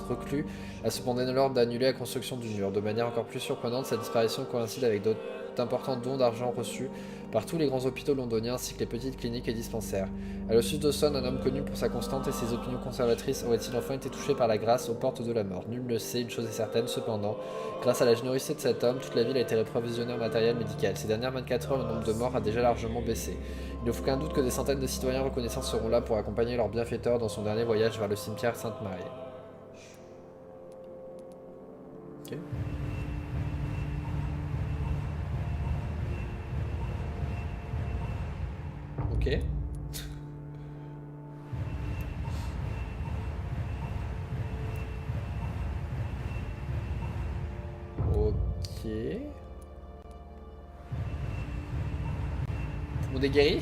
reclus a cependant donné l'ordre d'annuler la construction du mur. De manière encore plus surprenante, sa disparition coïncide avec d'importants dons d'argent reçus par tous les grands hôpitaux londoniens ainsi que les petites cliniques et dispensaires. Aloysius Dawson, un homme connu pour sa constante et ses opinions conservatrices, aurait-il enfin été touché par la grâce aux portes de la mort? Nul ne le sait, une chose est certaine cependant. Grâce à la générosité de cet homme, toute la ville a été réprovisionnée en matériel médical. Ces dernières 24 heures, le nombre de morts a déjà largement baissé. Il ne faut aucun doute que des centaines de citoyens reconnaissants seront là pour accompagner leur bienfaiteur dans son dernier voyage vers le cimetière Sainte-Marie. Ok. Ok. Ok. Tout le monde est guéri?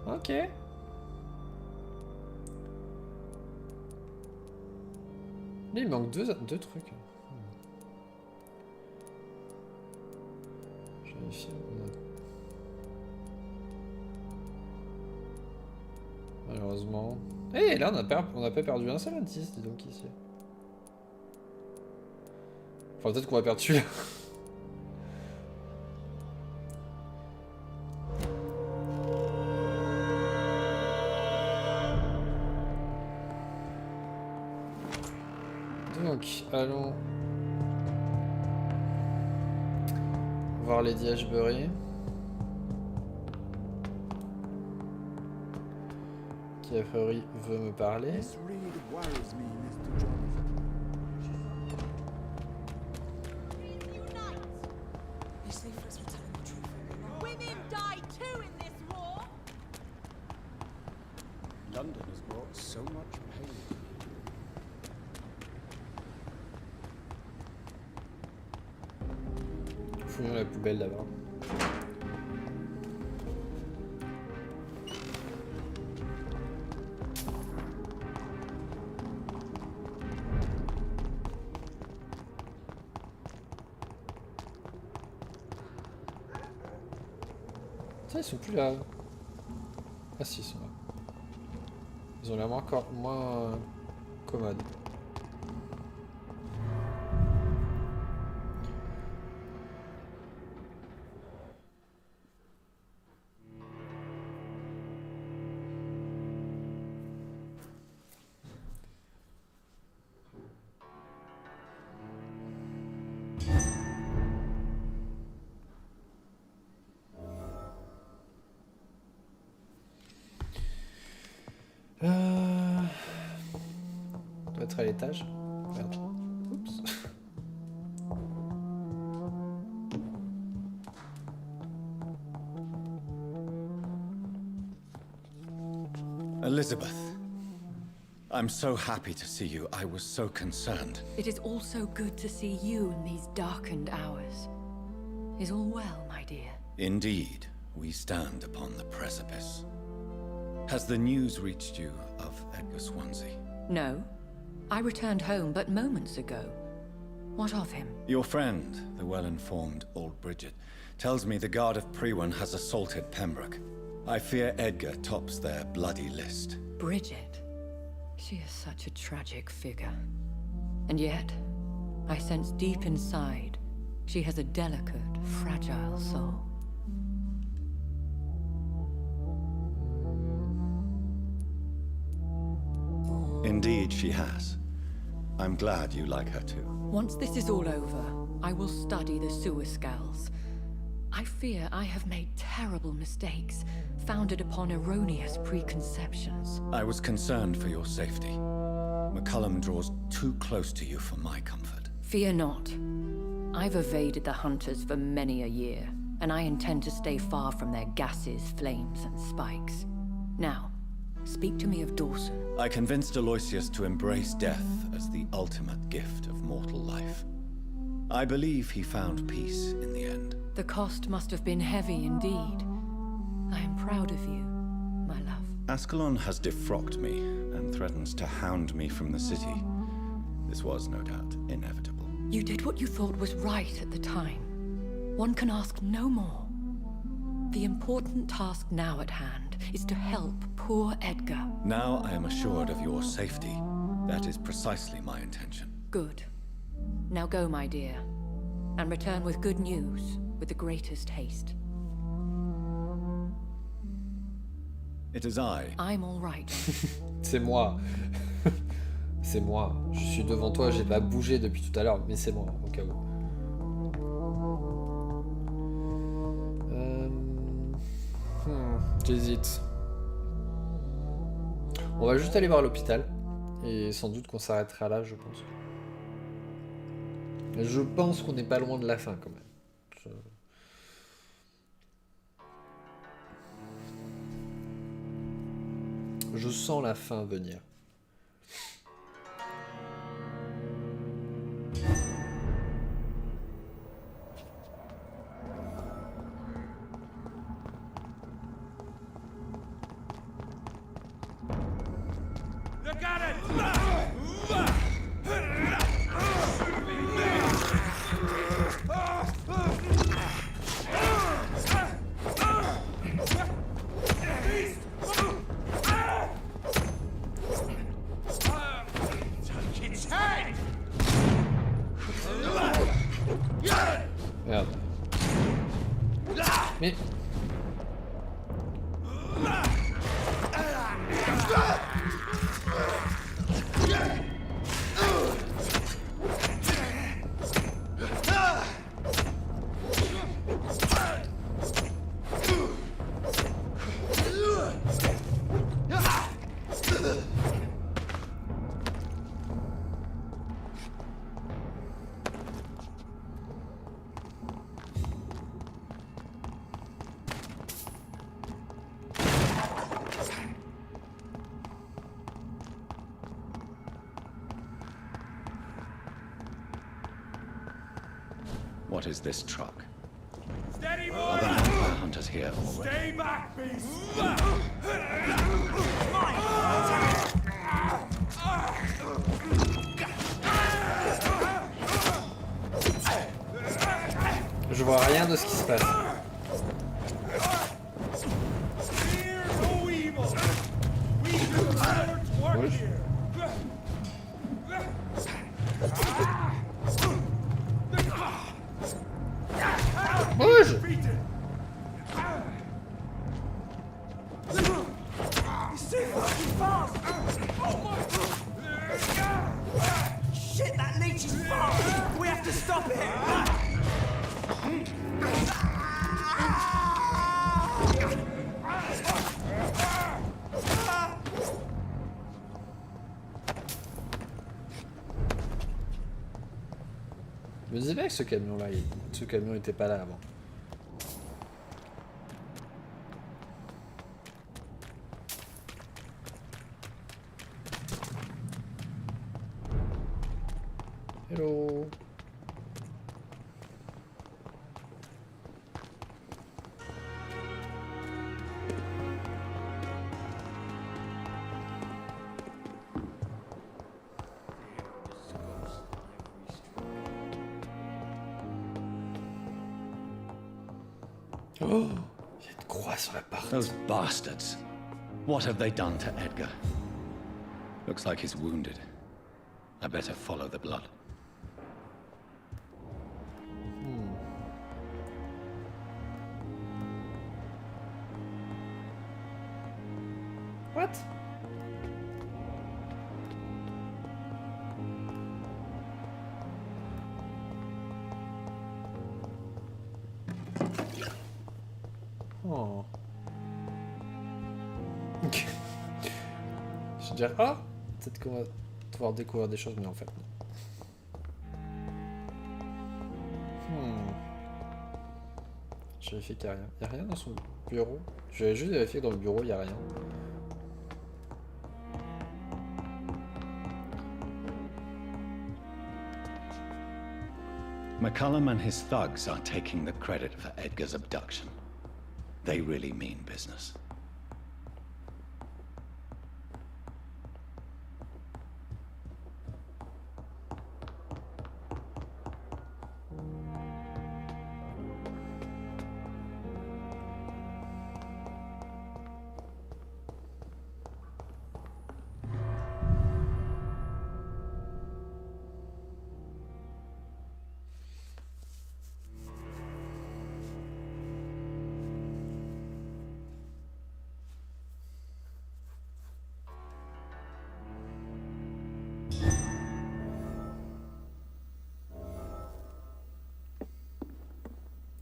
Ok. Là, il manque deux trucs. Je vérifie. Malheureusement. Eh, là, on n'a pas perdu un seul indice, dis donc, ici. Enfin, peut-être qu'on va perdre celui-là. Donc, allons voir Lady Ashbury. Qui a priori veut me parler. so much pain. Fouillons la poubelle d'abord. Tiens, ils sont plus là. Ah si, ils sont là. Ils ont l'air moins commodes. Doit être à l'étage. Merde. Oups. Elizabeth, I'm so happy to see you. I was so concerned. It is also good to see you in these darkened hours. Is all well, my dear? Indeed, we stand upon the precipice. Has the news reached you of Edgar Swansea? No. I returned home but moments ago. What of him? Your friend, the well-informed old Bridget, tells me the Guard of Priwen has assaulted Pembroke. I fear Edgar tops their bloody list. Bridget? She is such a tragic figure. And yet, I sense deep inside, she has a delicate, fragile soul. Indeed, she has. I'm glad you like her too. Once this is all over, I will study the sewer skulls. I fear I have made terrible mistakes, founded upon erroneous preconceptions. I was concerned for your safety. McCullum draws too close to you for my comfort. Fear not. I've evaded the hunters for many a year, and I intend to stay far from their gases, flames, and spikes. Now, speak to me of Dawson. I convinced Aloysius to embrace death as the ultimate gift of mortal life. I believe he found peace in the end. The cost must have been heavy indeed. I am proud of you, my love. Ascalon has defrocked me and threatens to hound me from the city. This was, no doubt, inevitable. You did what you thought was right at the time. One can ask no more. The important task now at hand is to help poor Edgar. Now I am assured of your safety. That is precisely my intention. Good. Now go, my dear, and return with good news with the greatest haste. It is I. I'm all right. C'est moi. C'est moi. Je suis devant toi, j'ai pas bougé depuis tout à l'heure, mais c'est moi, au cas où. J'hésite. On va juste aller voir l'hôpital. Et sans doute qu'on s'arrêtera là, je pense. Je pense qu'on n'est pas loin de la fin, quand même. Je sens la fin venir. Look at it! Merde. Mais... What is this truck? Steady, boy! Are the vampire hunters here already? Stay back, beast! Je vois rien de ce qui se passe. Bouge. Bouge. Shit, that leech is fast! We have to stop it! Je me disais bien que ce camion-là, ce camion était pas là avant. Hello. Oh, il y a une croix sur la porte. Those bastards. What have they done to Edgar? Looks like he's wounded. I better follow the blood. What? Oh. Je veux dire, ah, peut-être qu'on va pouvoir découvrir des choses, mais en fait, non. Je vérifie qu'il n'y a rien. Il n'y a rien dans son bureau. Je vais juste vérifier que dans le bureau, il n'y a rien. McCullum and his thugs are taking the credit for Edgar's abduction. They really mean business.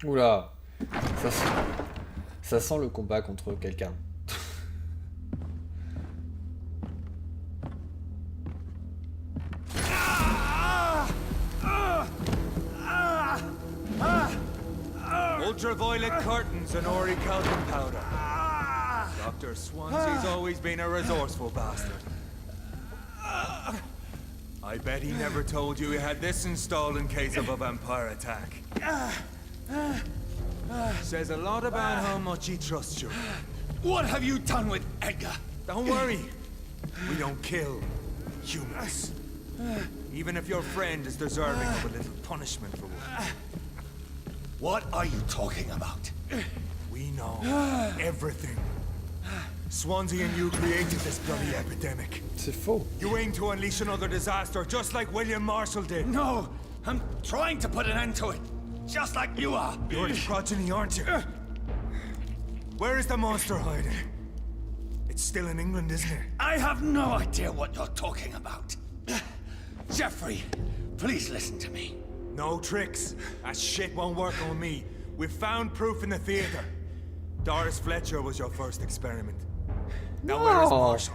Oula, ça sent le combat contre quelqu'un. Ultraviolet curtains and Ori calcium powder. Dr. Swansea's always been a resourceful bastard. I bet he never told you he had this installed in case of a vampire attack. Says a lot about how much he trusts you. What have you done with Edgar? Don't worry. We don't kill humans. Even if your friend is deserving of a little punishment for one. What are you talking about? We know everything. Swansea and you created this bloody epidemic. C'est faux. You aim to unleash another disaster, just like William Marshall did. No, I'm trying to put an end to it. Just like you are. You're its progeny, aren't you? Where is the monster hiding? It's still in England, isn't it? I have no idea what you're talking about. Jeffrey, please listen to me. No tricks. That shit won't work on me. We've found proof in the theater. Doris Fletcher was your first experiment. Now where is Marshall?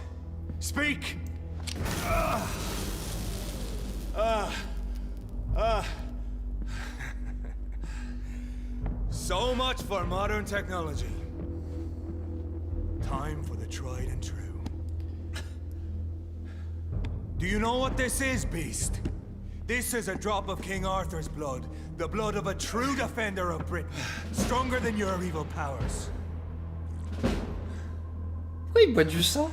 Speak! So much for modern technology. Time for the tried and true. Do you know what this is, Beast? This is a drop of King Arthur's blood. The blood of a true defender of Britain. Stronger than your evil powers. Pourquoi il boit du sang?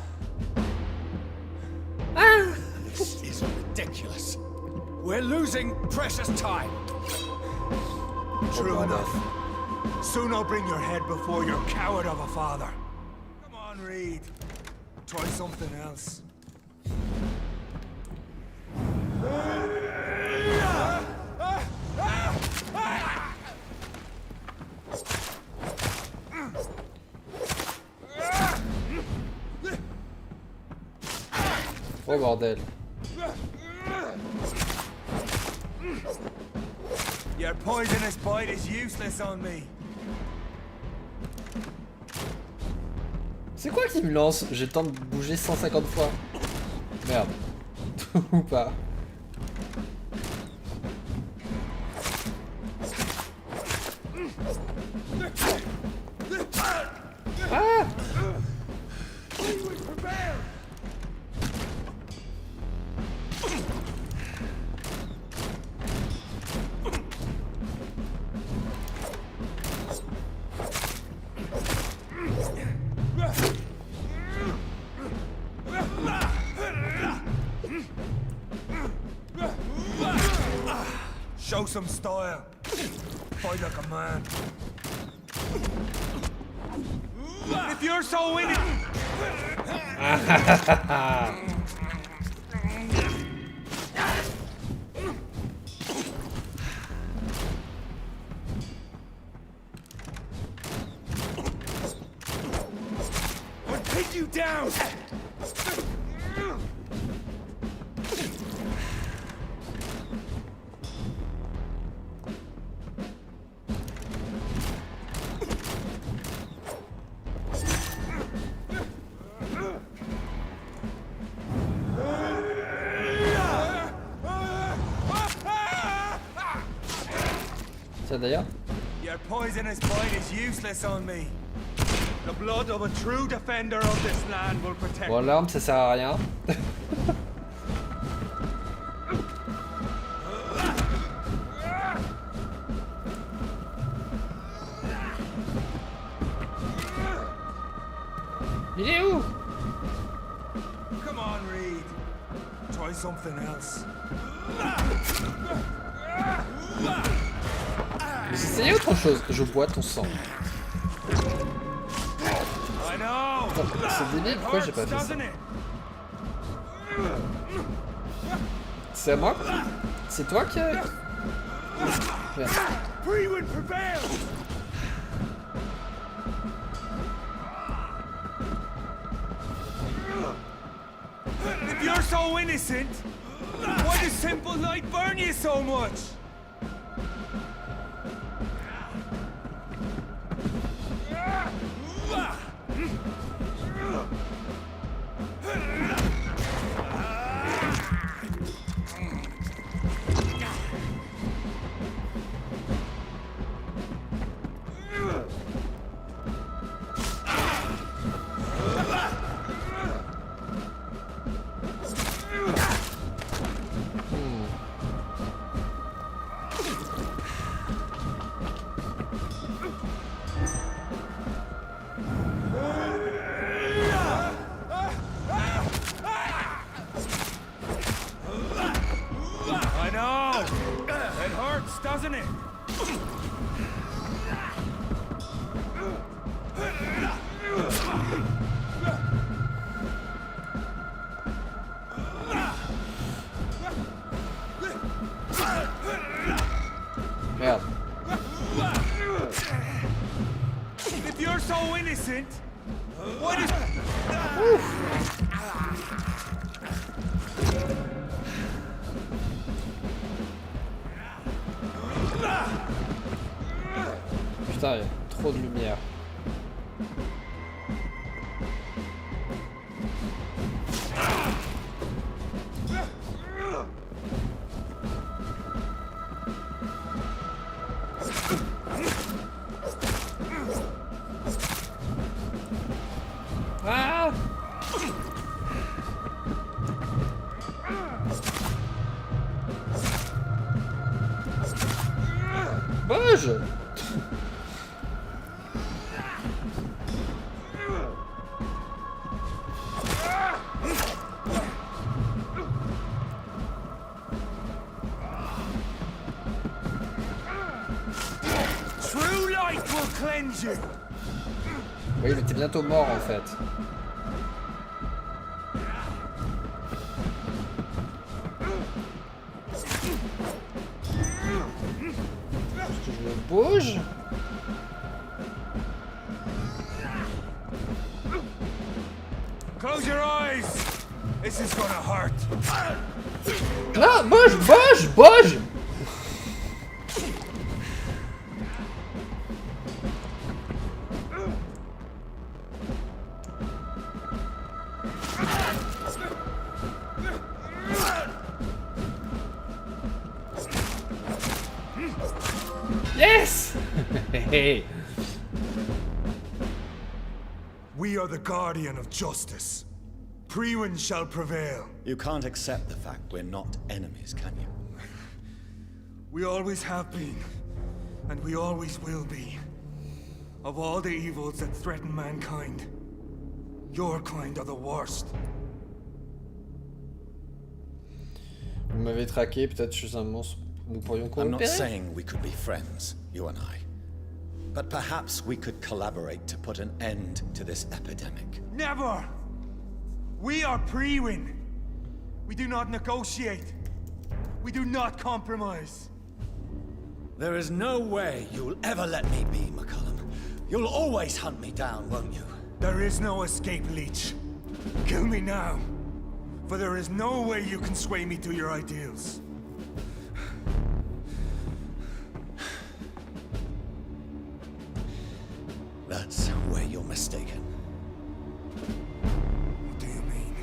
Ah! This is ridiculous. We're losing precious time. True enough. Soon I'll bring your head before your coward of a father. Come on, Reed. Try something else. Oh bordel. Your poisonous bite is useless on me. C'est quoi qui me lance? J'ai le temps de bouger 150 fois. Merde. Ou pas. Ah! Show some style. Fight like a man. If you're so in it. I'll take you down. Ça d'ailleurs. Your poisonous bite is useless on me. The blood of a true defender of this land will protect. Bon, l'arme ça sert à rien. Il est où? Come on, Reed. Try something else. J'essayais autre chose. Je bois ton sang. C'est débile, pourquoi j'ai pas fait ça? C'est à moi? C'est toi qui a... Merde. If you're so innocent, why does simple light burn you so much? Doesn't it? Merde. If you're so innocent, what is... Putain, il y a trop de lumière. Ah! Bouge. True light will cleanse you. Oui, mais t'es bientôt mort en fait. Est-ce que je me bouge? Close your eyes. This is gonna hurt. Non, bouge, bouge, bouge. Yes! Hey. We are the guardian of justice. Priwen shall prevail. You can't accept the fact we're not enemies, can you? We always have been, and we always will be. Of all the evils that threaten mankind, your kind are the worst. Vous m'avez traqué, peut-être je suis un monstre. Nous pourrions coopérer. I'm not saying we could be friends, you and I. But perhaps we could collaborate to put an end to this epidemic. Never! We are Priwen. We do not negotiate. We do not compromise. There is no way you'll ever let me be, McCullum. You'll always hunt me down, won't you? There is no escape, Leech. Kill me now. For there is no way you can sway me to your ideals. That's where you're mistaken. What do you mean?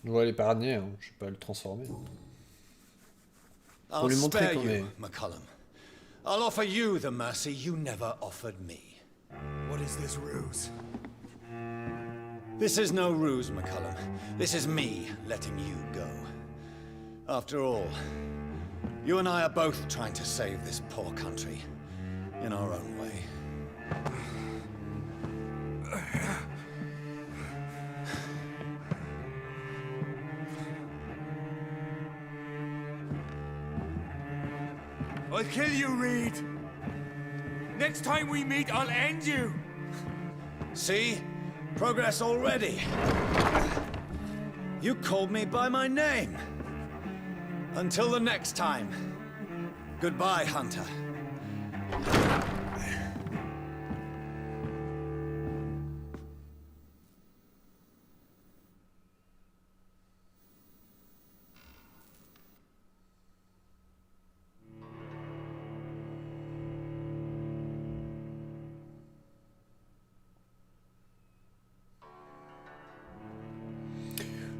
Je vais l'épargner, hein. Je vais pas le transformer. Pour I'll lui montrer spare qu'on est... you, McCullum. I'll offer you the mercy you never offered me. What is this ruse? This is no ruse, McCullum. This is me letting you go. After all, you and I are both trying to save this poor country in our own way. I'll kill you, Reed. Next time we meet, I'll end you. See? Progress already. You called me by my name. Until the next time. Goodbye, Hunter.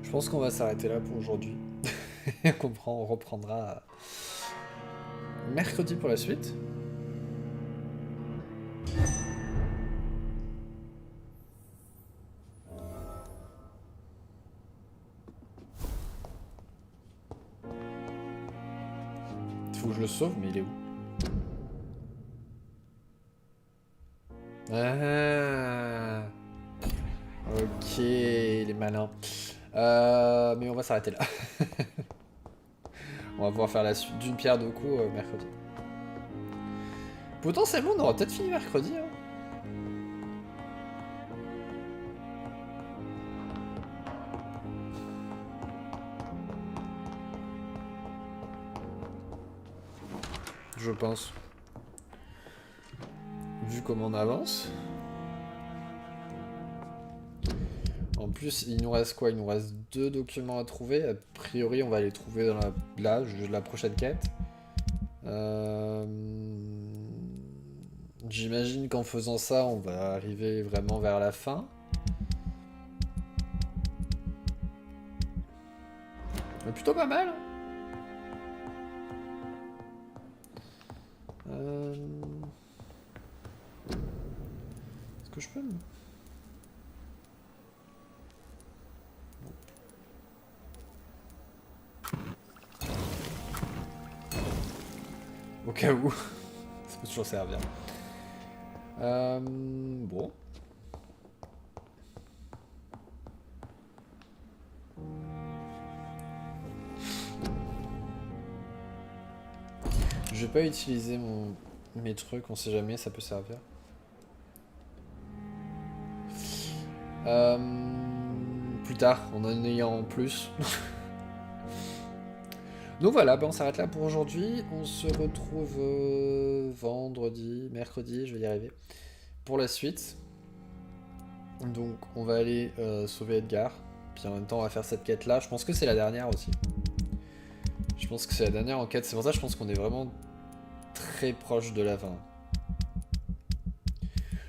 Je pense qu'on va s'arrêter là pour aujourd'hui. On reprendra mercredi pour la suite. Il faut que je le sauve, mais il est où? Ah. Ok, il est malin. Mais on va s'arrêter là. On va pouvoir faire la suite d'une pierre deux coups mercredi. Potentiellement, on aura peut-être fini mercredi. Hein. Je pense. Vu comment on avance. En plus, il nous reste quoi? Il nous reste 2 documents à trouver. A priori, on va les trouver dans la prochaine quête. J'imagine qu'en faisant ça, on va arriver vraiment vers la fin. Mais plutôt pas mal. Est-ce que je peux me... Au cas où. Ça peut toujours servir. Bon. Je vais pas utiliser mes trucs, on sait jamais, ça peut servir. Plus tard, en en ayant plus. Donc voilà, on s'arrête là pour aujourd'hui. On se retrouve mercredi, je vais y arriver, pour la suite. Donc on va aller sauver Edgar. Puis en même temps on va faire cette quête là. Je pense que c'est la dernière aussi. Je pense que c'est la dernière enquête. C'est pour ça que je pense qu'on est vraiment très proche de la fin.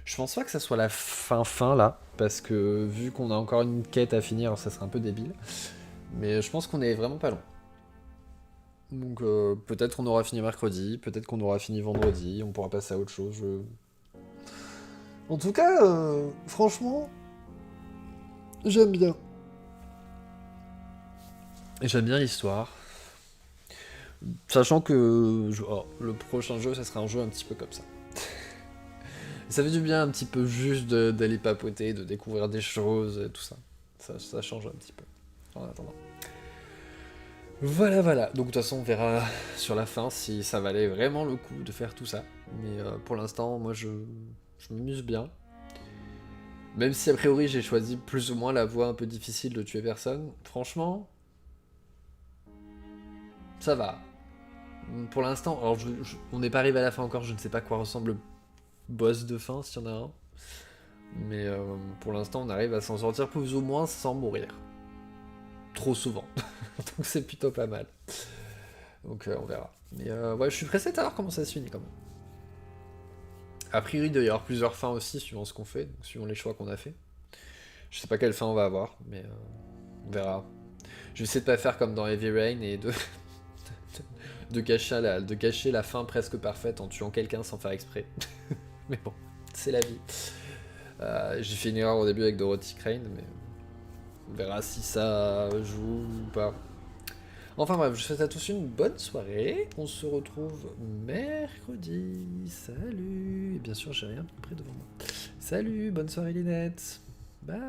Je pense pas que ça soit la fin là. Parce que vu qu'on a encore une quête à finir, ça serait un peu débile. Mais je pense qu'on est vraiment pas loin. Donc peut-être qu'on aura fini mercredi, peut-être qu'on aura fini vendredi, on pourra passer à autre chose. En tout cas, franchement, j'aime bien. J'aime bien l'histoire. Sachant que le prochain jeu, ça sera un jeu un petit peu comme ça. Ça fait du bien un petit peu juste d'aller papoter, de découvrir des choses, et tout ça. Ça change un petit peu, en attendant. Voilà. Donc de toute façon, on verra sur la fin si ça valait vraiment le coup de faire tout ça. Mais pour l'instant, moi, je m'amuse bien. Même si a priori, j'ai choisi plus ou moins la voie un peu difficile de tuer personne. Franchement, ça va. Pour l'instant, alors on n'est pas arrivé à la fin encore, je ne sais pas à quoi ressemble le boss de fin, s'il y en a un. Mais pour l'instant, on arrive à s'en sortir plus ou moins sans mourir. Trop souvent. Donc c'est plutôt pas mal. Donc on verra. Mais ouais, je suis pressé de savoir comment ça se finit quand même. A priori, il doit y avoir plusieurs fins aussi, suivant ce qu'on fait, donc suivant les choix qu'on a fait. Je sais pas quelle fin on va avoir, mais on verra. Je vais essayer de pas faire comme dans Heavy Rain et de cacher la fin presque parfaite en tuant quelqu'un sans faire exprès. Mais bon, c'est la vie. J'ai fait une erreur au début avec Dorothy Crane, mais on verra si ça joue ou pas. Enfin bref, je vous souhaite à tous une bonne soirée. On se retrouve mercredi. Salut. Et bien sûr, j'ai rien pris devant moi. Salut, bonne soirée Linette. Bye.